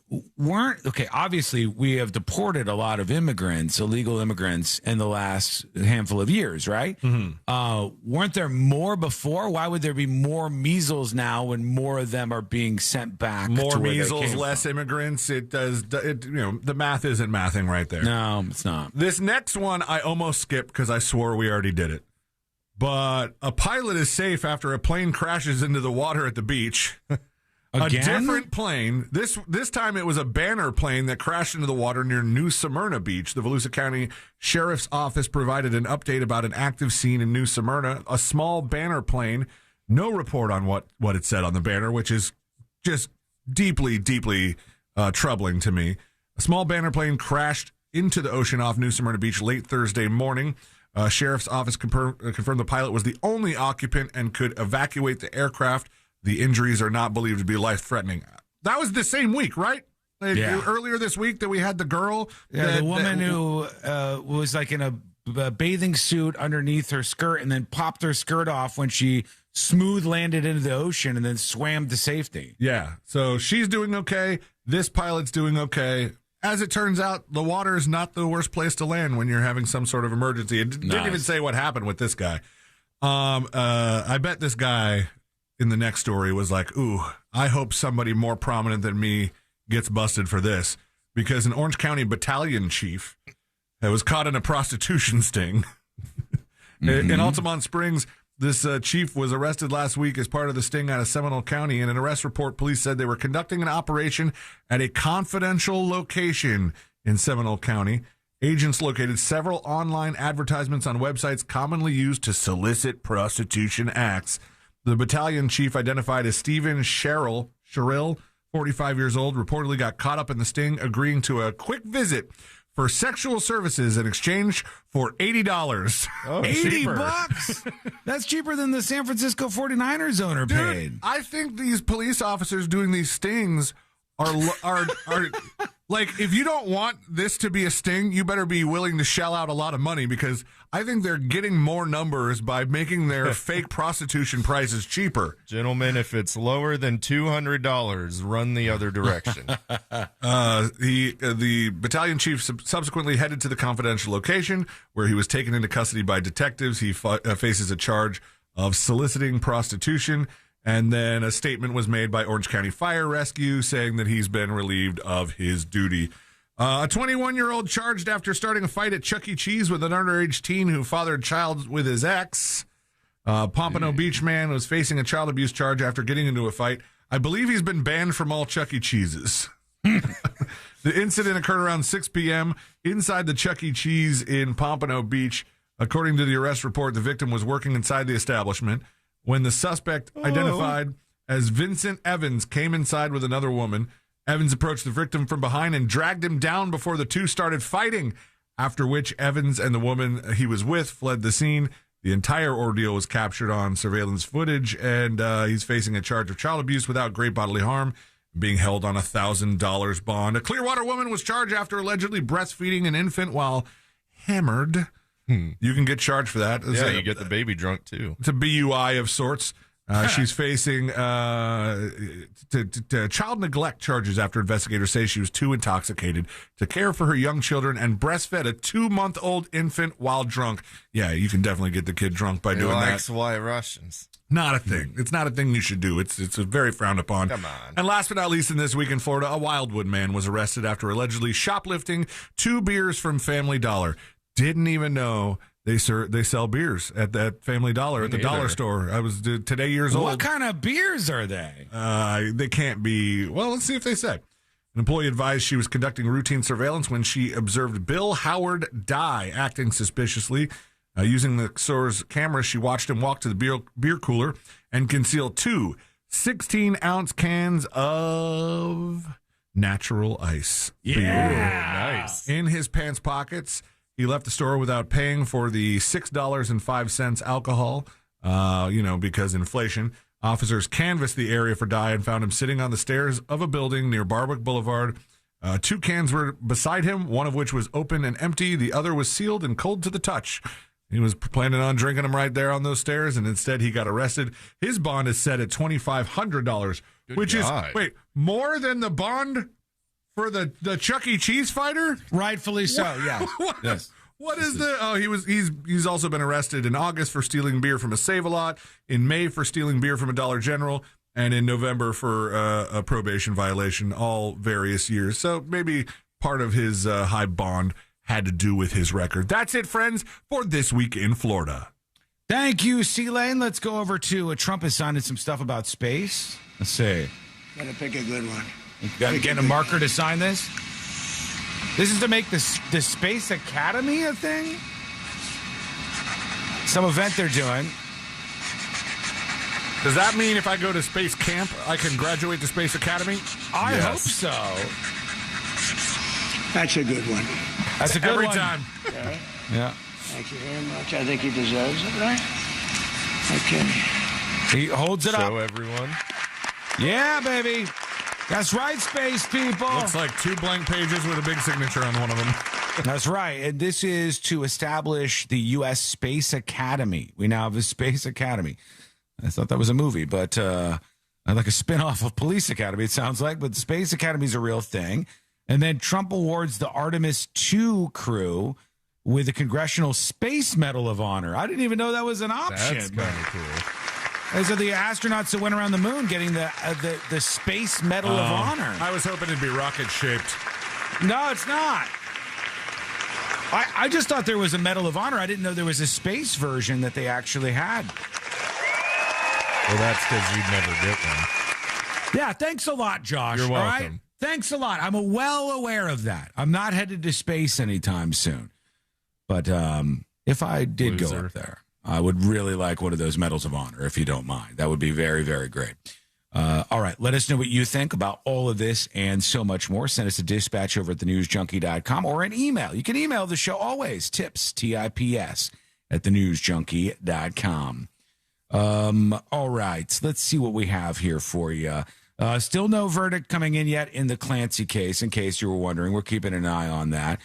Obviously, we have deported a lot of immigrants, illegal immigrants, in the last handful of years, right? Weren't there more before? Why would there be more measles now when more of them are being sent back? More measles, less immigrants. It does, the math isn't mathing right there. No, it's not. This next one, I almost skipped because I swore we already did it. But a pilot is safe after a plane crashes into the water at the beach. A different plane. This time it was a banner plane that crashed into the water near New Smyrna Beach. The Volusia County Sheriff's Office provided an update about an active scene in New Smyrna. A small banner plane. No report on what it said on the banner, which is just deeply, deeply troubling to me. A small banner plane crashed into the ocean off New Smyrna Beach late Thursday morning. Sheriff's Office confirmed the pilot was the only occupant and could evacuate the aircraft. The injuries are not believed to be life-threatening. That was the same week, right? Earlier this week that we had the girl. The woman who was like in a bathing suit underneath her skirt and then popped her skirt off when she smooth landed into the ocean and then swam to safety. Yeah, so she's doing okay. This pilot's doing okay. As it turns out, the water is not the worst place to land when you're having some sort of emergency. It didn't even say what happened with this guy. I bet this guy in the next story was like, ooh, I hope somebody more prominent than me gets busted for this. Because an Orange County battalion chief was caught in a prostitution sting. In Altamont Springs, this chief was arrested last week as part of the sting out of Seminole County. In an arrest report, police said they were conducting an operation at a confidential location in Seminole County. Agents located several online advertisements on websites commonly used to solicit prostitution acts. The battalion chief, identified as Stephen Sherrill, 45 years old, reportedly got caught up in the sting, agreeing to a quick visit for sexual services in exchange for $80. Oh, $80? That's cheaper than the San Francisco 49ers owner paid. I think these police officers doing these stings are like, if you don't want this to be a sting, you better be willing to shell out a lot of money, because I think they're getting more numbers by making their fake prostitution prices cheaper. Gentlemen, if it's lower than $200, run the other direction. The battalion chief subsequently headed to the confidential location where he was taken into custody by detectives. He faces a charge of soliciting prostitution. And then a statement was made by Orange County Fire Rescue saying that he's been relieved of his duty. A 21-year-old charged after starting a fight at Chuck E. Cheese with an underage teen who fathered child with his ex. Pompano Beach man was facing a child abuse charge after getting into a fight. I believe he's been banned from all Chuck E. Cheeses. The incident occurred around 6 p.m. inside the Chuck E. Cheese in Pompano Beach. According to the arrest report, the victim was working inside the establishment when the suspect, identified as Vincent Evans, came inside with another woman. Evans approached the victim from behind and dragged him down before the two started fighting, after which Evans and the woman he was with fled the scene. The entire ordeal was captured on surveillance footage, and he's facing a charge of child abuse without great bodily harm, being held on $1,000 bond. A Clearwater woman was charged after allegedly breastfeeding an infant while hammered. You can get charged for that. Yeah, you get the baby drunk, too. It's a BUI of sorts. She's facing child neglect charges after investigators say she was too intoxicated to care for her young children and breastfed a 2-month-old infant while drunk. Yeah, you can definitely get the kid drunk by doing that. White Russians. Not a thing. It's not a thing you should do. It's very frowned upon. Come on. And last but not least, in this week in Florida, a Wildwood man was arrested after allegedly shoplifting 2 beers from Family Dollar. Didn't even know they sell beers at that Family Dollar at the dollar store. I was today years old. What kind of beers are they? They can't be. Well, let's see if they say. An employee advised she was conducting routine surveillance when she observed Bill Howard Dye acting suspiciously. Using the store's camera, she watched him walk to the beer cooler and conceal 2 16-ounce cans of natural ice beer. Nice. In his pants pockets. He left the store without paying for the $6.05 alcohol, because inflation. Officers canvassed the area for Dye and found him sitting on the stairs of a building near Barwick Boulevard. 2 cans were beside him, one of which was open and empty. The other was sealed and cold to the touch. He was planning on drinking them right there on those stairs, and instead he got arrested. His bond is set at $2,500, which God. is, wait, more than the bond for the Chuck E. Cheese fighter? Rightfully so, yeah. Yes. What is the? Oh, he's also been arrested in August for stealing beer from a Save-A-Lot, in May for stealing beer from a Dollar General, and in November for a probation violation, all various years. So maybe part of his high bond had to do with his record. That's it, friends, for This Week in Florida. Thank you, C-Lane. Let's go over to Trump has signed some stuff about space. Let's see. Gotta pick a good one. You got to get a marker to sign this? This is to make the Space Academy a thing? Some event they're doing. Does that mean if I go to space camp, I can graduate to Space Academy? I hope so. That's a good one. That's a good Every one. time. All right. Yeah. Thank you very much. I think he deserves it, right? Okay. He holds it up. Show everyone. Yeah, baby. That's right, space people. Looks like 2 blank pages with a big signature on one of them. That's right. And this is to establish the U.S. Space Academy. We now have a Space Academy. I thought that was a movie, but like a spinoff of Police Academy, it sounds like. But Space Academy is a real thing. And then Trump awards the Artemis II crew with the Congressional Space Medal of Honor. I didn't even know that was an option. That's kind of cool. Those are the astronauts that went around the moon getting the Space Medal of Honor. I was hoping it'd be rocket-shaped. No, it's not. I just thought there was a Medal of Honor. I didn't know there was a space version that they actually had. Well, that's because you'd never get one. Yeah, thanks a lot, Josh. You're all welcome. right? Thanks a lot. I'm well aware of that. I'm not headed to space anytime soon. But if I did go up there, I would really like one of those Medals of Honor, if you don't mind. That would be very, very great. All right, let us know what you think about all of this and so much more. Send us a dispatch over at thenewsjunkie.com or an email. You can email the show always, tips, T-I-P-S, at thenewsjunkie.com. All right, let's see what we have here for you. Still no verdict coming in yet in the Clancy case, in case you were wondering. We're keeping an eye on that.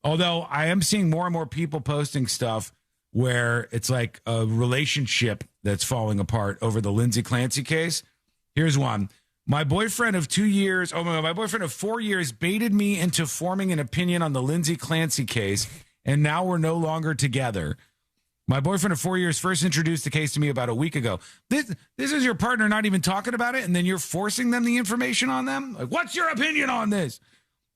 Although I am seeing more and more people posting stuff where it's like a relationship that's falling apart over the Lindsay Clancy case. Here's one. My boyfriend of 4 years baited me into forming an opinion on the Lindsay Clancy case, and now we're no longer together. My boyfriend of 4 years first introduced the case to me about a week ago. This is your partner not even talking about it, and then you're forcing them the information on them? Like, what's your opinion on this?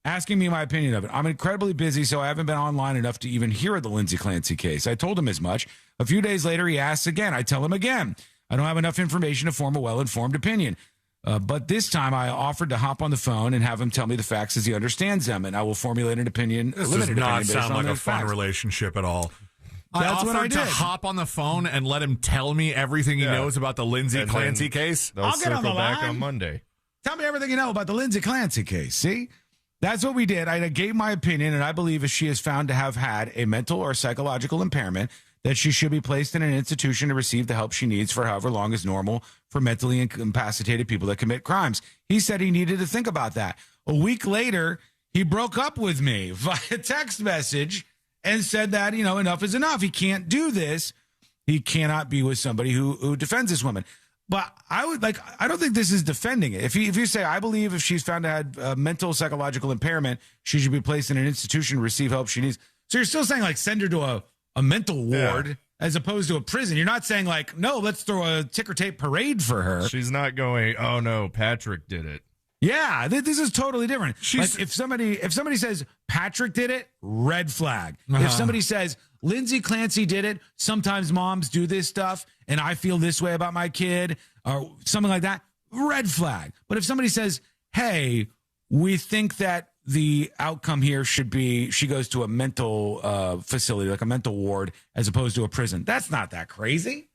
Asking me my opinion of it. I'm incredibly busy, so I haven't been online enough to even hear of the Lindsay Clancy case. I told him as much. A few days later, he asks again. I tell him again. I don't have enough information to form a well-informed opinion. But this time, I offered to hop on the phone and have him tell me the facts as he understands them, and I will formulate an opinion. This does not sound like a fun relationship at all. That's what I did. To hop on the phone and let him tell me everything he knows about the Lindsay Clancy case. I'll get on the back on Monday. Tell me everything you know about the Lindsay Clancy case. See? That's what we did. I gave my opinion, and I believe if she is found to have had a mental or psychological impairment, that she should be placed in an institution to receive the help she needs for however long is normal for mentally incapacitated people that commit crimes. He said he needed to think about that. A week later, he broke up with me via text message and said that, enough is enough. He can't do this. He cannot be with somebody who defends this woman. But I don't think this is defending it. If you say, I believe if she's found to have mental, psychological impairment, she should be placed in an institution to receive help she needs. So you're still saying, send her to a mental ward as opposed to a prison. You're not saying, no, let's throw a ticker tape parade for her. She's not going, oh, no, Patrick did it. Yeah, this is totally different. If somebody says Patrick did it, red flag. If somebody says Lindsay Clancy did it, sometimes moms do this stuff, and I feel this way about my kid, or something like that, red flag. But if somebody says, hey, we think that the outcome here should be she goes to a mental facility, like a mental ward, as opposed to a prison, that's not that crazy.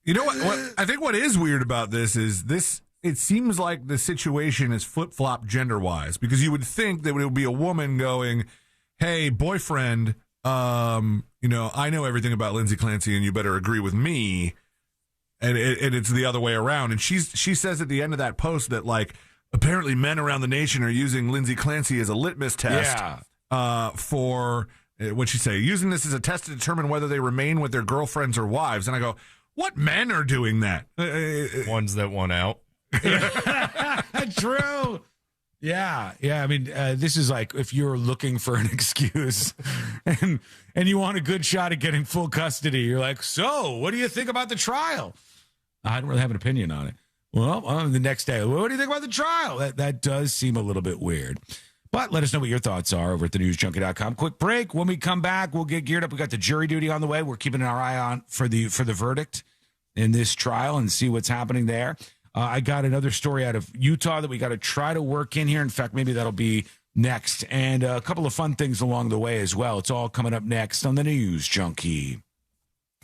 You know what I think what is weird about this is this. It seems like the situation is flip-flop gender-wise, because you would think that it would be a woman going, hey, boyfriend, I know everything about Lindsay Clancy and you better agree with me. And it's the other way around. And she says at the end of that post that, apparently men around the nation are using Lindsay Clancy as a litmus test for What'd she say? Using this as a test to determine whether they remain with their girlfriends or wives. And I go, what men are doing that? Ones that want out. True. Yeah. I mean, this is like if you're looking for an excuse and you want a good shot at getting full custody. You're like, so what do you think about the trial? I don't really have an opinion on it. Well, the next day, what do you think about the trial? That does seem a little bit weird. But let us know what your thoughts are over at thenewsjunkie.com. Quick break. When we come back, we'll get geared up. We got the jury duty on the way. We're keeping our eye on for the verdict in this trial and see what's happening there. I got another story out of Utah that we got to try to work in here. In fact, maybe that'll be next. And a couple of fun things along the way as well. It's all coming up next on the News Junkie.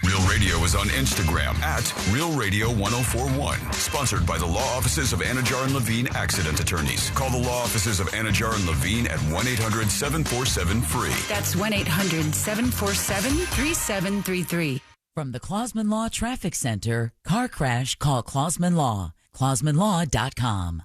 Real Radio is on Instagram at Real Radio 1041. Sponsored by the law offices of Anajar and Levine Accident Attorneys. Call the law offices of Anajar and Levine at 1-800-747-FREE. That's 1-800-747-3733. From the Clausman Law Traffic Center, car crash, call Clausman Law. ClausmanLaw.com.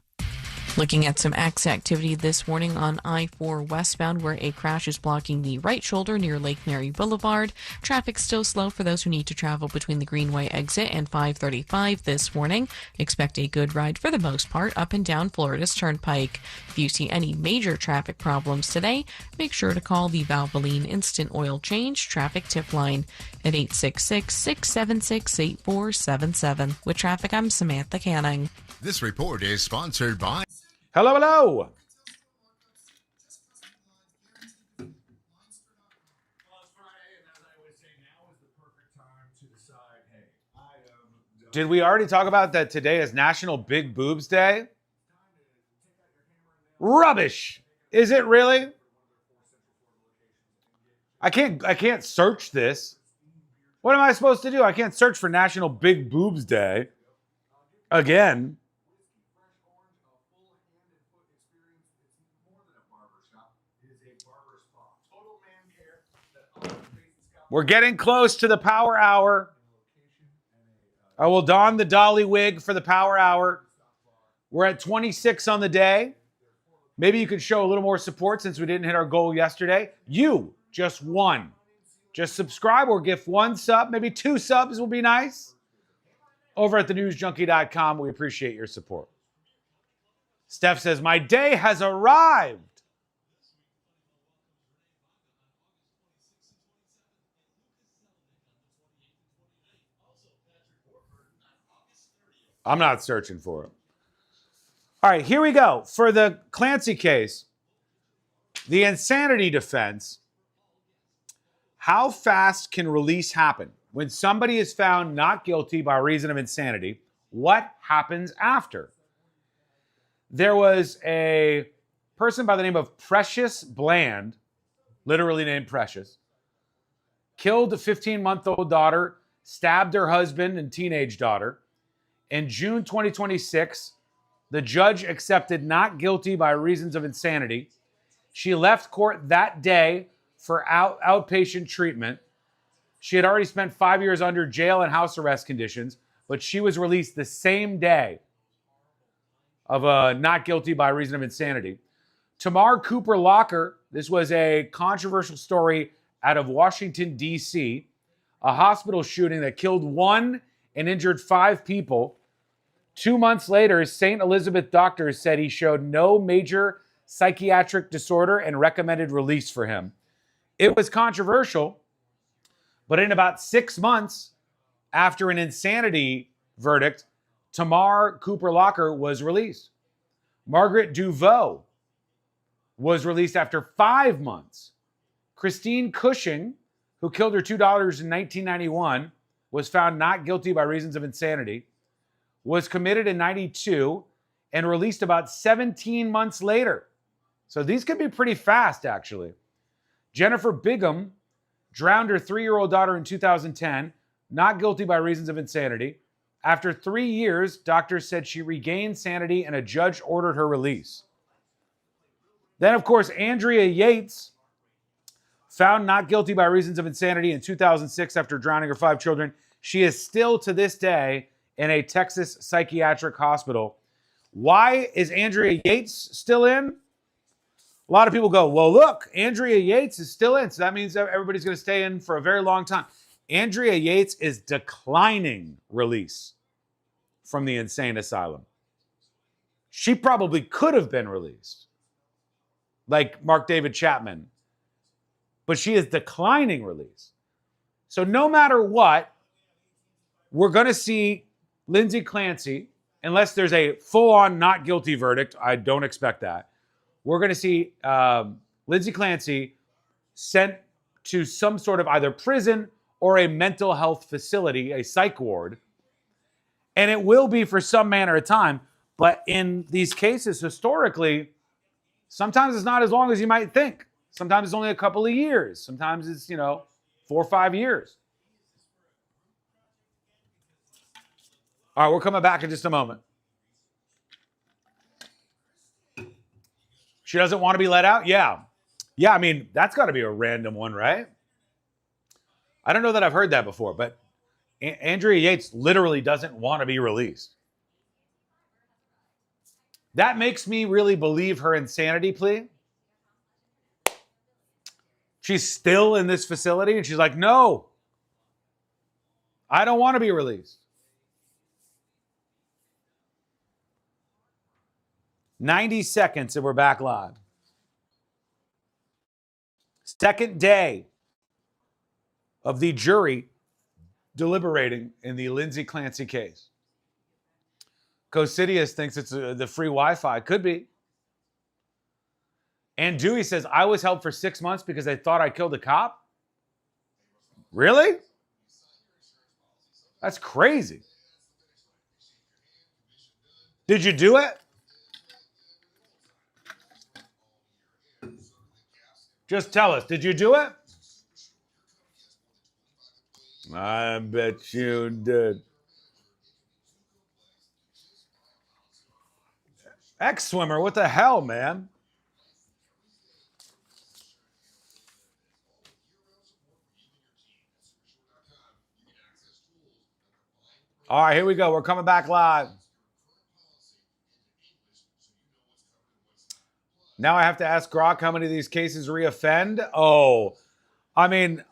Looking at some activity this morning on I-4 westbound where a crash is blocking the right shoulder near Lake Mary Boulevard. Traffic still slow for those who need to travel between the Greenway exit and 535 this morning. Expect a good ride for the most part up and down Florida's Turnpike. If you see any major traffic problems today, make sure to call the Valvoline Instant Oil Change traffic tip line at 866-676-8477. With traffic, I'm Samantha Canning. This report is sponsored by... Hello. Did we already talk about that today is National Big Boobs Day? Rubbish. Is it really? I can't search this. What am I supposed to do? I can't search for National Big Boobs Day again. We're getting close to the power hour. I will don the Dolly wig for the power hour. We're at 26 on the day. Maybe you could show a little more support since we didn't hit our goal yesterday. You, just one. Just subscribe or gift one sub. Maybe 2 subs will be nice. Over at thenewsjunkie.com, we appreciate your support. Steph says, my day has arrived. I'm not searching for it. All right, here we go. For the Clancy case, the insanity defense, how fast can release happen? When somebody is found not guilty by reason of insanity, what happens after? There was a person by the name of Precious Bland, literally named Precious, killed a 15-month-old daughter, stabbed her husband and teenage daughter. In June 2026, the judge accepted not guilty by reasons of insanity. She left court that day for outpatient treatment. She had already spent 5 years under jail and house arrest conditions, but she was released the same day of not guilty by reason of insanity. Tamar Cooper Locker, this was a controversial story out of Washington, D.C., a hospital shooting that killed 1 and injured 5 people. 2 months later, St. Elizabeth doctors said he showed no major psychiatric disorder and recommended release for him. It was controversial, but in about 6 months after an insanity verdict, Tamar Cooper Locker was released. Margaret Duveau was released after 5 months. Christine Cushing, who killed her 2 daughters in 1991, was found not guilty by reasons of insanity, was committed in 92 and released about 17 months later. So these could be pretty fast, actually. Jennifer Bigham drowned her 3-year-old daughter in 2010, not guilty by reasons of insanity. After 3 years, doctors said she regained sanity and a judge ordered her release. Then, of course, Andrea Yates, found not guilty by reasons of insanity in 2006 after drowning her 5 children. She is still to this day in a Texas psychiatric hospital. Why is Andrea Yates still in? A lot of people go, well, look, Andrea Yates is still in, so that means everybody's going to stay in for a very long time. Andrea Yates is declining release from the insane asylum. She probably could have been released, like Mark David Chapman, but she is declining release. So no matter what, we're going to see Lindsay Clancy, unless there's a full-on not guilty verdict. I don't expect that. We're going to see Lindsay Clancy sent to some sort of either prison or a mental health facility, a psych ward. And it will be for some manner of time. But in these cases, historically, sometimes it's not as long as you might think. Sometimes it's only a couple of years. Sometimes it's, 4 or 5 years. All right, we're coming back in just a moment. She doesn't want to be let out? Yeah. Yeah, I mean, that's got to be a random one, right? I don't know that I've heard that before, but Andrea Yates literally doesn't want to be released. That makes me really believe her insanity plea. She's still in this facility, and she's like, no, I don't want to be released. 90 seconds and we're back live. Second day of the jury deliberating in the Lindsay Clancy case. Cosidius thinks it's the free Wi-Fi. Could be. And Dewey says, I was held for 6 months because they thought I killed a cop? Really? That's crazy. Did you do it? Just tell us, did you do it? I bet you did. Ex-swimmer, what the hell, man? All right, here we go. We're coming back live. Now I have to ask Grok how many of these cases reoffend. Oh, I mean,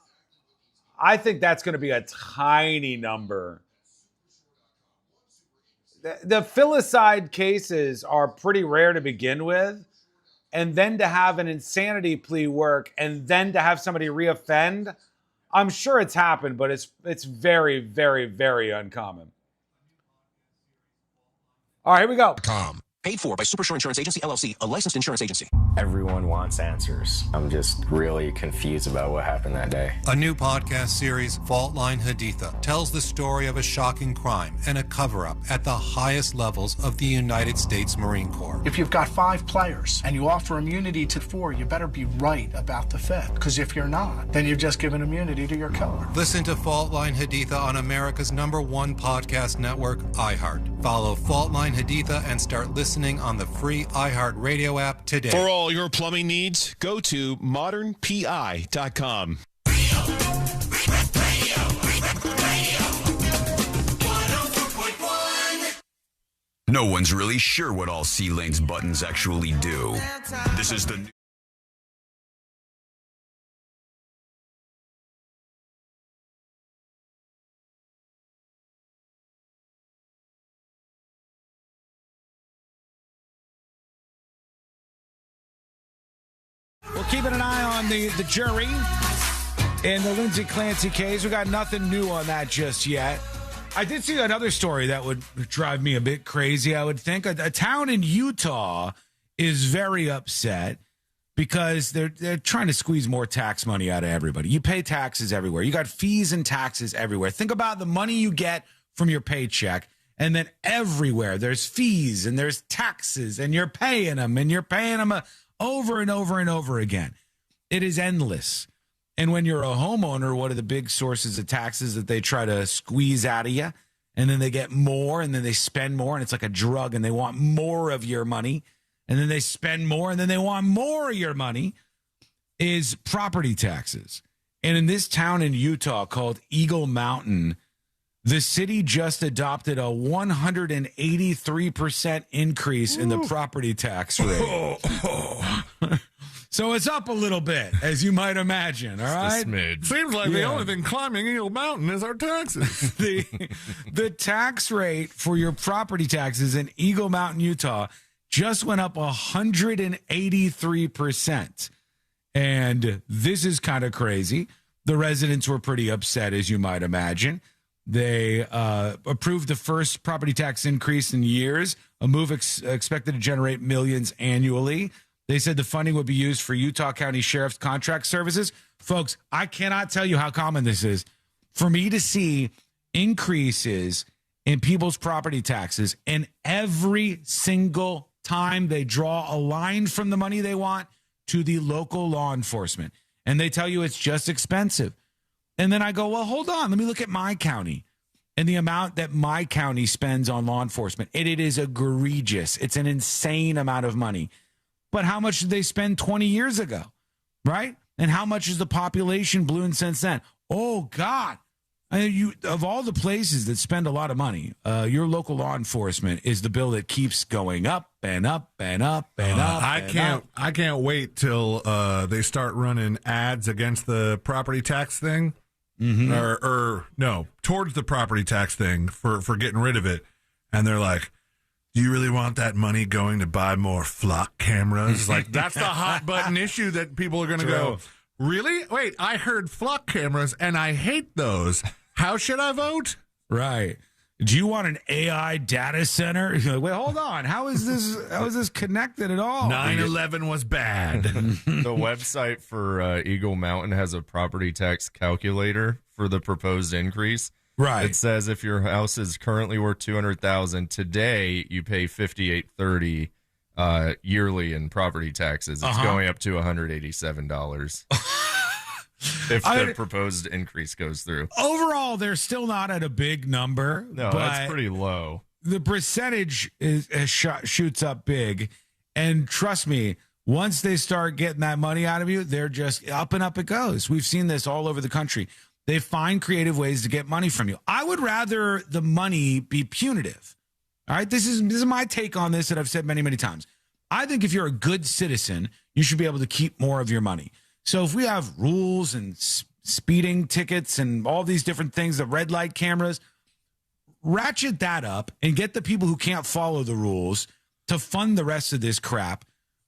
I think that's going to be a tiny number. The filicide cases are pretty rare to begin with. And then to have an insanity plea work and then to have somebody reoffend, I'm sure it's happened, but it's very, very, very uncommon. All right, here we go. Paid for by Supershore Insurance Agency, LLC, a licensed insurance agency. Everyone wants answers. I'm just really confused about what happened that day. A new podcast series, Fault Line Haditha, tells the story of a shocking crime and a cover-up at the highest levels of the United States Marine Corps. If you've got 5 players and you offer immunity to 4, you better be right about the 5th. Because if you're not, then you've just given immunity to your killer. Listen to Fault Line Haditha on America's #1 podcast network, iHeart. Follow Fault Line Haditha and start listening on the free iHeart Radio app today. For all your plumbing needs, go to modernpi.com. No one's really sure what all C-Lane's buttons actually do. This is the... We're keeping an eye on the jury in the Lindsay Clancy case. We got nothing new on that just yet. I did see another story that would drive me a bit crazy, I would think. A town in Utah is very upset because they're trying to squeeze more tax money out of everybody. You pay taxes everywhere. You got fees and taxes everywhere. Think about the money you get from your paycheck, and then everywhere there's fees and there's taxes, and you're paying them over and over and over again. It is endless. And when you're a homeowner, one of the big sources of taxes that they try to squeeze out of you, and then they get more, and then they spend more, and it's like a drug, and they want more of your money, and then they spend more, and then they want more of your money, is property taxes. And in this town in Utah called Eagle Mountain, the city just adopted a 183% increase in the property tax rate. So it's up a little bit, as you might imagine. All right. Seems like the only thing climbing Eagle Mountain is our taxes. The tax rate for your property taxes in Eagle Mountain, Utah, just went up 183%. And this is kind of crazy. The residents were pretty upset, as you might imagine. They approved the first property tax increase in years, a move expected to generate millions annually. They said the funding would be used for Utah County Sheriff's contract services. Folks, I cannot tell you how common this is. For me to see increases in people's property taxes, and every single time they draw a line from the money they want to the local law enforcement, and they tell you it's just expensive. And then I go, well, hold on. Let me look at my county and the amount that my county spends on law enforcement. And it is egregious. It's an insane amount of money. But how much did they spend 20 years ago, right? And how much has the population ballooned since then? Oh, God. Of all the places that spend a lot of money, your local law enforcement is the bill that keeps going up and up and up and up. I can't wait till they start running ads against the property tax thing, or no, towards the property tax thing for getting rid of it, and they're like, do you really want that money going to buy more flock cameras? Like, that's the hot button issue that people are going to go, really? Wait, I heard flock cameras and I hate those. How should I vote? Right. Do you want an AI data center? You're like, wait, hold on. How is this connected at all? 9/11 was bad. The website for Eagle Mountain has a property tax calculator for the proposed increase. Right. It says if your house is currently worth $200,000 today, you pay $58.30 yearly in property taxes. It's going up to $187 if the proposed increase goes through. Overall, they're still not at a big number. No, but that's pretty low. The percentage shoots up big, and trust me, once they start getting that money out of you, they're just up and up it goes. We've seen this all over the country. They find creative ways to get money from you. I would rather the money be punitive. All right, this is my take on this that I've said many, many times. I think if you're a good citizen, you should be able to keep more of your money. So if we have rules and speeding tickets and all these different things, the red light cameras, ratchet that up and get the people who can't follow the rules to fund the rest of this crap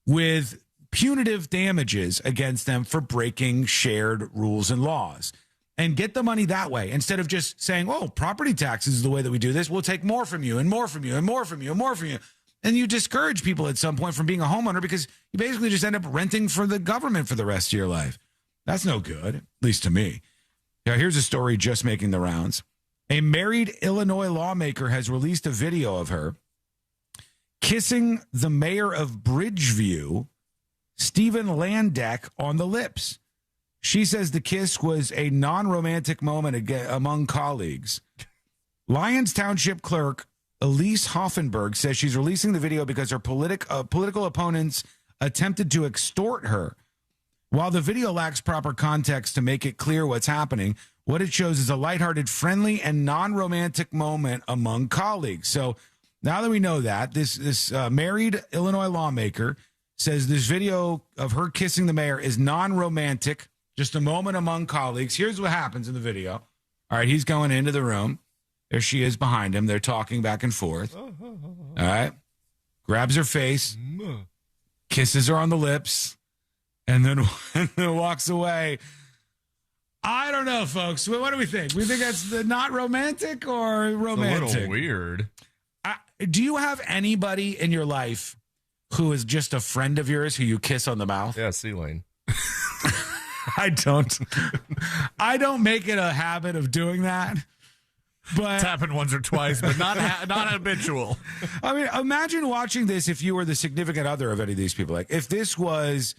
with punitive damages against them for breaking shared rules and laws. And get the money that way instead of just saying, oh, property taxes is the way that we do this. We'll take more from you and more from you and more from you and more from you. And you discourage people at some point from being a homeowner because you basically just end up renting for the government for the rest of your life. That's no good, at least to me. Now, here's a story just making the rounds. A married Illinois lawmaker has released a video of her kissing the mayor of Bridgeview, Stephen Landeck, on the lips. She says the kiss was a non-romantic moment among colleagues. Lyons Township Clerk Elise Hoffenberg says she's releasing the video because her political opponents attempted to extort her. While the video lacks proper context to make it clear what's happening, what it shows is a lighthearted, friendly, and non-romantic moment among colleagues. So now that we know that, this married Illinois lawmaker says this video of her kissing the mayor is non-romantic, just a moment among colleagues. Here's what happens in the video. All right, he's going into the room. There she is behind him. They're talking back and forth. All right. Grabs her face, kisses her on the lips, and then walks away. I don't know, folks. What do we think? We think that's not romantic or romantic? It's a little weird. Do you have anybody in your life who is just a friend of yours who you kiss on the mouth? Yeah, C-Lane. I don't make it a habit of doing that. But it's happened once or twice, but not habitual. I mean, imagine watching this if you were the significant other of any of these people. Like, if this was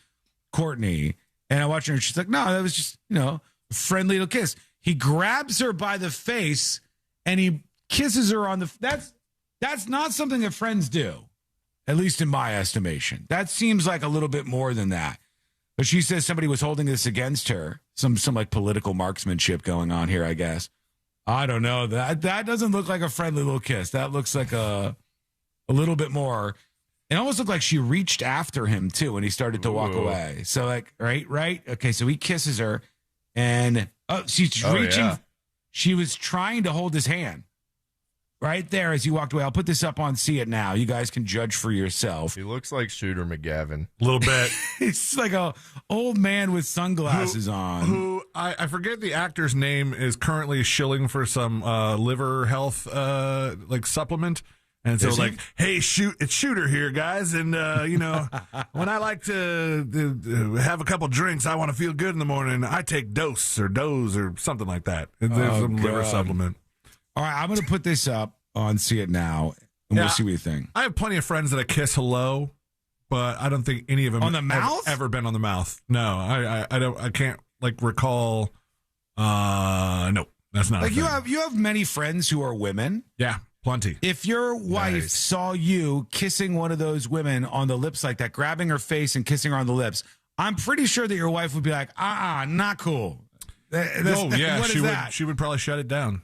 Courtney and I watch her and she's like, no, that was just, a friendly little kiss. He grabs her by the face and he kisses her on the... That's not something that friends do, at least in my estimation. That seems like a little bit more than that. But she says somebody was holding this against her. Some like political marksmanship going on here, I guess. I don't know. That doesn't look like a friendly little kiss. That looks like a little bit more It almost looked like she reached after him too when he started to walk away. So like, right. Okay, so he kisses her, and she's reaching. Yeah. She was trying to hold his hand right there as he walked away. I'll put this up on See It Now. You guys can judge for yourself. He looks like Shooter McGavin. A little bit. He's like a old man with sunglasses on. Who I forget the actor's name, is currently shilling for some liver health like supplement. And so, like, hey, it's Shooter here, guys. And, when I like to have a couple drinks, I want to feel good in the morning. I take Doze or something like that. There's some liver supplement. All right, I'm going to put this up on See It Now, and we'll see what you think. I have plenty of friends that I kiss hello, but I don't think any of them on the mouth ever been on the mouth. No, I can't like recall. No, that's not like a thing. you have many friends who are women. Yeah. Plenty. If your wife saw you kissing one of those women on the lips like that, grabbing her face and kissing her on the lips, I'm pretty sure that your wife would be like, not cool. She would probably shut it down.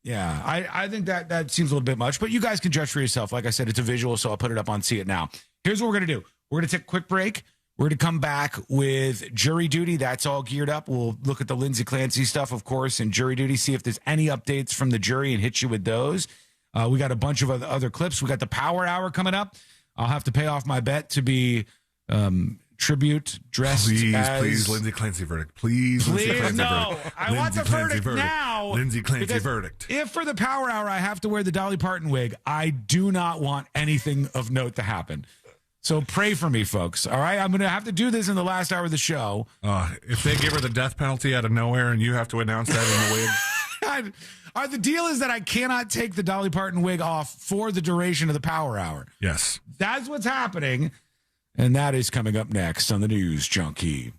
Yeah, I think that seems a little bit much, but you guys can judge for yourself. Like I said, it's a visual, so I'll put it up on See It Now. Here's what we're going to do. We're going to take a quick break. We're going to come back with jury duty. That's all geared up. We'll look at the Lindsay Clancy stuff, of course, and jury duty, see if there's any updates from the jury and hit you with those. We got a bunch of other clips. We got the Power Hour coming up. I'll have to pay off my bet to be tribute dressed Please, Lindsay Clancy verdict. Please, Lindsay Clancy verdict. I want the verdict now. Lindsay Clancy verdict. If for the Power Hour I have to wear the Dolly Parton wig, I do not want anything of note to happen. So pray for me, folks. All right? I'm going to have to do this in the last hour of the show. If they give her the death penalty out of nowhere and you have to announce that in the wig. The deal is that I cannot take the Dolly Parton wig off for the duration of the Power Hour. Yes. That's what's happening. And that is coming up next on the News Junkie.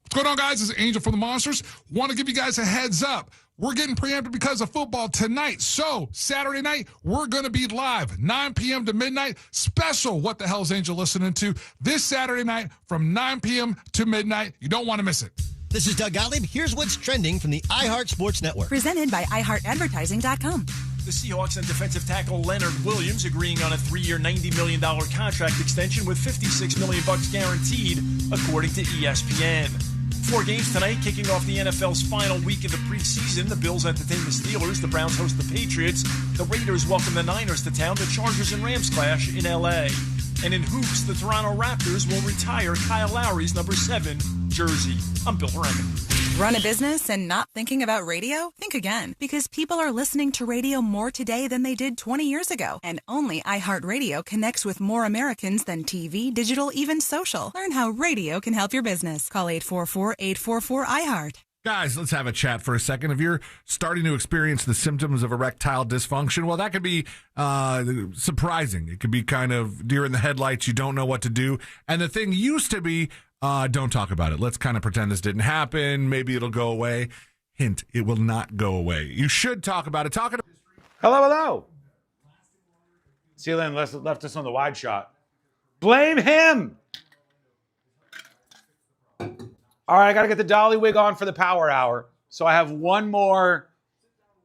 What's going on, guys? This is Angel from the Monsters. Want to give you guys a heads up. We're getting preempted because of football tonight. So Saturday night, we're going to be live, 9 p.m. to midnight. Special What the Hell's Angel listening to this Saturday night from 9 p.m. to midnight. You don't want to miss it. This is Doug Gottlieb. Here's what's trending from the iHeart Sports Network. Presented by iHeartAdvertising.com. The Seahawks and defensive tackle Leonard Williams agreeing on a 3-year, $90 million contract extension with $56 million guaranteed, according to ESPN. 4 games tonight, kicking off the NFL's final week of the preseason. The Bills entertain the Steelers. The Browns host the Patriots. The Raiders welcome the Niners to town. The Chargers and Rams clash in L.A. And in hoops, the Toronto Raptors will retire Kyle Lowry's number 7 jersey. I'm Bill Raymond. Run a business and not thinking about radio? Think again, because people are listening to radio more today than they did 20 years ago. And only iHeartRadio connects with more Americans than TV, digital, even social. Learn how radio can help your business. Call 844-844-iHeart. Guys, let's have a chat for a second. If you're starting to experience the symptoms of erectile dysfunction, well, that could be surprising. It could be kind of deer in the headlights. You don't know what to do. And the thing used to be, don't talk about it. Let's kind of pretend this didn't happen. Maybe it'll go away. Hint, it will not go away. You should talk about it. Hello. Celine left us on the wide shot. Blame him. All right, I got to get the Dolly wig on for the Power Hour. So I have one more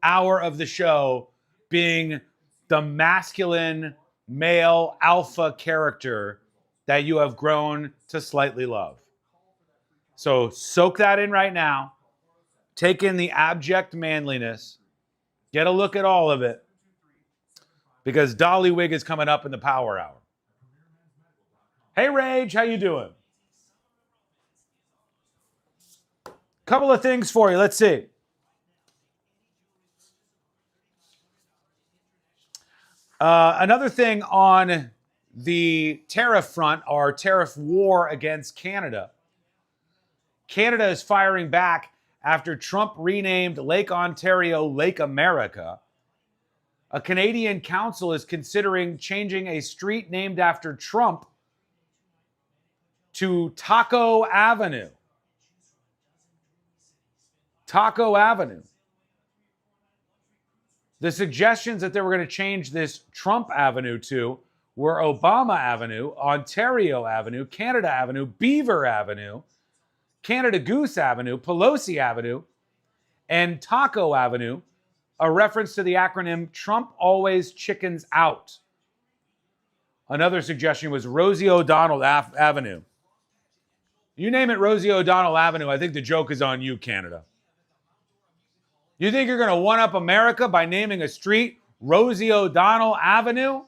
hour of the show being the masculine, male, alpha character that you have grown to slightly love. So soak that in right now. Take in the abject manliness. Get a look at all of it. Because Dolly wig is coming up in the Power Hour. Hey, Rage, how you doing? Couple of things for you. Let's see. Another thing on the tariff front, our tariff war against Canada. Canada is firing back after Trump renamed Lake Ontario Lake America. A Canadian council is considering changing a street named after Trump to Taco Avenue. Taco Avenue. The suggestions that they were going to change this Trump Avenue to were Obama Avenue, Ontario Avenue, Canada Avenue, Beaver Avenue, Canada Goose Avenue, Pelosi Avenue, and Taco Avenue, a reference to the acronym Trump Always Chickens Out. Another suggestion was Rosie O'Donnell Avenue. You name it Rosie O'Donnell Avenue, I think the joke is on you, Canada. You think you're going to one-up America by naming a street Rosie O'Donnell Avenue?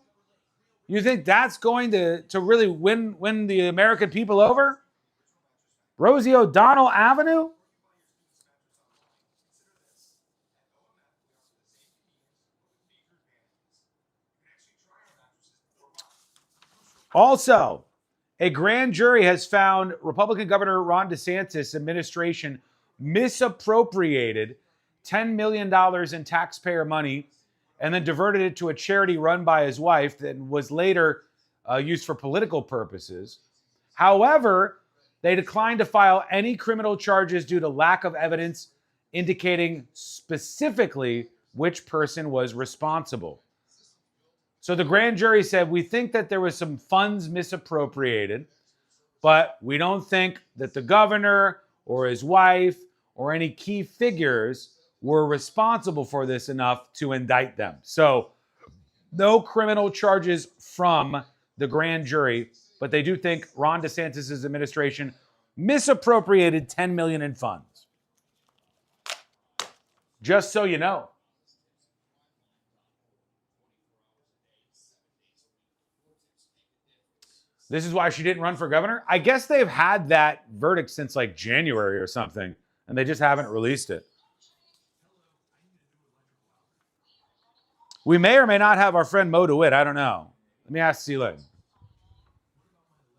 You think that's going to really win the American people over? Rosie O'Donnell Avenue? Also, a grand jury has found Republican Governor Ron DeSantis' administration misappropriated $10 million in taxpayer money and then diverted it to a charity run by his wife that was later used for political purposes. However, they declined to file any criminal charges due to lack of evidence indicating specifically which person was responsible. So the grand jury said, we think that there was some funds misappropriated, but we don't think that the governor or his wife or any key figures were responsible for this enough to indict them. So no criminal charges from the grand jury, but they do think Ron DeSantis' administration misappropriated $10 million in funds. Just so you know. This is why she didn't run for governor? I guess they've had that verdict since like January or something, and they just haven't released it. We may or may not have our friend Mo DeWitt. I don't know. Let me ask C-Lane.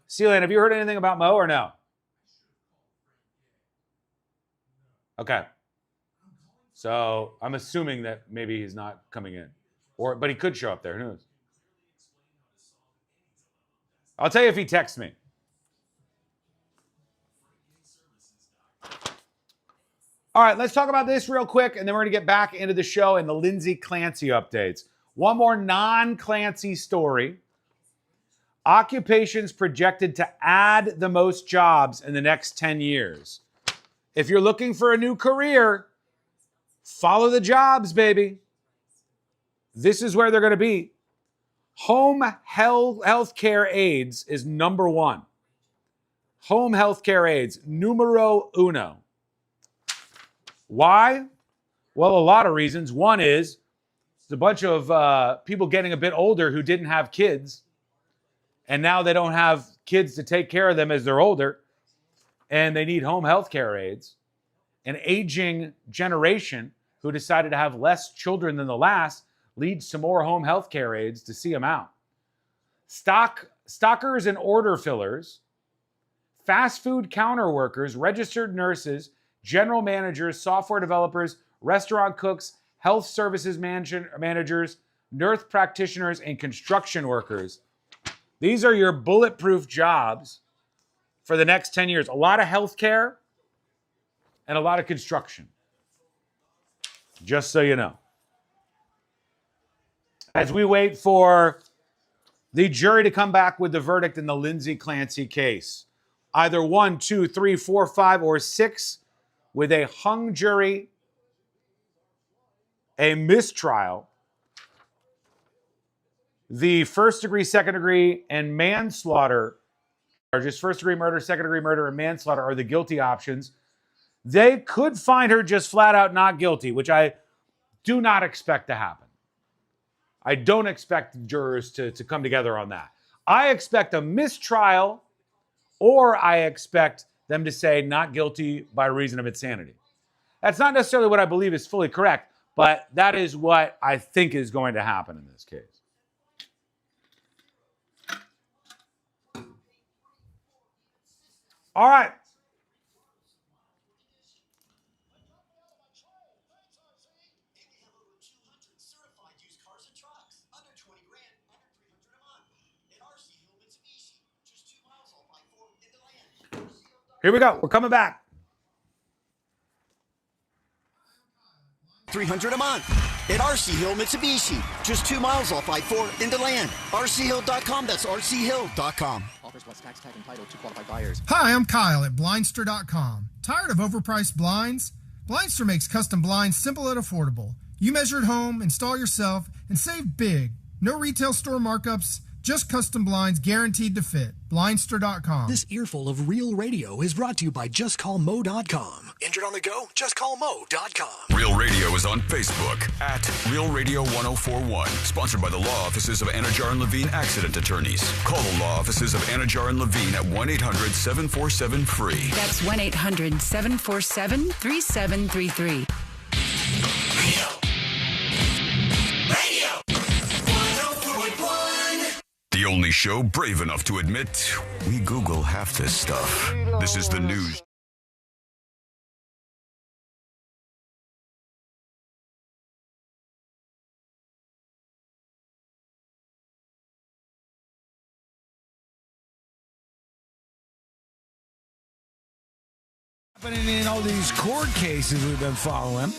C-Lane, have you heard anything about Mo or no? Okay. So I'm assuming that maybe he's not coming in. But he could show up there. Who knows? I'll tell you if he texts me. All right, let's talk about this real quick, and then we're going to get back into the show and the Lindsay Clancy updates. One more non-Clancy story. Occupations projected to add the most jobs in the next 10 years. If you're looking for a new career, follow the jobs, baby. This is where they're going to be. Home health care aides is number one. Home health care aides, numero uno. Why? Well, a lot of reasons. One is it's a bunch of people getting a bit older who didn't have kids, and now they don't have kids to take care of them as they're older, and they need home health care aides. An aging generation who decided to have less children than the last leads to more home health care aides to see them out. Stockers and order fillers, fast food counter workers, registered nurses, general managers, software developers, restaurant cooks, health services managers, nurse practitioners, and construction workers. These are your bulletproof jobs for the next 10 years. A lot of healthcare and a lot of construction. Just so you know. As we wait for the jury to come back with the verdict in the Lindsay Clancy case, either 1, 2, 3, 4, 5, or 6, with a hung jury, a mistrial, the first degree, second degree, and manslaughter charges, first degree murder, second degree murder, and manslaughter are the guilty options. They could find her just flat out not guilty, which I do not expect to happen. I don't expect jurors to come together on that. I expect a mistrial, or I expect them to say not guilty by reason of insanity. That's not necessarily what I believe is fully correct, but that is what I think is going to happen in this case. All right. Here we go. We're coming back. $300 a month at RC Hill Mitsubishi. Just 2 miles off I-4 into land. RCHill.com. That's RCHill.com. Offers plus tax tag and title to qualified buyers. Hi, I'm Kyle at Blindster.com. Tired of overpriced blinds? Blindster makes custom blinds simple and affordable. You measure at home, install yourself, and save big. No retail store markups, Just custom blinds guaranteed to fit. Blindster.com. This earful of real radio is brought to you by JustCallMo.com. Injured on the go? JustCallMo.com. Real Radio is on Facebook at Real Radio 1041. Sponsored by the law offices of Anajar and Levine Accident Attorneys. Call the law offices of Anajar and Levine at 1-800-747-FREE. That's 1-800-747-3733. The only show brave enough to admit we Google half this stuff. This is the news. Happening in all these court cases we've been following.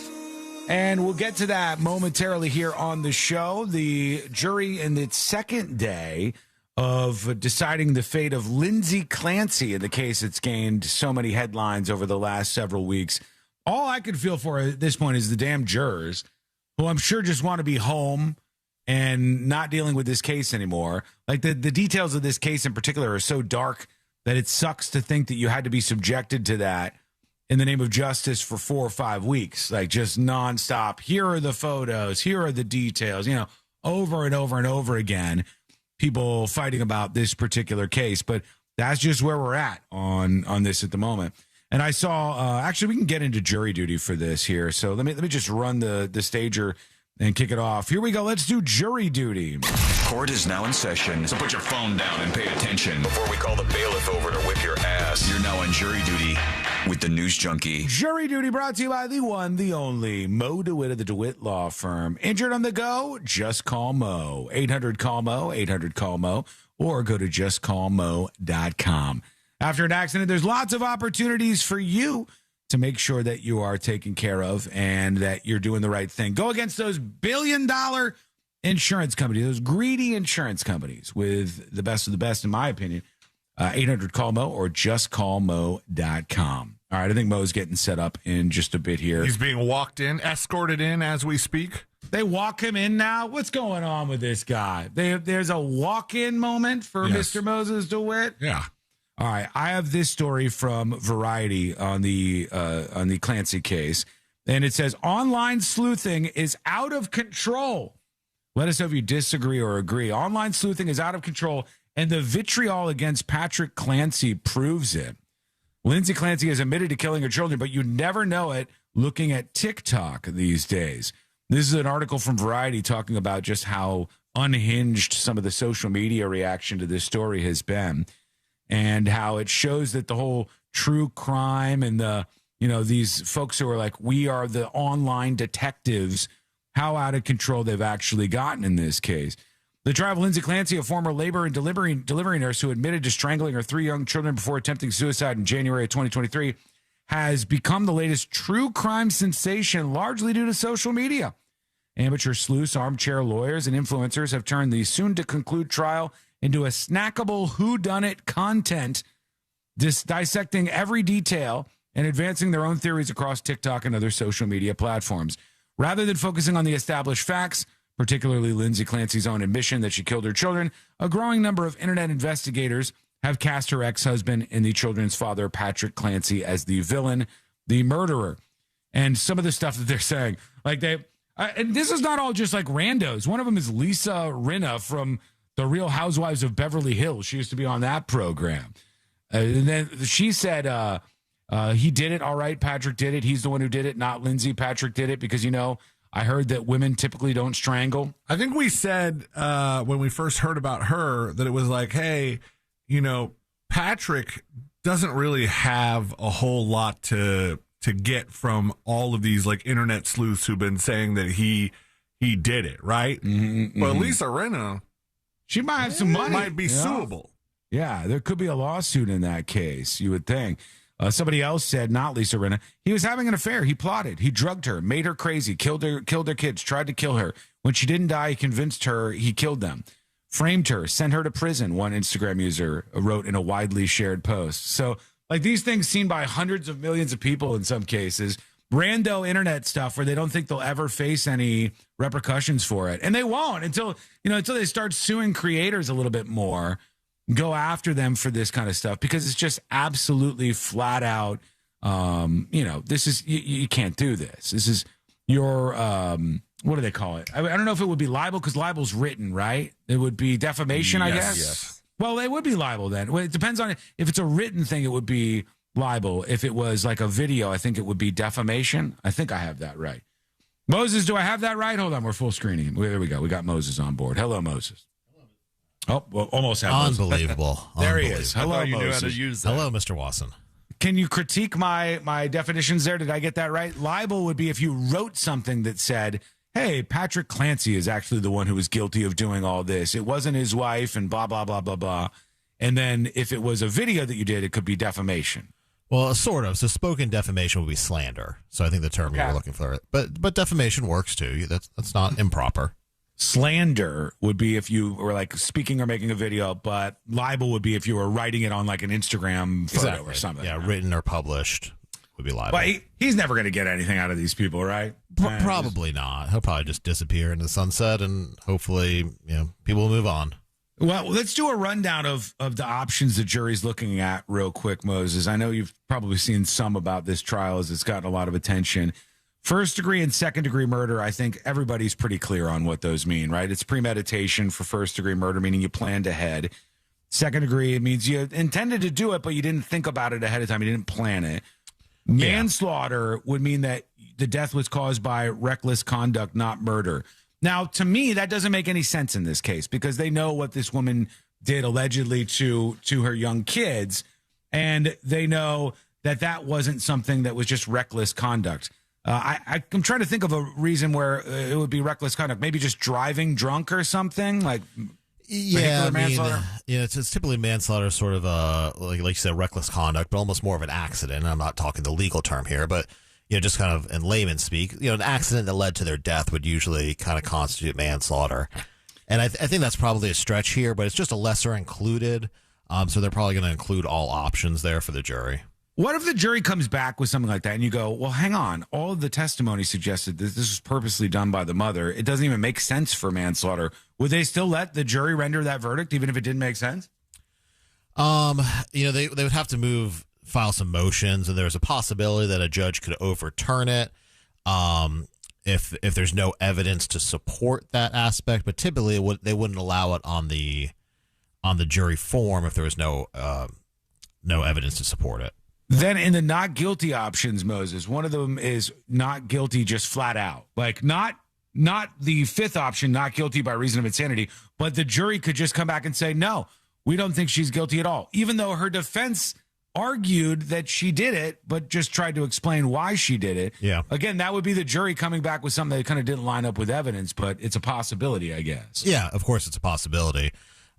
And we'll get to that momentarily here on the show. The jury in its second day of deciding the fate of Lindsay Clancy in the case that's gained so many headlines over the last several weeks. All I could feel for at this point is the damn jurors, who I'm sure just want to be home and not dealing with this case anymore. Like the details of this case in particular are so dark that it sucks to think that you had to be subjected to that in the name of justice for 4 or 5 weeks, like just nonstop. Here are the photos. Here are the details, over and over and over again, people fighting about this particular case. But that's just where we're at on this at the moment. And I saw, actually, we can get into jury duty for this here. So let me just run the stager and kick it off. Here we go. Let's do jury duty. Court is now in session, so put your phone down and pay attention before we call the bailiff over to whip your ass. You're now on jury duty with the News Junkie. Jury duty brought to you by the one, the only, Mo DeWitt of the DeWitt Law Firm. Injured on the go? Just call Mo. 800-CALL-MO, 800-CALL-MO, or go to justcallmo.com. After an accident, there's lots of opportunities for you to make sure that you are taken care of and that you're doing the right thing. Go against those billion-dollar insurance companies, those greedy insurance companies with the best of the best, in my opinion. 800-CALL-MO or justcallmo.com. All right, I think Mo's getting set up in just a bit here. He's being walked in, escorted in as we speak. They walk him in now? What's going on with this guy? There's a walk-in moment for Mr. Moses DeWitt? Yeah. All right, I have this story from Variety on the Clancy case, and it says, online sleuthing is out of control. Let us know if you disagree or agree. Online sleuthing is out of control, and the vitriol against Patrick Clancy proves it. Lindsay Clancy has admitted to killing her children, but you never know it looking at TikTok these days. This is an article from Variety talking about just how unhinged some of the social media reaction to this story has been, and how it shows that the whole true crime and these folks who are like, we are the online detectives, how out of control they've actually gotten in this case. The trial of Lindsay Clancy, a former labor and delivery nurse who admitted to strangling her 3 young children before attempting suicide in January of 2023, has become the latest true crime sensation, largely due to social media. Amateur sleuths, armchair lawyers, and influencers have turned the soon-to-conclude trial into a snackable whodunit content, dissecting every detail and advancing their own theories across TikTok and other social media platforms. Rather than focusing on the established facts, particularly Lindsay Clancy's own admission that she killed her children, a growing number of internet investigators have cast her ex-husband and the children's father, Patrick Clancy, as the villain, the murderer. And some of the stuff that they're saying, like and this is not all just like randos. One of them is Lisa Rinna from The Real Housewives of Beverly Hills. She used to be on that program. And then she said, he did it. All right, Patrick did it. He's the one who did it, not Lindsay. Patrick did it because, I heard that women typically don't strangle. I think we said when we first heard about her that it was like, hey, Patrick doesn't really have a whole lot to get from all of these like internet sleuths who've been saying that he did it, right? Mm-hmm, But Lisa Rinna, she might have some money. Might be suable. Yeah, there could be a lawsuit in that case, you would think. Somebody else said, not Lisa Rinna, he was having an affair. He plotted. He drugged her, made her crazy, killed their kids, tried to kill her. When she didn't die, he convinced her he killed them. Framed her, sent her to prison, one Instagram user wrote in a widely shared post. So, like, these things seen by hundreds of millions of people in some cases, rando internet stuff where they don't think they'll ever face any repercussions for it. And they won't until they start suing creators a little bit more, go after them for this kind of stuff, because it's just absolutely flat out, this is, you can't do this. This is your, what do they call it? I don't know if it would be libel, because libel's written, right? It would be defamation, I guess. Yes. Well, it would be libel then. Well, it depends on if it's a written thing, it would be libel. If it was like a video, I think it would be defamation. I think I have that right. Moses, do I have that right? Hold on, we're full screening him. There we go. We got Moses on board. Hello, Moses. Oh, well, almost have Moses. Unbelievable. There he is. Hello, you knew how Moses. to use that. Hello, Mr. Wasson. Can you critique my definitions there? Did I get that right? Libel would be if you wrote something that said, hey, Patrick Clancy is actually the one who was guilty of doing all this. It wasn't his wife and blah, blah, blah, blah, blah. And then if it was a video that you did, it could be defamation. Well, sort of. So spoken defamation would be slander. So I think the term you were looking for. But defamation works too. That's not improper. Slander would be if you were like speaking or making a video, but libel would be if you were writing it on like an Instagram photo or something. Yeah, written or published would be libel. But he's never going to get anything out of these people, right? Probably not. He'll probably just disappear into the sunset, and hopefully, people will move on. Well, let's do a rundown of the options the jury's looking at real quick, Moses. I know you've probably seen some about this trial as it's gotten a lot of attention. First degree and second degree murder, I think everybody's pretty clear on what those mean, right? It's premeditation for first degree murder, meaning you planned ahead. Second degree, it means you intended to do it, but you didn't think about it ahead of time. You didn't plan it. Manslaughter would mean that the death was caused by reckless conduct, not murder. Now, to me, that doesn't make any sense in this case, because they know what this woman did allegedly to her young kids, and they know that wasn't something that was just reckless conduct. I'm trying to think of a reason where it would be reckless conduct. Maybe just driving drunk or something, like manslaughter. It's typically manslaughter, sort of like you said, reckless conduct, but almost more of an accident. I'm not talking the legal term here, but just kind of in layman's speak, an accident that led to their death would usually kind of constitute manslaughter. And I think that's probably a stretch here, but it's just a lesser included. So they're probably going to include all options there for the jury. What if the jury comes back with something like that and you go, well, hang on, all of the testimony suggested that this was purposely done by the mother. It doesn't even make sense for manslaughter. Would they still let the jury render that verdict even if it didn't make sense? They would have to file some motions, and there's a possibility that a judge could overturn it if there's no evidence to support that aspect. But typically, they wouldn't allow it on the jury form if there was no evidence to support it. Then in the not guilty options, Moses, one of them is not guilty just flat out. Like not the fifth option, not guilty by reason of insanity, but the jury could just come back and say, no, we don't think she's guilty at all, even though her defense argued that she did it, but just tried to explain why she did it. Yeah. Again, that would be the jury coming back with something that kind of didn't line up with evidence, but it's a possibility, I guess. Yeah, of course it's a possibility.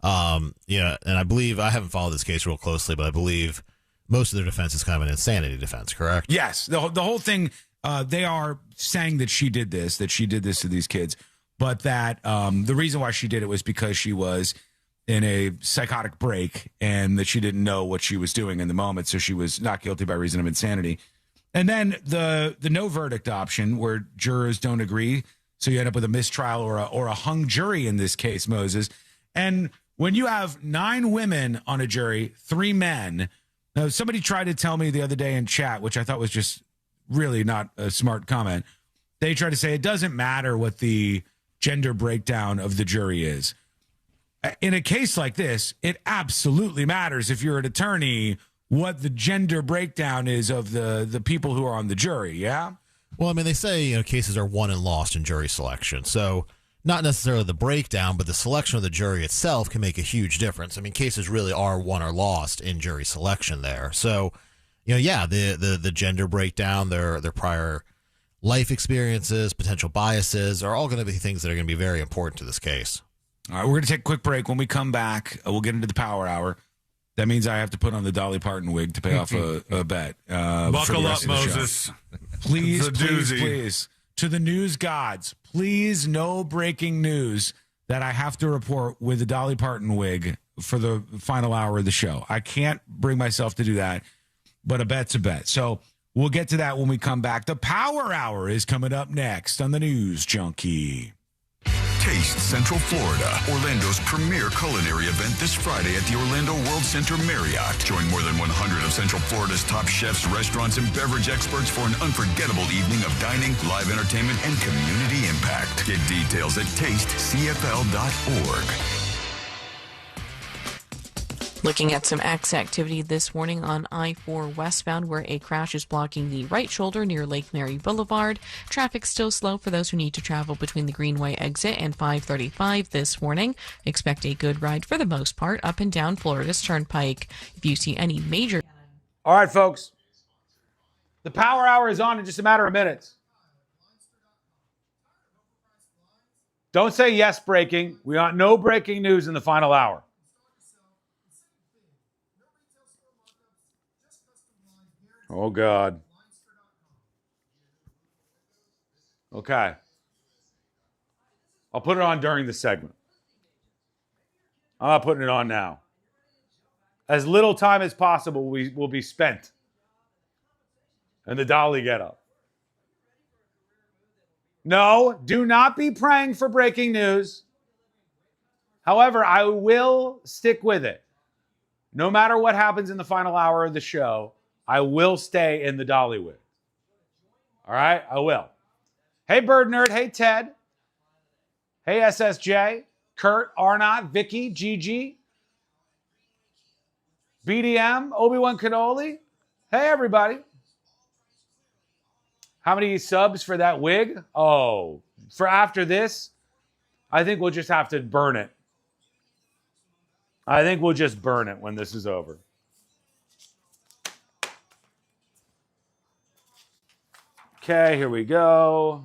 And I believe, I haven't followed this case real closely, but I believe most of their defense is kind of an insanity defense, correct? Yes. The whole thing, they are saying that she did this to these kids, but that the reason why she did it was because she was in a psychotic break and that she didn't know what she was doing in the moment, so she was not guilty by reason of insanity. And then the no verdict option, where jurors don't agree, so you end up with a mistrial or a hung jury in this case, Moses. And when you have 9 women on a jury, 3 men. Now, somebody tried to tell me the other day in chat, which I thought was just really not a smart comment. They tried to say it doesn't matter what the gender breakdown of the jury is. In a case like this, it absolutely matters, if you're an attorney, what the gender breakdown is of the people who are on the jury, yeah? Well, I mean, they say, cases are won and lost in jury selection. So not necessarily the breakdown, but the selection of the jury itself can make a huge difference. I mean, cases really are won or lost in jury selection there. So, the gender breakdown, their prior life experiences, potential biases are all going to be things that are going to be very important to this case. All right, we're going to take a quick break. When we come back, we'll get into the power hour. That means I have to put on the Dolly Parton wig to pay off a bet. Buckle up, Moses. Please. To the news gods, please, no breaking news that I have to report with the Dolly Parton wig for the final hour of the show. I can't bring myself to do that, but a bet's a bet. So We'll get to that when we come back. The Power Hour is coming up next on the News Junkie. Taste Central Florida, Orlando's premier culinary event this Friday at the Orlando World Center Marriott. Join more than 100 of Central Florida's top chefs, restaurants, and beverage experts for an unforgettable evening of dining, live entertainment, and community impact. Get details at tastecfl.org. Looking at some activity this morning on I-4 westbound where a crash is blocking the right shoulder near Lake Mary Boulevard. Traffic still slow for those who need to travel between the Greenway exit and 535 this morning. Expect a good ride for the most part up and down Florida's Turnpike. If you see any major... All right, folks. The Power Hour is on in just a matter of minutes. Don't say yes breaking. We want no breaking news in the final hour. Oh, God. Okay. I'll put it on during the segment. I'm not putting it on now. As little time as possible will be spent in the Dolly getup. No, do not be praying for breaking news. However, I will stick with it. No matter what happens in the final hour of the show, I will stay in the Dollywood. All right? I will. Hey, Bird Nerd. Hey, Ted. Hey, SSJ. Kurt, Arnott, Vicky, Gigi. BDM, Obi-Wan Kenobi. Hey, everybody. How many subs for that wig? Oh, for after this, I think we'll just have to burn it. I think we'll just burn it when this is over. Okay, here we go.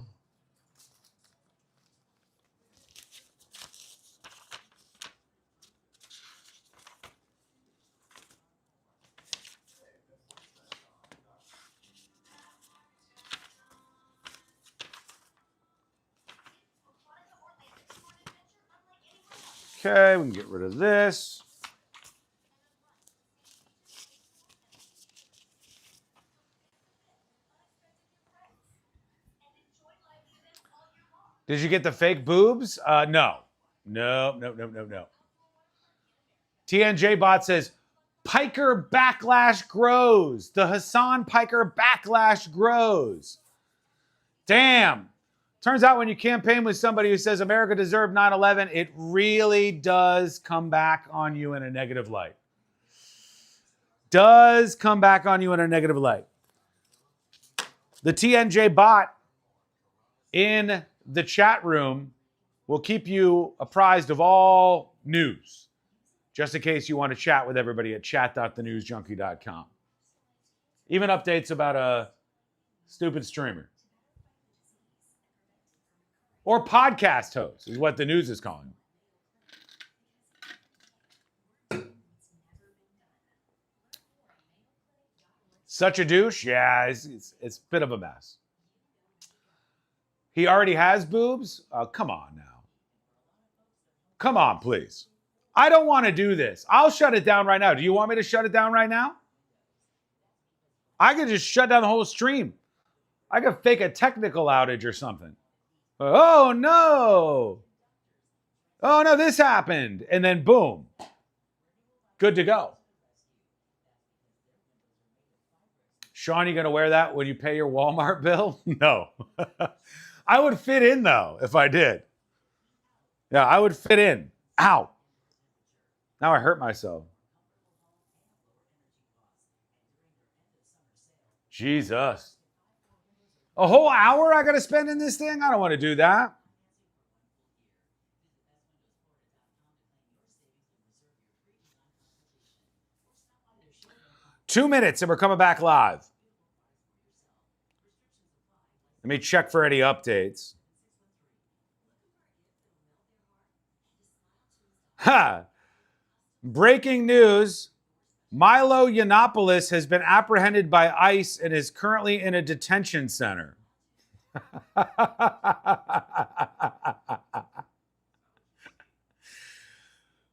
Okay, we can get rid of this. Did you get the fake boobs? No. No. TNJ Bot says, Piker backlash grows. The Hassan Piker backlash grows. Damn. Turns out when you campaign with somebody who says America deserved 9/11, it really does come back on you in a negative light. Does come back on you in a negative light. The TNJ Bot in the chat room will keep you apprised of all news, just in case you want to chat with everybody at chat.thenewsjunkie.com. Even updates about a stupid streamer. Or podcast host is what the news is calling. Such a douche? Yeah, it's a bit of a mess. He already has boobs? Come on now. Come on, please. I don't want to do this. I'll shut it down right now. Do you want me to shut it down right now? I could just shut down the whole stream. I could fake a technical outage or something. Oh, no. Oh, no, this happened. And then boom. Good to go. Sean, you going to wear that when you pay your Walmart bill? No. I would fit in, though, if I did. Yeah, I would fit in. Ow. Now I hurt myself. Jesus. A whole hour I got to spend in this thing? I don't want to do that. Two minutes and we're coming back live. Let me check for any updates. Ha! Breaking news. Milo Yiannopoulos has been apprehended by ICE and is currently in a detention center.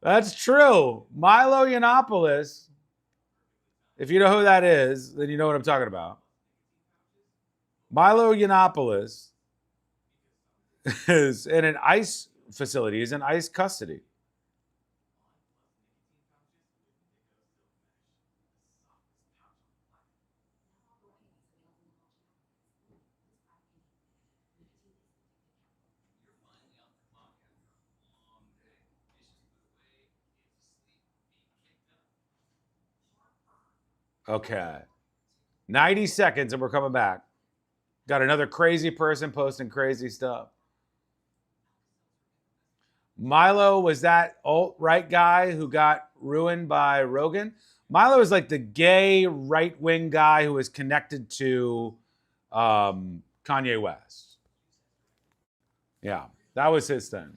That's true. Milo Yiannopoulos, if you know who that is, then you know what I'm talking about. Milo Yiannopoulos is in an ICE facility. He's in ICE custody. Okay. 90 seconds and we're coming back. Got another crazy person posting crazy stuff. Milo was that alt-right guy who got ruined by Rogan. Milo is like the gay right-wing guy who is connected to Kanye West. Yeah, that was his thing.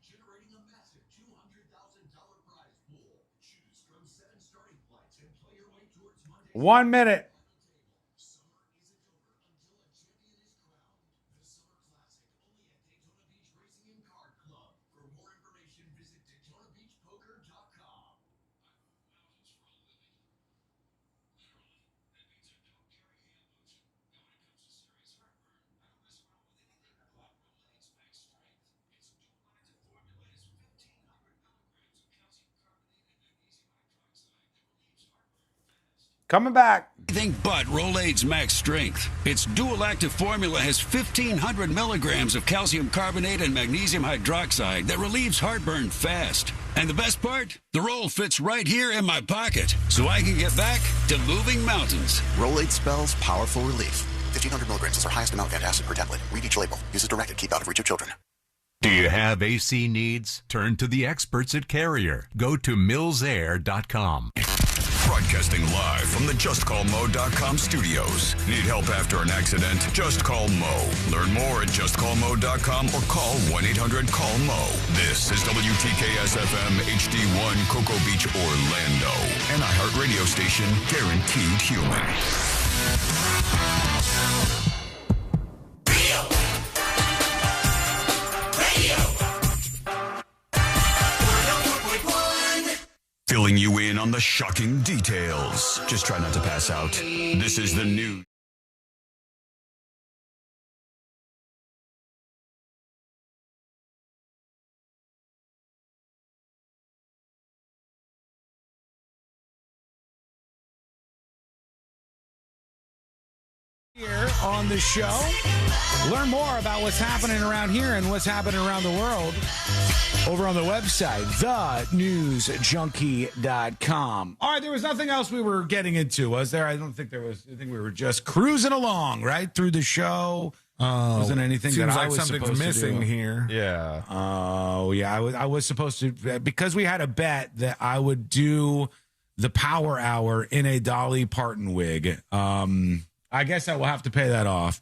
Generating a massive $200,000 prize pool. Choose from 7 starting flights and play your way towards Monday. 1 minute. Summer isn't over until a champion is crowned. The Summer Classic, only at Daytona Beach Racing and Card Club. For more information, visit DaytonaBeachPoker.com. Coming back. Anything but Rolaids Max Strength. Its dual active formula has 1,500 milligrams of calcium carbonate and magnesium hydroxide that relieves heartburn fast. And the best part? The roll fits right here in my pocket, so I can get back to moving mountains. Rolaids spells powerful relief. 1,500 milligrams is our highest amount of antacid per tablet. Read each label. Use as directed. Keep out of reach of children. Do you have AC needs? Turn to the experts at Carrier. Go to millsair.com. Broadcasting live from the JustCallMo.com studios. Need help after an accident? Just call Mo. Learn more at JustCallMo.com or call 1-800-CALL-MO. This is WTKS-FM HD1 Cocoa Beach, Orlando. An iHeart radio station guaranteed human. Filling you in on the shocking details. Just try not to pass out. This is the news. Here on the show, learn more about what's happening around here and what's happening around the world over on the website, thenewsjunkie.com. All right, there was nothing else we were getting into, was there? I don't think there was. I think we were just cruising along right through the show. Wasn't anything seems that I like was something's supposed missing to do. here. Yeah. Oh, yeah. I was supposed to, because we had a bet that I would do the Power Hour in a Dolly Parton wig. I guess I will have to pay that off.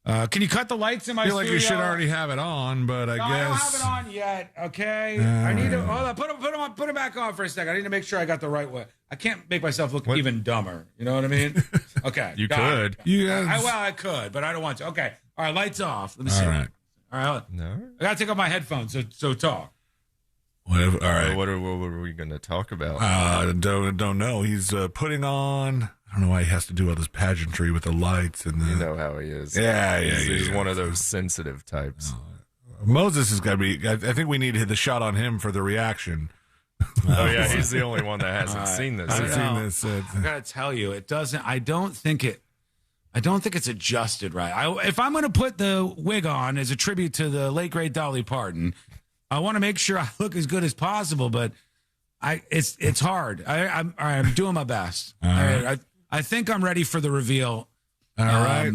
Can you cut the lights in my I feel studio? like you should already have it on, but I guess I don't have it on yet. Okay, I need to hold on. Put it back on for a second. I need to make sure I got the right way. I can't make myself look even dumber. You know what I mean? Okay, you could. I could, but I don't want to. Okay, all right. Lights off. Let me see. All right. All right. No. I gotta take off my headphones. So talk. Whatever. All right. What are we going to talk about? Don't know. He's putting on. I don't know why he has to do all this pageantry with the lights and the. You know how he is. Yeah. He's one of those sensitive types. Moses has got to be. I think we need the shot on him for the reaction. Oh yeah, he's the only one that hasn't seen this. I gotta tell you, it doesn't. I don't think it's adjusted right. If I'm going to put the wig on as a tribute to the late great Dolly Parton, I want to make sure I look as good as possible. But it's hard. I'm doing my best. All right. I think I'm ready for the reveal. All right.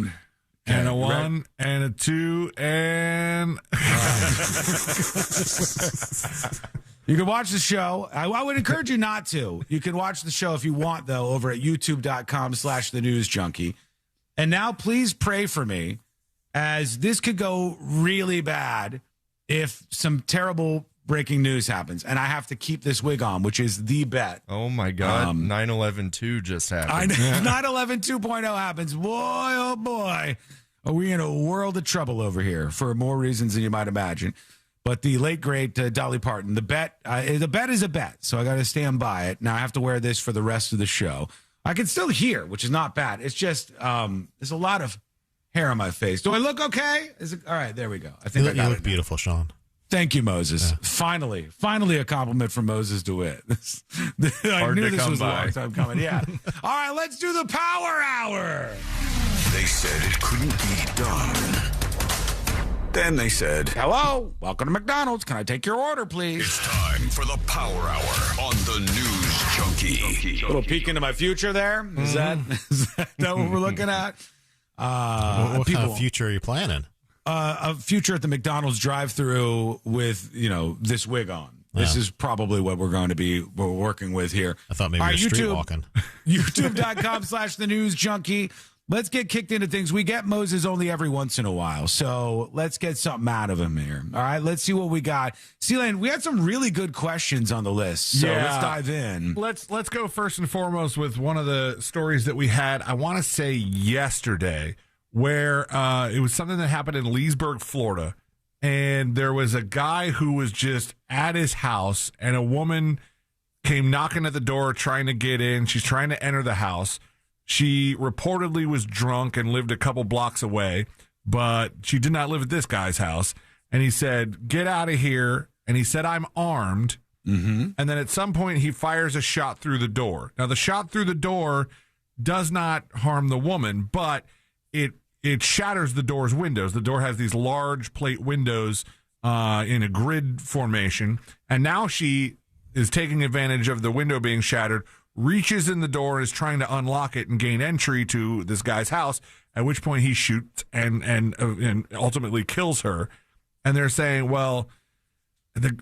And a 1 and a 2 and. You can watch the show. I would encourage you not to. You can watch the show if you want, though, over at youtube.com/thenewsjunkie. And now please pray for me, as this could go really bad if some terrible breaking news happens and I have to keep this wig on, which is the bet. Oh, my God. 9/11-2 just happened. 9/11 2.0 happens. Boy, oh, boy. Are we in a world of trouble over here for more reasons than you might imagine. But the late great Dolly Parton, the bet is a bet, so I got to stand by it. Now I have to wear this for the rest of the show. I can still hear, which is not bad. It's just there's a lot of hair on my face. Do I look okay? All right, there we go. I think I got you it look beautiful, Sean. Thank you, Moses. Yeah. Finally a compliment from Moses DeWitt. I knew this was a long time coming. Yeah. All right, let's do the Power Hour. They said it couldn't be done. Then they said, hello, welcome to McDonald's. Can I take your order, please? It's time for the Power Hour on the News Junkie. A little peek into my future there. Is that what we're looking at? What kind of future are you planning? A future at the McDonald's drive-thru with, this wig on. This is probably what we're working with here. I thought maybe you were street walking. YouTube.com/The News Junkie. Let's get kicked into things. We get Moses only every once in a while, so let's get something out of him here. All right, let's see what we got. C-Lane, we had some really good questions on the list, so let's dive in. Let's go first and foremost with one of the stories that we had, I want to say yesterday, where it was something that happened in Leesburg, Florida, and there was a guy who was just at his house, and a woman came knocking at the door trying to get in. She's trying to enter the house. She reportedly was drunk and lived a couple blocks away, but she did not live at this guy's house. And he said, get out of here. And he said, I'm armed. Mm-hmm. And then at some point, he fires a shot through the door. Now, the shot through the door does not harm the woman, but it shatters the door's windows. The door has these large plate windows in a grid formation. And now she is taking advantage of the window being shattered, reaches in the door, is trying to unlock it and gain entry to this guy's house, at which point he shoots and ultimately kills her. And they're saying, well,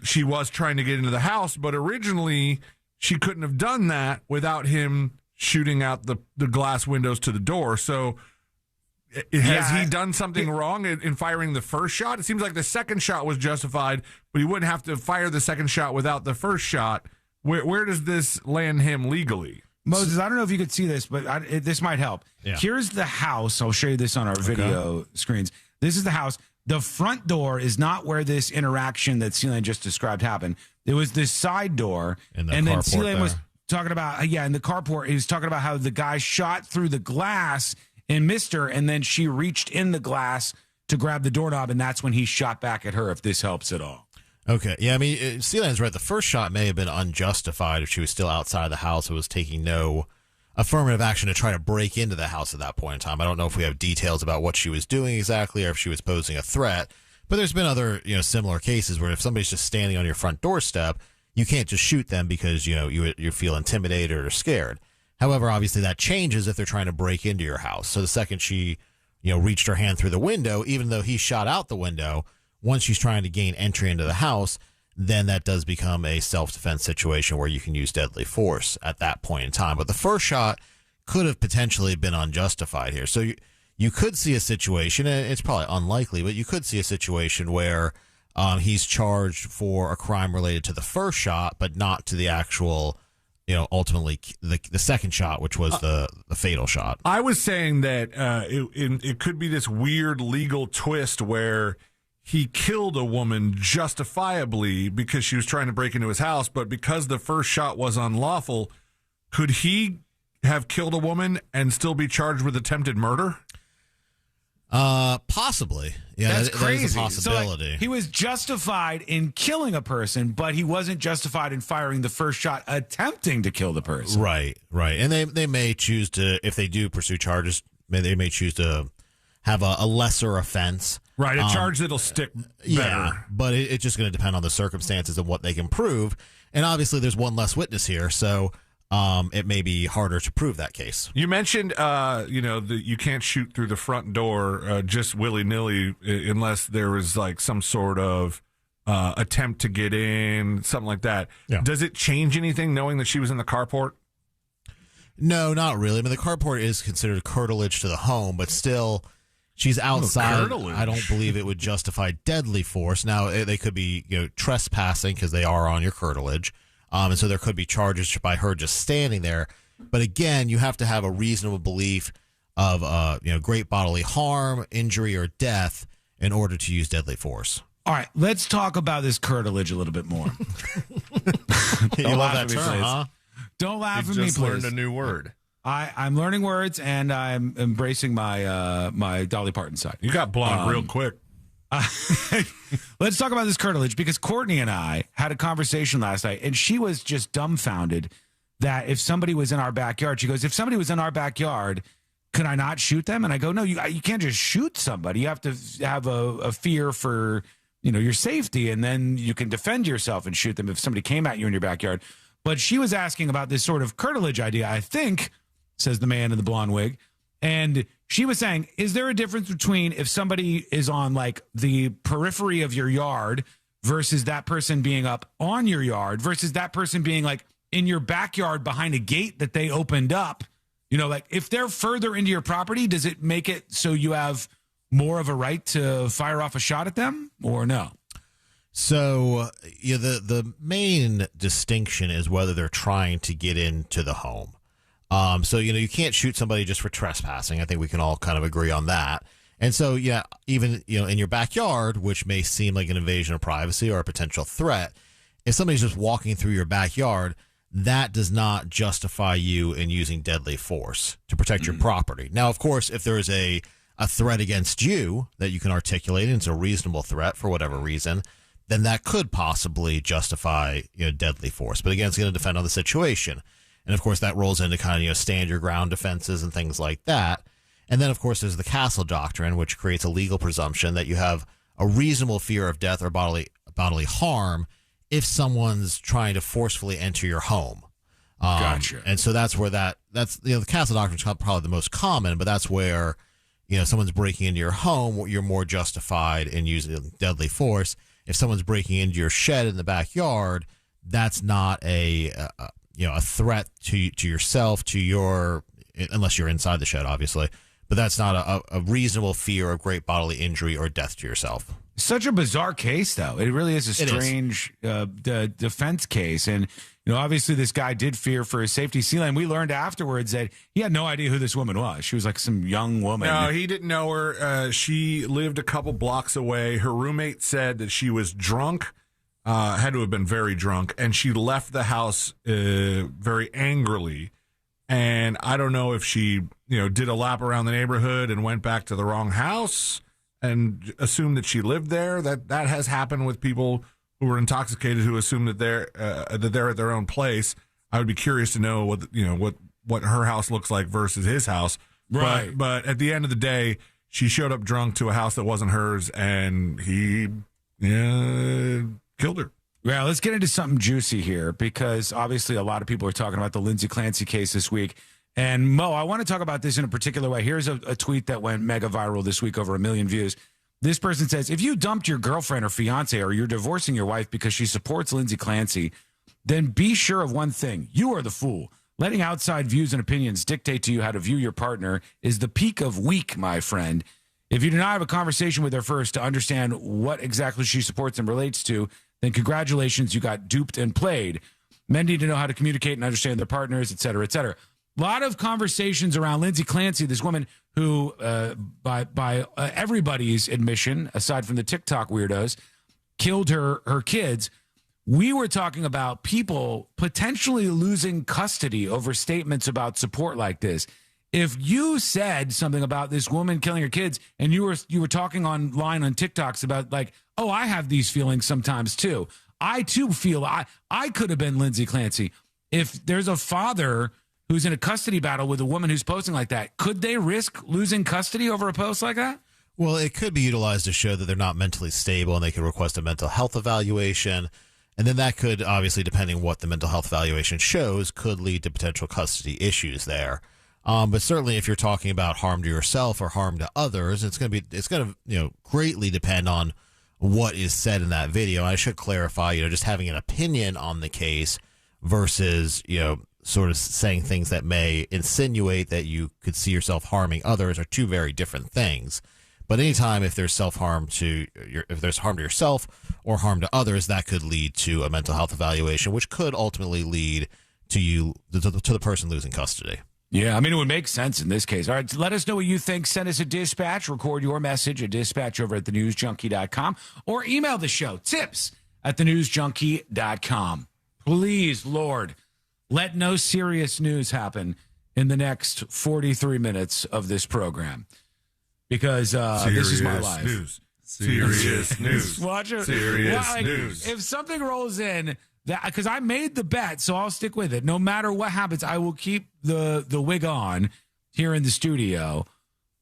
she was trying to get into the house, but originally she couldn't have done that without him shooting out the glass windows to the door. So has he done something wrong in firing the first shot? It seems like the second shot was justified, but he wouldn't have to fire the second shot without the first shot. Where does this land him legally? Moses, I don't know if you could see this, but this might help. Yeah. Here's the house. I'll show you this on our video screens. This is the house. The front door is not where this interaction that C-Lane just described happened. It was this side door. And then C-Lane was talking about, in the carport, he was talking about how the guy shot through the glass and missed her, and then she reached in the glass to grab the doorknob, and that's when he shot back at her, if this helps at all. Okay. Yeah, I mean, C-Lane's right. The first shot may have been unjustified if she was still outside of the house and was taking no affirmative action to try to break into the house at that point in time. I don't know if we have details about what she was doing exactly or if she was posing a threat, but there's been other, similar cases where if somebody's just standing on your front doorstep, you can't just shoot them because, you feel intimidated or scared. However, obviously that changes if they're trying to break into your house. So the second she, reached her hand through the window, even though he shot out the window, once she's trying to gain entry into the house, then that does become a self-defense situation where you can use deadly force at that point in time. But the first shot could have potentially been unjustified here. So you could see a situation, and it's probably unlikely, but you could see a situation where he's charged for a crime related to the first shot, but not to the actual, ultimately the second shot, which was the fatal shot. I was saying that it could be this weird legal twist where he killed a woman justifiably because she was trying to break into his house, but because the first shot was unlawful, could he have killed a woman and still be charged with attempted murder? Possibly. Yeah, that's crazy. That is a possibility. So he was justified in killing a person, but he wasn't justified in firing the first shot attempting to kill the person. Right. And they may choose to, if they do pursue charges, they may choose to have a lesser offense. Right, a charge that'll stick better. Yeah, but it's just going to depend on the circumstances and what they can prove. And obviously, there's one less witness here, so it may be harder to prove that case. You mentioned, that you can't shoot through the front door just willy-nilly unless there was like some sort of attempt to get in, something like that. Yeah. Does it change anything knowing that she was in the carport? No, not really. I mean, the carport is considered curtilage to the home, but still, she's outside. I don't believe it would justify deadly force. Now, they could be trespassing because they are on your curtilage. And so there could be charges by her just standing there. But again, you have to have a reasonable belief of great bodily harm, injury, or death in order to use deadly force. All right, let's talk about this curtilage a little bit more. You love that term, huh? Don't laugh at me, just please. learned a new word. I'm learning words, and I'm embracing my my Dolly Parton side. You got blonde real quick. Let's talk about this curtilage, because Courtney and I had a conversation last night, and she was just dumbfounded that if somebody was in our backyard, she goes, if somebody was in our backyard, could I not shoot them? And I go, no, you can't just shoot somebody. You have to have a fear for, your safety, and then you can defend yourself and shoot them if somebody came at you in your backyard. But she was asking about this sort of curtilage idea, I think, says the man in the blonde wig. And she was saying, is there a difference between if somebody is on like the periphery of your yard versus that person being up on your yard versus that person being like in your backyard behind a gate that they opened up? Like if they're further into your property, does it make it so you have more of a right to fire off a shot at them or no? So the main distinction is whether they're trying to get into the home. So, you can't shoot somebody just for trespassing. I think we can all kind of agree on that. And so, yeah, even, in your backyard, which may seem like an invasion of privacy or a potential threat, if somebody's just walking through your backyard, that does not justify you in using deadly force to protect your property. Now, of course, if there is a threat against you that you can articulate, and it's a reasonable threat for whatever reason, then that could possibly justify, deadly force. But again, it's going to depend on the situation. And, of course, that rolls into kind of, stand your ground defenses and things like that. And then, of course, there's the Castle Doctrine, which creates a legal presumption that you have a reasonable fear of death or bodily harm if someone's trying to forcefully enter your home. Gotcha. And so that's where the Castle Doctrine is probably the most common, but that's where, someone's breaking into your home, you're more justified in using deadly force. If someone's breaking into your shed in the backyard, that's not a threat to yourself, unless you're inside the shed, obviously. But that's not a reasonable fear of great bodily injury or death to yourself. Such a bizarre case, though. It really is a strange defense case. And, obviously this guy did fear for his safety. Celine, we learned afterwards that he had no idea who this woman was. She was like some young woman. No, he didn't know her. She lived a couple blocks away. Her roommate said that she was drunk. Had to have been very drunk, and she left the house very angrily. And I don't know if she, did a lap around the neighborhood and went back to the wrong house and assumed that she lived there. That has happened with people who were intoxicated who assume that they're at their own place. I would be curious to know what her house looks like versus his house. Right. But at the end of the day, she showed up drunk to a house that wasn't hers, and he killed her. Yeah, let's get into something juicy here, because obviously a lot of people are talking about the Lindsay Clancy case this week. And Mo, I want to talk about this in a particular way. Here's a tweet that went mega viral this week, over 1 million views. This person says, if you dumped your girlfriend or fiance, or you're divorcing your wife because she supports Lindsay Clancy, then be sure of one thing. You are the fool. Letting outside views and opinions dictate to you how to view your partner is the peak of weak, my friend. If you do not have a conversation with her first to understand what exactly she supports and relates to, then congratulations, you got duped and played. Men need to know how to communicate and understand their partners, et cetera, et cetera. A lot of conversations around Lindsay Clancy, this woman who, by everybody's admission, aside from the TikTok weirdos, killed her kids. We were talking about people potentially losing custody over statements about support like this. If you said something about this woman killing her kids, and you were talking online on TikToks about like, oh, I have these feelings sometimes too. I too feel I could have been Lindsay Clancy. If there's a father who's in a custody battle with a woman who's posting like that, could they risk losing custody over a post like that? Well, it could be utilized to show that they're not mentally stable, and they could request a mental health evaluation. And then that could, obviously, depending what the mental health evaluation shows, could lead to potential custody issues there. But certainly, if you're talking about harm to yourself or harm to others, it's going to greatly depend on what is said in that video. I should clarify, just having an opinion on the case versus, sort of saying things that may insinuate that you could see yourself harming others are two very different things. But anytime if there's harm to yourself or harm to others, that could lead to a mental health evaluation, which could ultimately lead to the person losing custody. Yeah, I mean, it would make sense in this case. All right, let us know what you think. Send us a dispatch. Record your message, a dispatch over at thenewsjunkie.com, or email the show, tips@thenewsjunkie.com. Please, Lord, let no serious news happen in the next 43 minutes of this program, because this is my life. News. Serious news. Watch it. Serious news. If something rolls in, because I made the bet, so I'll stick with it. No matter what happens, I will keep the wig on here in the studio.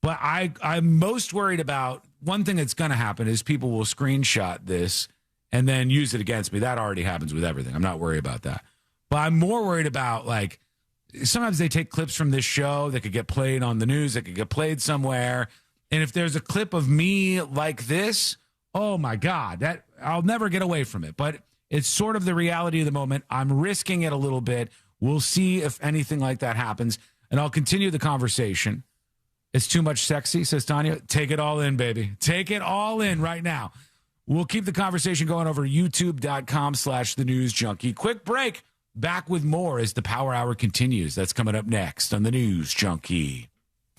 But I'm most worried about one thing that's going to happen is people will screenshot this and then use it against me. That already happens with everything. I'm not worried about that. But I'm more worried about, like, sometimes they take clips from this show that could get played on the news, that could get played somewhere. And if there's a clip of me like this, oh my God, that I'll never get away from it. But it's sort of the reality of the moment. I'm risking it a little bit. We'll see if anything like that happens. And I'll continue the conversation. It's too much sexy, says Tanya. Take it all in, baby. Take it all in right now. We'll keep the conversation going over youtube.com/thenewsjunkie. Quick break. Back with more as the Power Hour continues. That's coming up next on the News Junkie.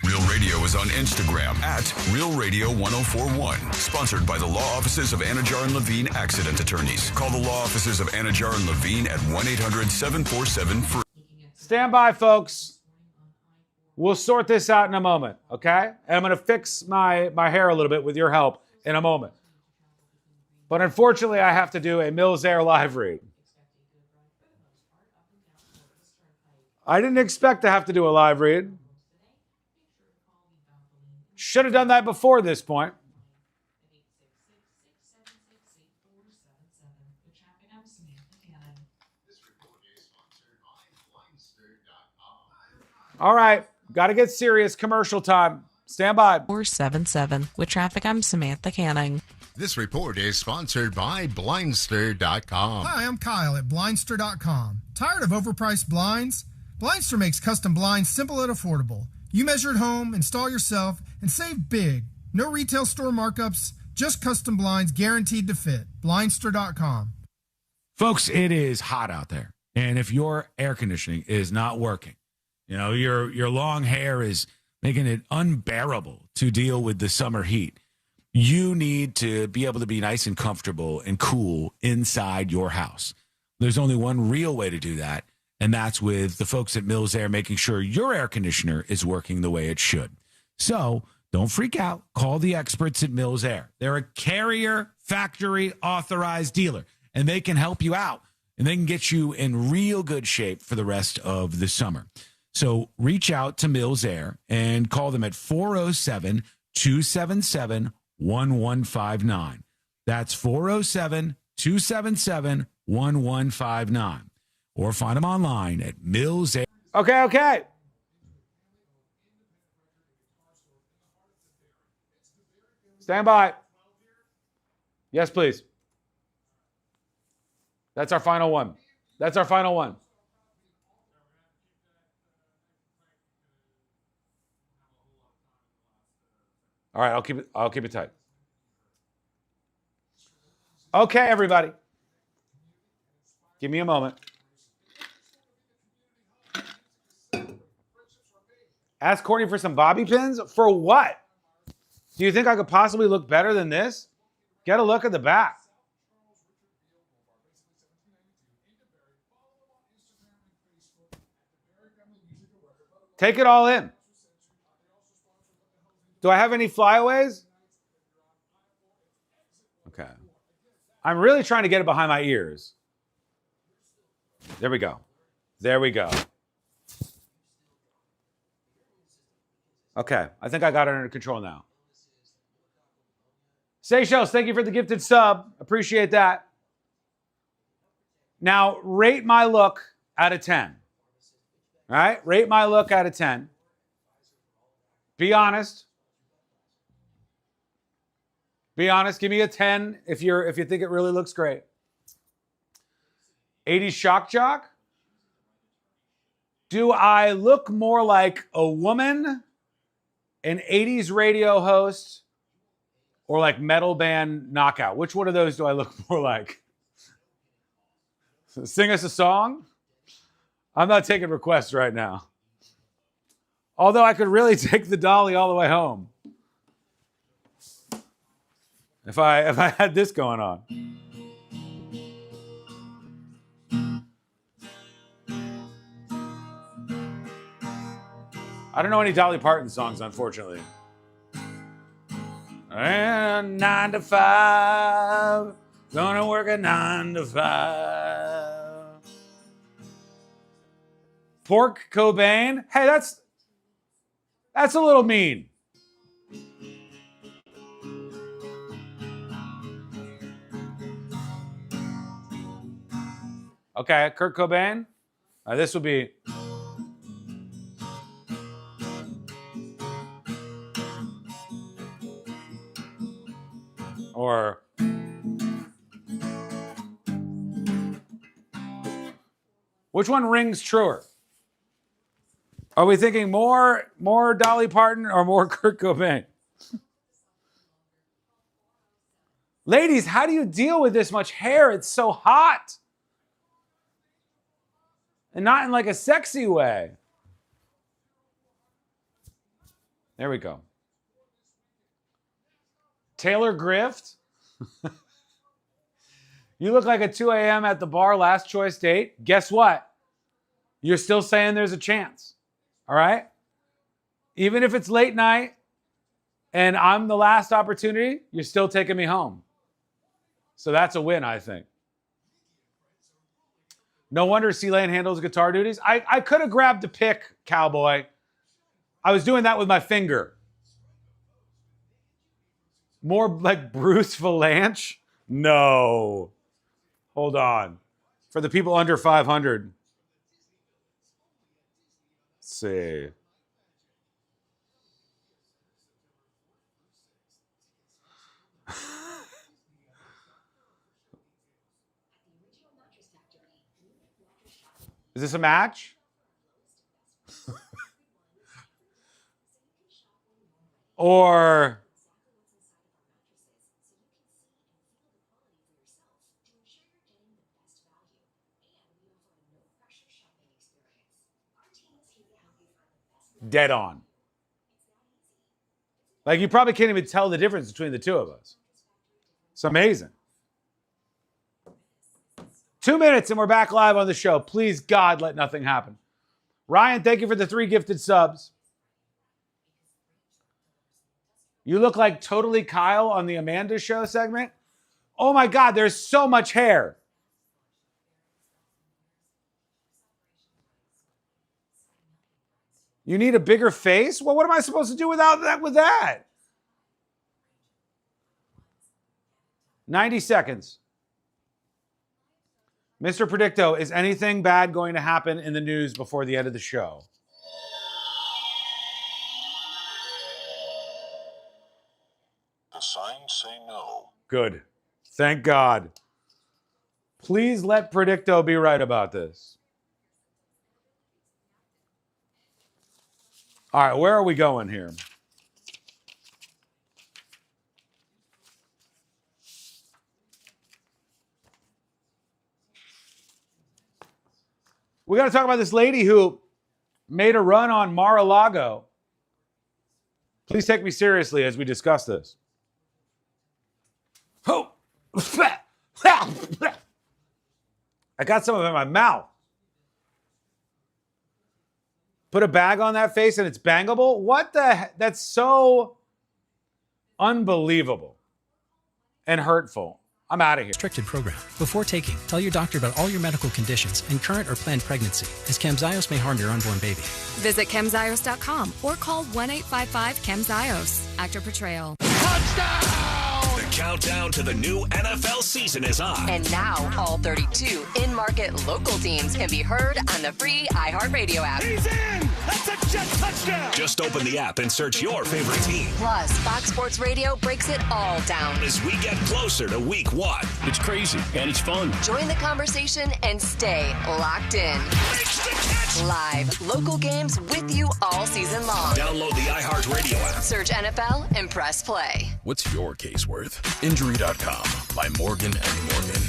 Real Radio is on Instagram at Real Radio 1041. Sponsored by the law offices of Anajar and Levine Accident Attorneys. Call the law offices of Anajar and Levine at 1-800-747-FREE. Stand by, folks. We'll sort this out in a moment, okay? And I'm going to fix my hair a little bit with your help in a moment. But unfortunately, I have to do a Mills Air live read. I didn't expect to have to do a live read. Should have done that before this point. All right. Got to get serious. Commercial time. Stand by. 477. With traffic, I'm Samantha Canning. This report is sponsored by Blindster.com. Hi, I'm Kyle at Blindster.com. Tired of overpriced blinds? Blindster makes custom blinds simple and affordable. You measure at home, install yourself, and save big. No retail store markups, just custom blinds guaranteed to fit. Blindster.com. Folks, it is hot out there. And if your air conditioning is not working, you know, your long hair is making it unbearable to deal with the summer heat, you need to be able to be nice and comfortable and cool inside your house. There's only one real way to do that, and that's with the folks at Mills Air making sure your air conditioner is working the way it should. So don't freak out. Call the experts at Mills Air. They're a Carrier factory authorized dealer, and they can help you out, and they can get you in real good shape for the rest of the summer. So reach out to Mills Air and call them at 407-277-1159. That's 407-277-1159. Or find them online at Mills Air. Okay. Stand by. Yes, please. That's our final one. All right, I'll keep it tight. Okay, everybody. Give me a moment. Ask Courtney for some bobby pins? For what? Do you think I could possibly look better than this? Get a look at the back. Take it all in. Do I have any flyaways? Okay. I'm really trying to get it behind my ears. There we go. Okay, I think I got it under control now. Seychelles, thank you for the gifted sub. Appreciate that. Now, rate my look out of 10. All right? Rate my look out of 10. Be honest. Give me a 10 if you think it really looks great. 80s shock jock? Do I look more like a woman, an 80s radio host, or like metal band knockout? Which one of those do I look more like? Sing us a song? I'm not taking requests right now. Although I could really take the Dolly all the way home. If I had this going on. I don't know any Dolly Parton songs, unfortunately. And 9 to 5, gonna work a 9 to 5. Pork Cobain. Hey, that's a little mean. Okay, Kurt Cobain. This would be. Or. Which one rings truer? Are we thinking more Dolly Parton or more Kurt Cobain? Ladies, how do you deal with this much hair? It's so hot. And not in like a sexy way. There we go. Taylor Grift. You look like a 2 a.m. at the bar last choice date. Guess what? You're still saying there's a chance. All right? Even if it's late night and I'm the last opportunity, you're still taking me home. So that's a win, I think. No wonder C-Lane handles guitar duties. I could have grabbed a pick, cowboy. I was doing that with my finger. More like Bruce Valanche? No. Hold on. For the people under 500. Let's see. Is this a match? Or dead on. Like you probably can't even tell the difference between the two of us. It's amazing. 2 minutes and we're back live on the show. Please, God, let nothing happen. Ryan, thank you for the 3 gifted subs. You look like Totally Kyle on the Amanda Show segment. Oh my God, there's so much hair. You need a bigger face? Well, what am I supposed to do without that? With that? 90 seconds. Mr. Predicto, is anything bad going to happen in the news before the end of the show? The signs say no. Good. Thank God. Please let Predicto be right about this. All right, where are we going here? We got to talk about this lady who made a run on Mar-a-Lago. Please take me seriously as we discuss this. I got some of it in my mouth. Put a bag on that face and it's bangable? What the heck? That's so unbelievable and hurtful. I'm out of here. Restricted program. Before taking, tell your doctor about all your medical conditions and current or planned pregnancy, as Camzyos may harm your unborn baby. Visit Camzyos.com or call 1-855-CHEMZYOS. Actor Portrayal. The countdown to the new NFL season is on. And now, all 32 in-market local teams can be heard on the free iHeartRadio app. He's in! That's a jet touchdown! Just open the app and search your favorite team. Plus, Fox Sports Radio breaks it all down. As we get closer to week 1. It's crazy, and it's fun. Join the conversation and stay locked in. Live, local games with you all season long. Download the iHeartRadio app. Search NFL and press play. What's your case worth? Injury.com by Morgan & Morgan.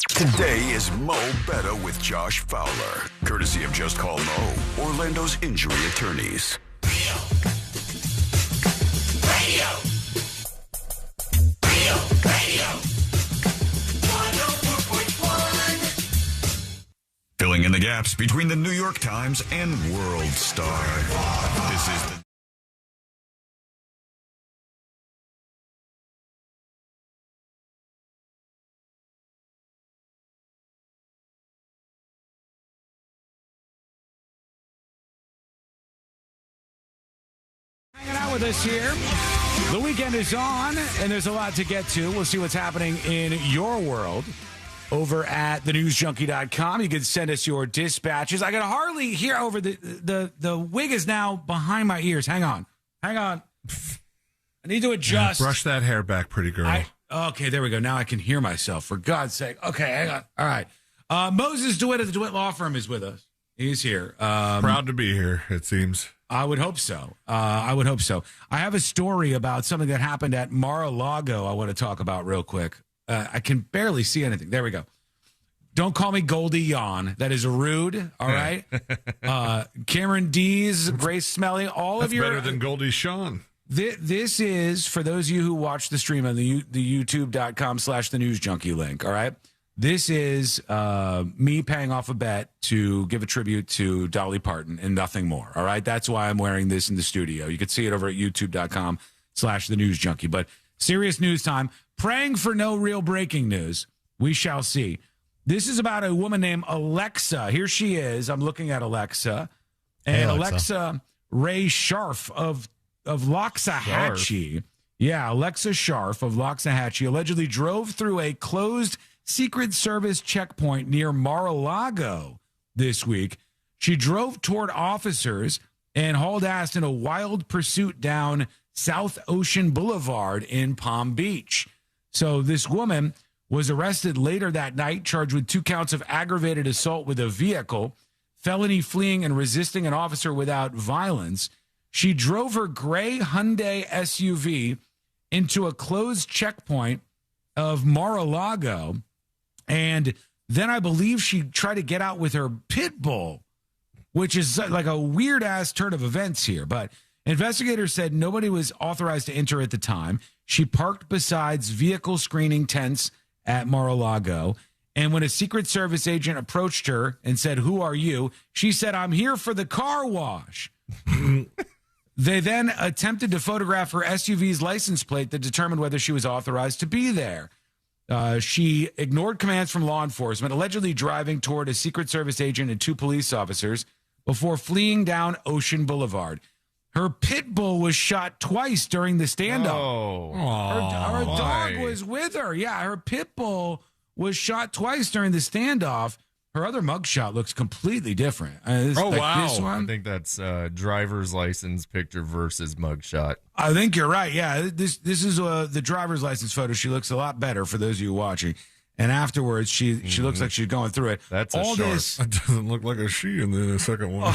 Today is Mo Better with Josh Fowler, courtesy of Just Call Mo, Orlando's injury attorneys. gaps between the New York Times and World Star. This is the Hanging out with us here. The weekend is on, and there's a lot to get to. We'll see what's happening in your world over at thenewsjunkie.com. You can send us your dispatches. I got Harley here over the wig is now behind my ears. Hang on. I need to adjust. Yeah, brush that hair back, pretty girl. Okay, there we go. Now I can hear myself, for God's sake. Okay, hang on. All right. Moses DeWitt of the DeWitt Law Firm is with us. He's here. Proud to be here, it seems. I would hope so. I have a story about something that happened at Mar-a-Lago I want to talk about real quick. I can barely see anything. There we go. Don't call me Goldie Yawn. That is rude, all right? Cameron Dees, Grace Smelly, all That's of your... better than Goldie Shawn. This is, for those of you who watch the stream on the youtube.com/thenewsjunkie link, all right? This is me paying off a bet to give a tribute to Dolly Parton and nothing more. All right. That's why I'm wearing this in the studio. You can see it over at youtube.com/thenewsjunkie. But serious news time. Praying for no real breaking news. We shall see. This is about a woman named Alexa. Here she is. I'm looking at Alexa. And Hey, Alexa Ray Scharf of Loxahatchee. Yeah, Alexa Scharf of Loxahatchee allegedly drove through a closed Secret Service checkpoint near Mar-a-Lago this week. She drove toward officers and hauled ass in a wild pursuit down South Ocean Boulevard in Palm Beach. So this woman was arrested later that night, charged with 2 counts of aggravated assault with a vehicle, felony fleeing and resisting an officer without violence. She drove her gray Hyundai SUV into a closed checkpoint of Mar-a-Lago. And then I believe she tried to get out with her pit bull, which is like a weird ass turn of events here. But investigators said nobody was authorized to enter at the time. She parked beside vehicle screening tents at Mar-a-Lago. And when a Secret Service agent approached her and said, "Who are you?" she said, "I'm here for the car wash." They then attempted to photograph her SUV's license plate to determine whether she was authorized to be there. She ignored commands from law enforcement, allegedly driving toward a Secret Service agent and 2 police officers before fleeing down Ocean Boulevard. Her pit bull was shot twice during the standoff. Her dog was with her. Yeah, her pit bull was shot twice during the standoff. Her other mugshot looks completely different. Wow. This one? I think that's driver's license picture versus mugshot. I think you're right. Yeah, this is the driver's license photo. She looks a lot better for those of you watching. And afterwards, she looks like she's going through it. That's all this. That doesn't look like a she in the second one.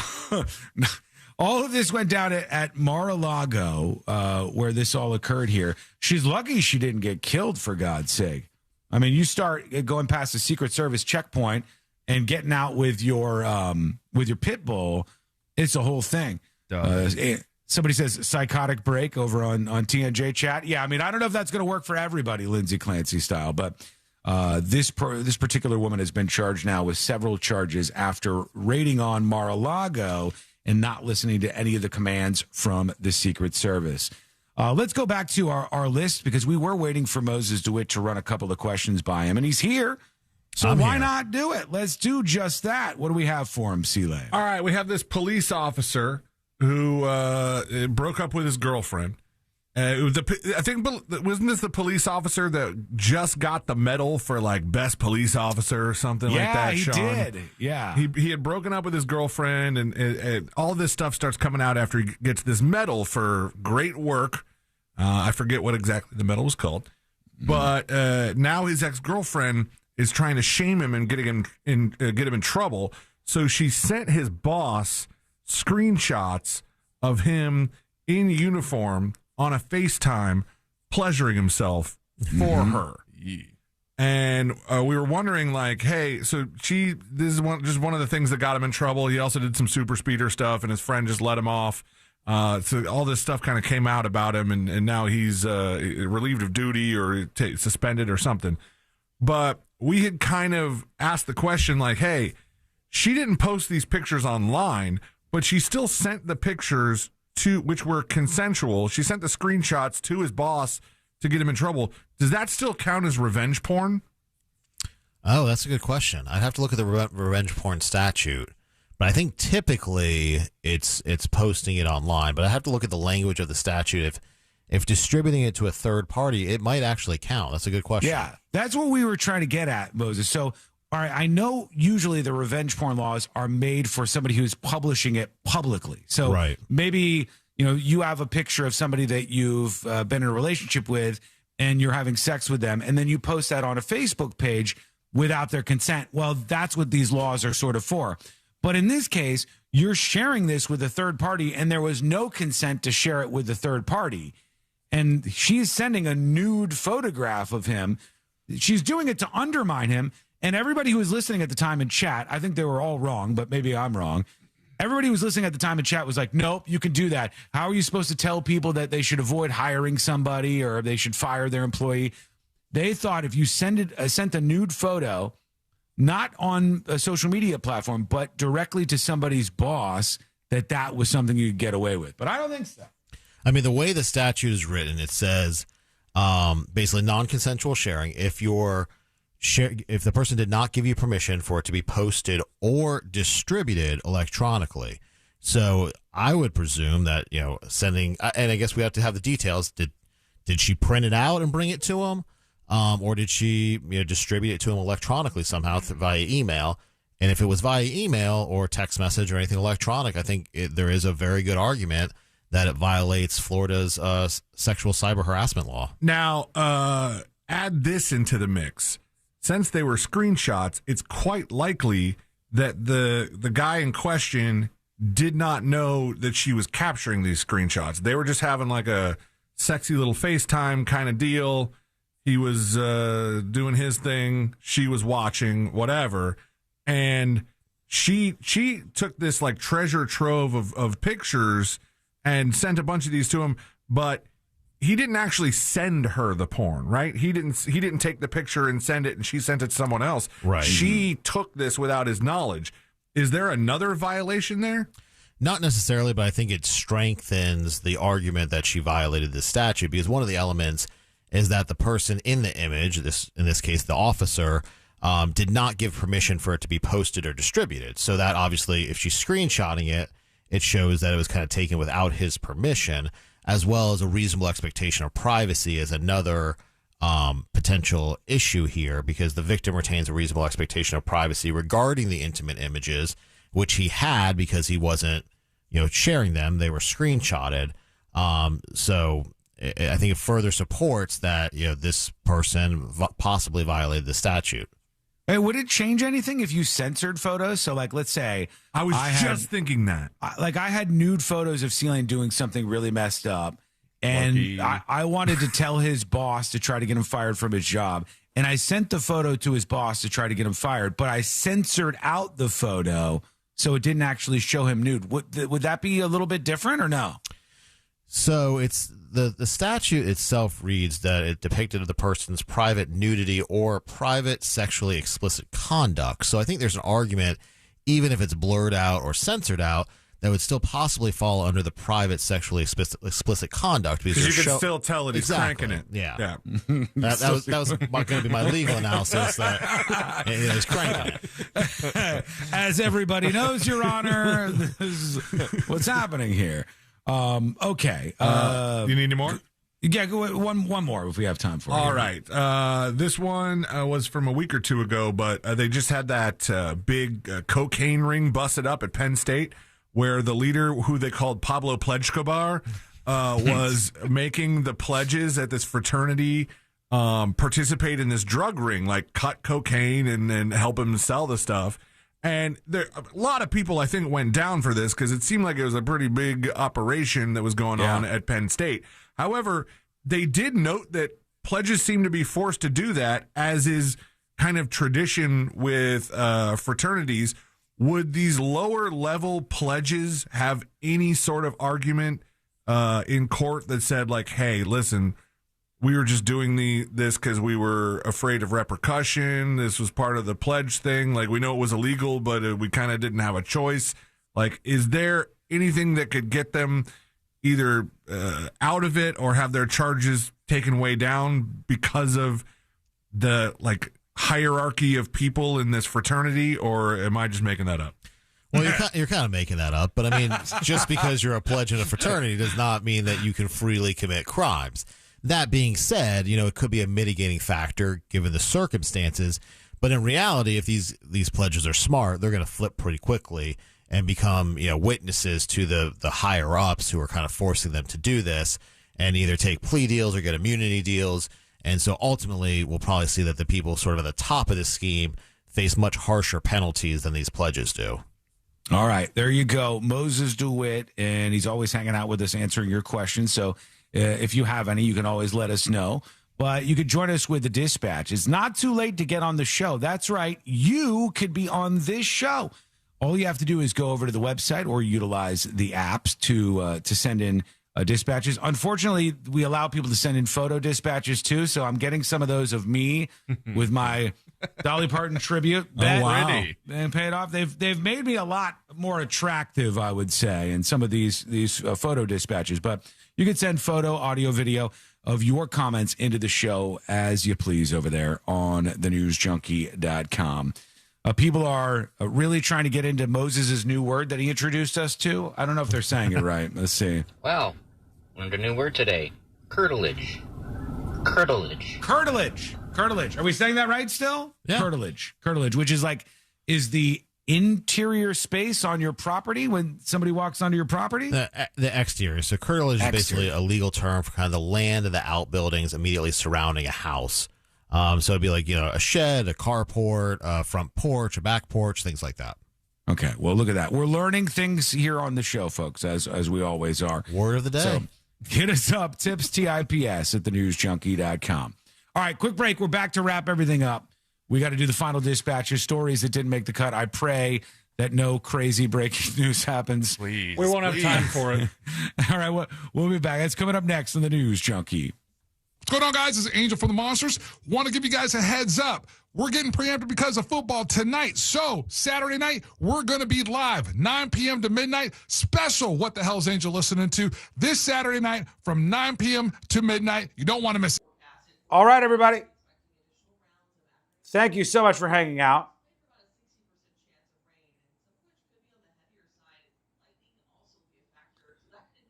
All of this went down at Mar-a-Lago, where this all occurred here. She's lucky she didn't get killed, for God's sake. I mean, you start going past the Secret Service checkpoint and getting out with your pit bull, it's a whole thing. Somebody says psychotic break over on TNJ chat. Yeah, I mean, I don't know if that's going to work for everybody, Lindsay Clancy style, but this particular woman has been charged now with several charges after raiding on Mar-a-Lago and not listening to any of the commands from the Secret Service. Let's go back to our list, because we were waiting for Moses DeWitt to run a couple of questions by him, and he's here. So why not do it? Let's do just that. What do we have for him, C-Lane? All right, we have this police officer who broke up with his girlfriend. Wasn't this the police officer that just got the medal for like best police officer or something like that? Yeah, Sean? he did. Yeah, he had broken up with his girlfriend, and all this stuff starts coming out after he gets this medal for great work. I forget what exactly the medal was called, but now his ex-girlfriend is trying to shame him and get him in trouble. So she sent his boss screenshots of him in uniform on a FaceTime, pleasuring himself for her. And we were wondering, like, hey, so this is just one of the things that got him in trouble. He also did some super speeder stuff, and his friend just let him off. So all this stuff kind of came out about him, and now he's relieved of duty or suspended or something. But we had kind of asked the question, like, hey, she didn't post these pictures online, but she still sent the pictures which were consensual. She sent the screenshots to his boss to get him in trouble. Does that still count as revenge porn? Oh, that's a good question. I'd have to look at the revenge porn statute, but I think typically it's posting it online. But I have to look at the language of the statute. If distributing it to a third party, it might actually count. That's a good question. Yeah, that's what we were trying to get at, Moses. So, all right, I know usually the revenge porn laws are made for somebody who's publishing it publicly. So right. Maybe, you have a picture of somebody that you've been in a relationship with and you're having sex with them, and then you post that on a Facebook page without their consent. Well, that's what these laws are sort of for. But in this case, you're sharing this with a third party, and there was no consent to share it with the third party. And she's sending a nude photograph of him. She's doing it to undermine him. And everybody who was listening at the time in chat, I think they were all wrong, but maybe I'm wrong. Everybody who was listening at the time in chat was like, nope, you can do that. How are you supposed to tell people that they should avoid hiring somebody or they should fire their employee? They thought if you sent a nude photo, not on a social media platform, but directly to somebody's boss, that was something you could get away with. But I don't think so. I mean, the way the statute is written, it says basically non-consensual sharing. If the person did not give you permission for it to be posted or distributed electronically. So I would presume that, sending, and I guess we have to have the details. Did she print it out and bring it to him? Or did she distribute it to him electronically somehow via email? And if it was via email or text message or anything electronic, I think there is a very good argument that it violates Florida's sexual cyber harassment law. Now, add this into the mix. Since they were screenshots, it's quite likely that the guy in question did not know that she was capturing these screenshots. They were just having like a sexy little FaceTime kind of deal. He was doing his thing. She was watching, whatever. And she took this like treasure trove of pictures and sent a bunch of these to him, but he didn't actually send her the porn, right? He didn't take the picture and send it, and she sent it to someone else. Right. She took this without his knowledge. Is there another violation there? Not necessarily, but I think it strengthens the argument that she violated the statute, because one of the elements is that the person in the image, in this case the officer, did not give permission for it to be posted or distributed. So that obviously, if she's screenshotting it, it shows that it was kind of taken without his permission, as well as a reasonable expectation of privacy as another potential issue here, because the victim retains a reasonable expectation of privacy regarding the intimate images, which he had because he wasn't, sharing them. They were screenshotted. So I think it further supports that, this person possibly violated the statute. Hey, would it change anything if you censored photos? So, like, let's say I was just thinking that. I had nude photos of Celine doing something really messed up, and I wanted to tell his boss to try to get him fired from his job, and I sent the photo to his boss to try to get him fired, but I censored out the photo so it didn't actually show him nude. Would that be a little bit different or no? So it's the statute itself reads that it depicted the person's private nudity or private sexually explicit conduct. So I think there's an argument, even if it's blurred out or censored out, that would still possibly fall under the private sexually explicit conduct, because you can still tell that he's cranking it. Yeah. That was going to be my legal analysis, that he's cranking it. As everybody knows, Your Honor, this is what's happening here. Okay. You need any more? Yeah, go one more if we have time for it. All right. This one was from a week or two ago, but they just had that big cocaine ring busted up at Penn State, where the leader, who they called Pablo Pledgecobar, was making the pledges at this fraternity participate in this drug ring, like cut cocaine and then help him sell the stuff. And a lot of people, I think, went down for this because it seemed like it was a pretty big operation that was going on at Penn State. However, they did note that pledges seem to be forced to do that, as is kind of tradition with fraternities. Would these lower level pledges have any sort of argument in court that said, like, hey, listen, we were just doing this because we were afraid of repercussion. This was part of the pledge thing. Like, we know it was illegal, but we kind of didn't have a choice. Like, is there anything that could get them either out of it or have their charges taken way down because of the hierarchy of people in this fraternity, or am I just making that up? Well, you're kind of making that up, but I mean, just because you're a pledge in a fraternity does not mean that you can freely commit crimes. That being said, it could be a mitigating factor given the circumstances, but in reality, if these pledges are smart, they're going to flip pretty quickly and become, witnesses to the higher ups who are kind of forcing them to do this, and either take plea deals or get immunity deals. And so ultimately, we'll probably see that the people sort of at the top of this scheme face much harsher penalties than these pledges do. All right, there you go. Moses DeWitt, and he's always hanging out with us answering your questions. So if you have any, you can always let us know. But you could join us with the dispatch. It's not too late to get on the show. That's right. You could be on this show. All you have to do is go over to the website or utilize the apps to send in dispatches. Unfortunately, we allow people to send in photo dispatches too, so I'm getting some of those of me with my Dolly Parton tribute. And paid off. They've made me a lot more attractive, I would say, in some of these photo dispatches. But you can send photo, audio, video of your comments into the show as you please over there on thenewsjunkie.com. People are really trying to get into Moses' new word that he introduced us to. I don't know if they're saying it right. Let's see. Well, learned a new word today. Curtilage. Curtilage. Curtilage. Curtilage. Are we saying that right still? Yeah. Curtilage. Curtilage, which is the interior space on your property when somebody walks onto your property? The exterior. So curtilage is basically a legal term for kind of the land of the outbuildings immediately surrounding a house. So it'd be like, a shed, a carport, a front porch, a back porch, things like that. Okay, well, look at that. We're learning things here on the show, folks, as we always are. Word of the day. So hit us up, tips @thenewsjunkie.com. All right, quick break. We're back to wrap everything up. We got to do the final dispatches, stories that didn't make the cut. I pray that no crazy breaking news happens. Please. We won't have time for it. All right, we'll be back. That's coming up next on the News Junkie. What's going on, guys? This is Angel from the Monsters. Want to give you guys a heads up. We're getting preempted because of football tonight. So, Saturday night, we're going to be live, 9 p.m. to midnight. Special What the Hell's Angel listening to this Saturday night from 9 p.m. to midnight. You don't want to miss it. All right, everybody. Thank you so much for hanging out.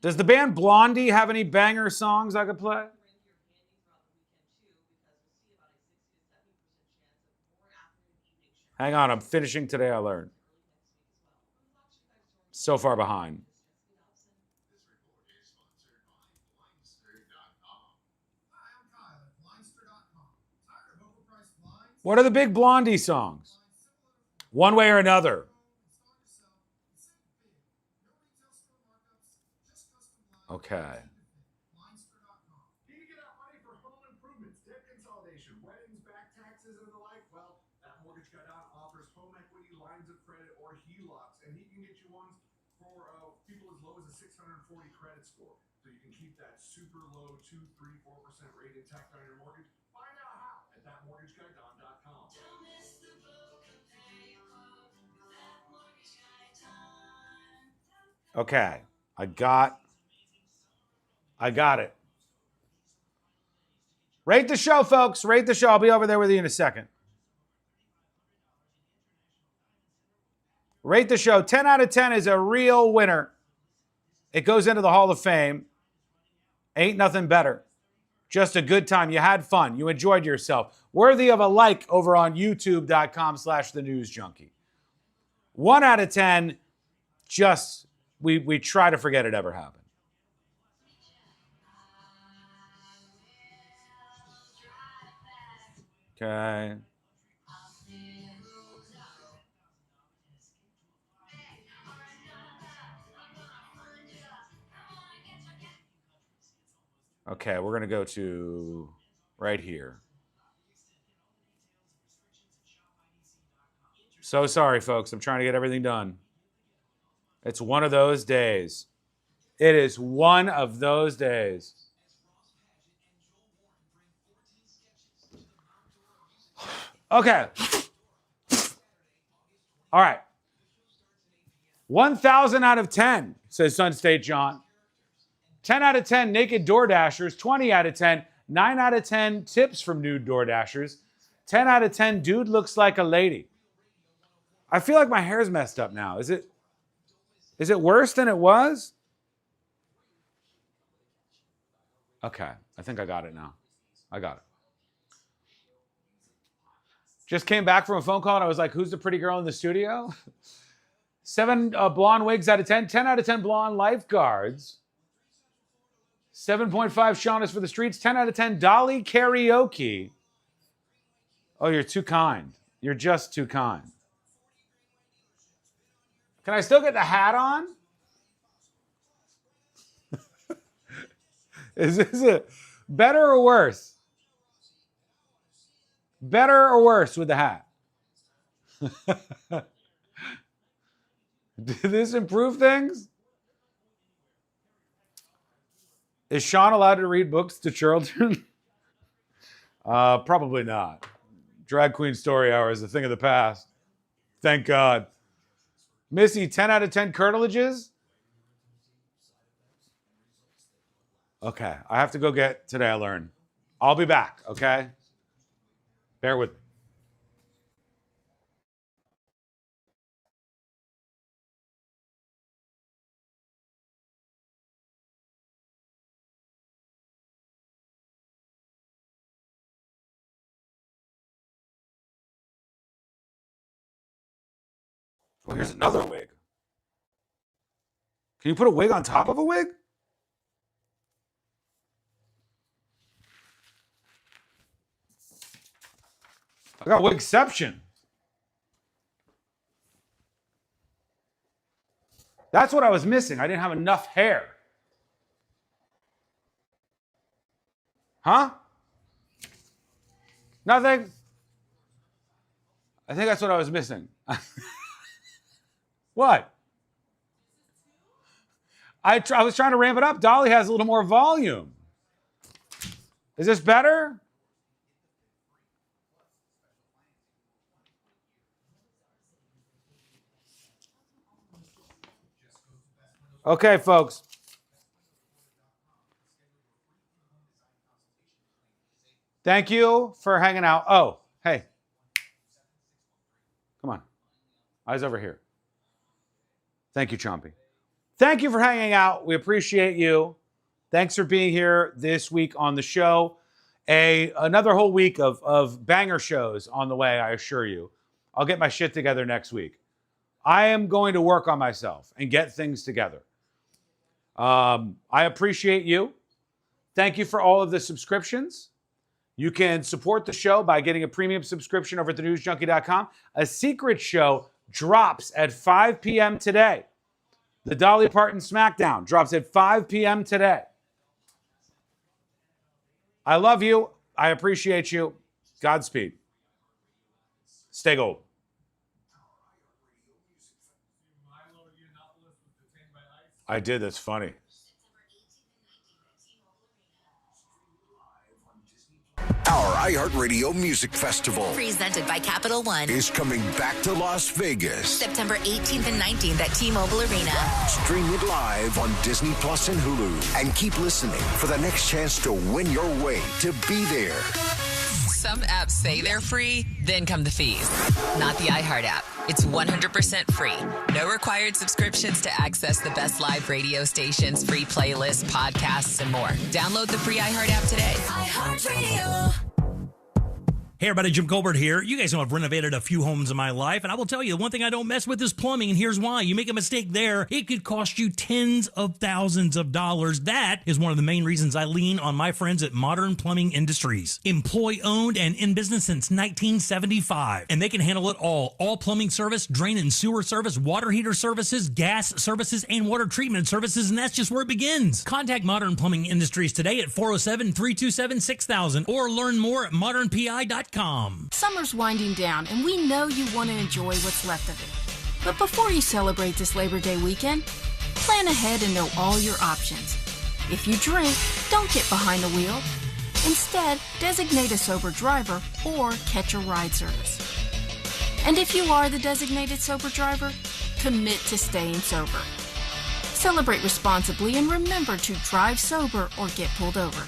Does the band Blondie have any banger songs I could play? Hang on, I'm finishing Today I Learned. So far behind. What are the big Blondie songs? One Way or Another. Okay. Super low 2, 3, 4% rate intact on your mortgage. Find out how at thatmortgageguy.com. Okay. I got it. Rate the show, folks. Rate the show. I'll be over there with you in a second. Rate the show. 10 out of 10 is a real winner. It goes into the Hall of Fame. Ain't nothing better. Just a good time. You had fun. You enjoyed yourself. Worthy of a like over on youtube.com/thenewsjunkie. 1 out of 10, just, we try to forget it ever happened. Okay. Okay, we're going to go to right here. So sorry, folks. I'm trying to get everything done. It's one of those days. It is one of those days. Okay. All right. 1,000 out of 10, says Sun State John. 10 out of 10 naked door dashers. 20 out of 10. 9 out of 10 tips from nude door dashers. 10 out of 10 dude looks like a lady. I feel like my hair's messed up now. Is it worse than it was? Okay. I think I got it now. I got it. Just came back from a phone call and I was like, who's the pretty girl in the studio? 7 blonde wigs out of 10. 10 out of 10 blonde lifeguards. 7.5 Shauna's for the streets. 10 out of 10 Dolly karaoke. Oh, you're too kind. You're just too kind. Can I still get the hat on? Is this a better or worse? Better or worse with the hat? Did this improve things? Is Sean allowed to read books to children? Probably not. Drag Queen Story Hour is a thing of the past. Thank God. Missy, 10 out of 10 curtilages? Okay, I have to go get Today I Learned. I'll be back, okay? Bear with me. Well, here's another wig. Can you put a wig on top of a wig? I got wigception. That's what I was missing. I didn't have enough hair. Huh? Nothing? I think that's what I was missing. What? I was trying to ramp it up. Dolly has a little more volume. Is this better? Okay, folks. Thank you for hanging out. Oh, hey. Come on. Eyes over here. Thank you, Chompy. Thank you for hanging out. We appreciate you. Thanks for being here this week on the show. Another whole week of banger shows on the way, I assure you. I'll get my shit together next week. I am going to work on myself and get things together. I appreciate you. Thank you for all of the subscriptions. You can support the show by getting a premium subscription over at thenewsjunkie.com. A secret show drops at 5 p.m. today. The Dolly Parton Smackdown drops at 5 p.m. today. I love you. I appreciate you. Godspeed. Stay gold. I did. That's funny. Our iHeartRadio Music Festival, Presented by Capital One, is coming back to Las Vegas. September 18th and 19th at T-Mobile Arena. Stream it live on Disney Plus and Hulu. And keep listening for the next chance to win your way to be there. Some apps say they're free, then come the fees. Not the iHeart app. It's 100% free. No required subscriptions to access the best live radio stations, free playlists, podcasts, and more. Download the free iHeart app today. iHeartRadio. Hey everybody, Jim Colbert here. You guys know I've renovated a few homes in my life, and I will tell you, the one thing I don't mess with is plumbing, and here's why. You make a mistake there, it could cost you tens of thousands of dollars. That is one of the main reasons I lean on my friends at Modern Plumbing Industries. Employee-owned and in business since 1975, and they can handle it all. All plumbing service, drain and sewer service, water heater services, gas services, and water treatment services, and that's just where it begins. Contact Modern Plumbing Industries today at 407-327-6000 or learn more at modernpi.com. Summer's winding down, and we know you want to enjoy what's left of it. But before you celebrate this Labor Day weekend, plan ahead and know all your options. If you drink, don't get behind the wheel. Instead, designate a sober driver or catch a ride service. And if you are the designated sober driver, commit to staying sober. Celebrate responsibly and remember to drive sober or get pulled over.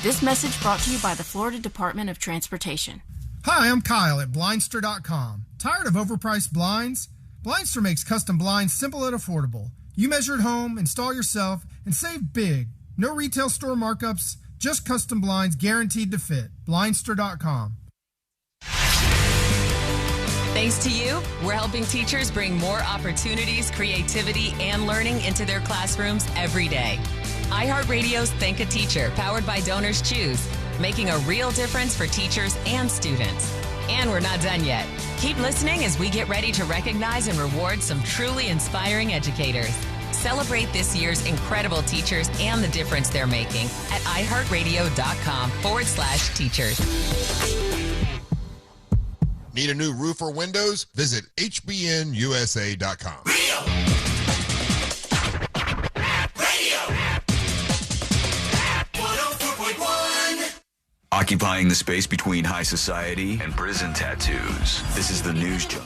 This message brought to you by the Florida Department of Transportation. Hi, I'm Kyle at Blindster.com. Tired of overpriced blinds? Blindster makes custom blinds simple and affordable. You measure at home, install yourself, and save big. No retail store markups, just custom blinds guaranteed to fit. Blindster.com. Thanks to you, we're helping teachers bring more opportunities, creativity, and learning into their classrooms every day. iHeartRadio's Thank a Teacher, powered by Donors Choose, making a real difference for teachers and students. And we're not done yet. Keep listening as we get ready to recognize and reward some truly inspiring educators. Celebrate this year's incredible teachers and the difference they're making at iHeartRadio.com/teachers. Need a new roof or windows? Visit hbnusa.com. Occupying the space between high society and prison tattoos. This is the News Junk.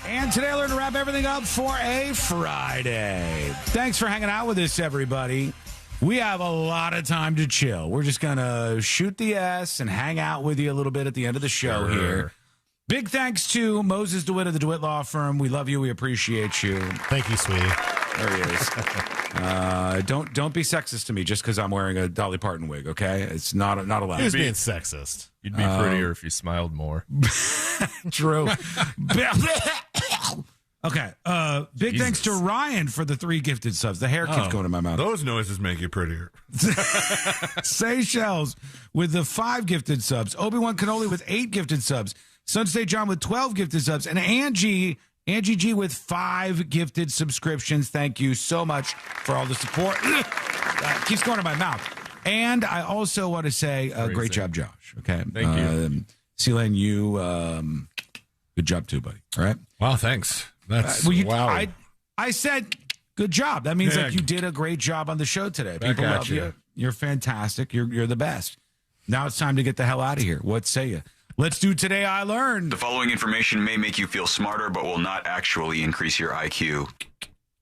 And today I learned to wrap everything up for a Friday. Thanks for hanging out with us, everybody. We have a lot of time to chill. We're just going to shoot the S and hang out with you a little bit at the end of the show here. Big thanks to Moses DeWitt of the DeWitt Law Firm. We love you. We appreciate you. Thank you, sweetie. There he is. Don't be sexist to me just because I'm wearing a Dolly Parton wig, okay? It's not allowed. He was being sexist. You'd be prettier if you smiled more. True. Okay. Big thanks to Ryan for the 3 gifted subs. The hair keeps going in my mouth. Those noises make you prettier. Seychelles with the 5 gifted subs. Obi-Wan Cannoli with 8 gifted subs. Sunday John with 12 gifted subs. And Angie G with 5 gifted subscriptions. Thank you so much for all the support. Keeps going in my mouth. And I also want to say great job, Josh. Okay. Thank you. Sealan, you good job too, buddy. All right. Wow, thanks. That's wow. I said good job. That means like you did a great job on the show today. People love you. You're fantastic. You're the best. Now it's time to get the hell out of here. What say you? Let's do Today I Learned. The following information may make you feel smarter, but will not actually increase your IQ.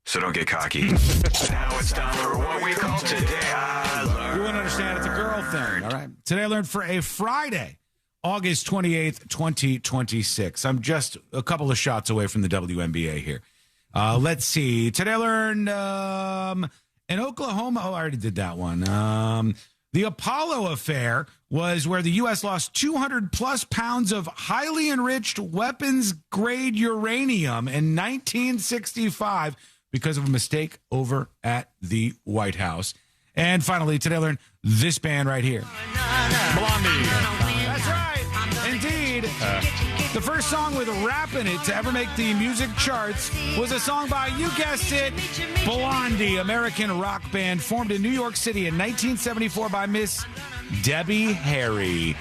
So don't get cocky. Now it's time for what we call Today I Learned. You wouldn't understand. It's a girl thing. All right. Today I Learned for a Friday, August 28th, 2026. I'm just a couple of shots away from the WNBA here. Let's see. Today I learned in Oklahoma. Oh, I already did that one. The Apollo affair was where the U.S. lost 200-plus pounds of highly enriched weapons-grade uranium in 1965 because of a mistake over at the White House. And finally, today I learned this band right here. Blondie. That's right. Indeed. The first song with a rap in it to ever make the music charts was a song by, you guessed it, Blondie, American rock band formed in New York City in 1974 by Miss Debbie Harry.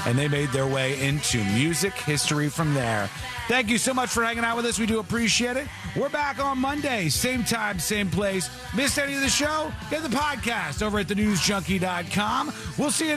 And they made their way into music history from there. Thank you so much for hanging out with us. We do appreciate it. We're back on Monday, same time, same place. Missed any of the show? Get the podcast over at thenewsjunkie.com. We'll see you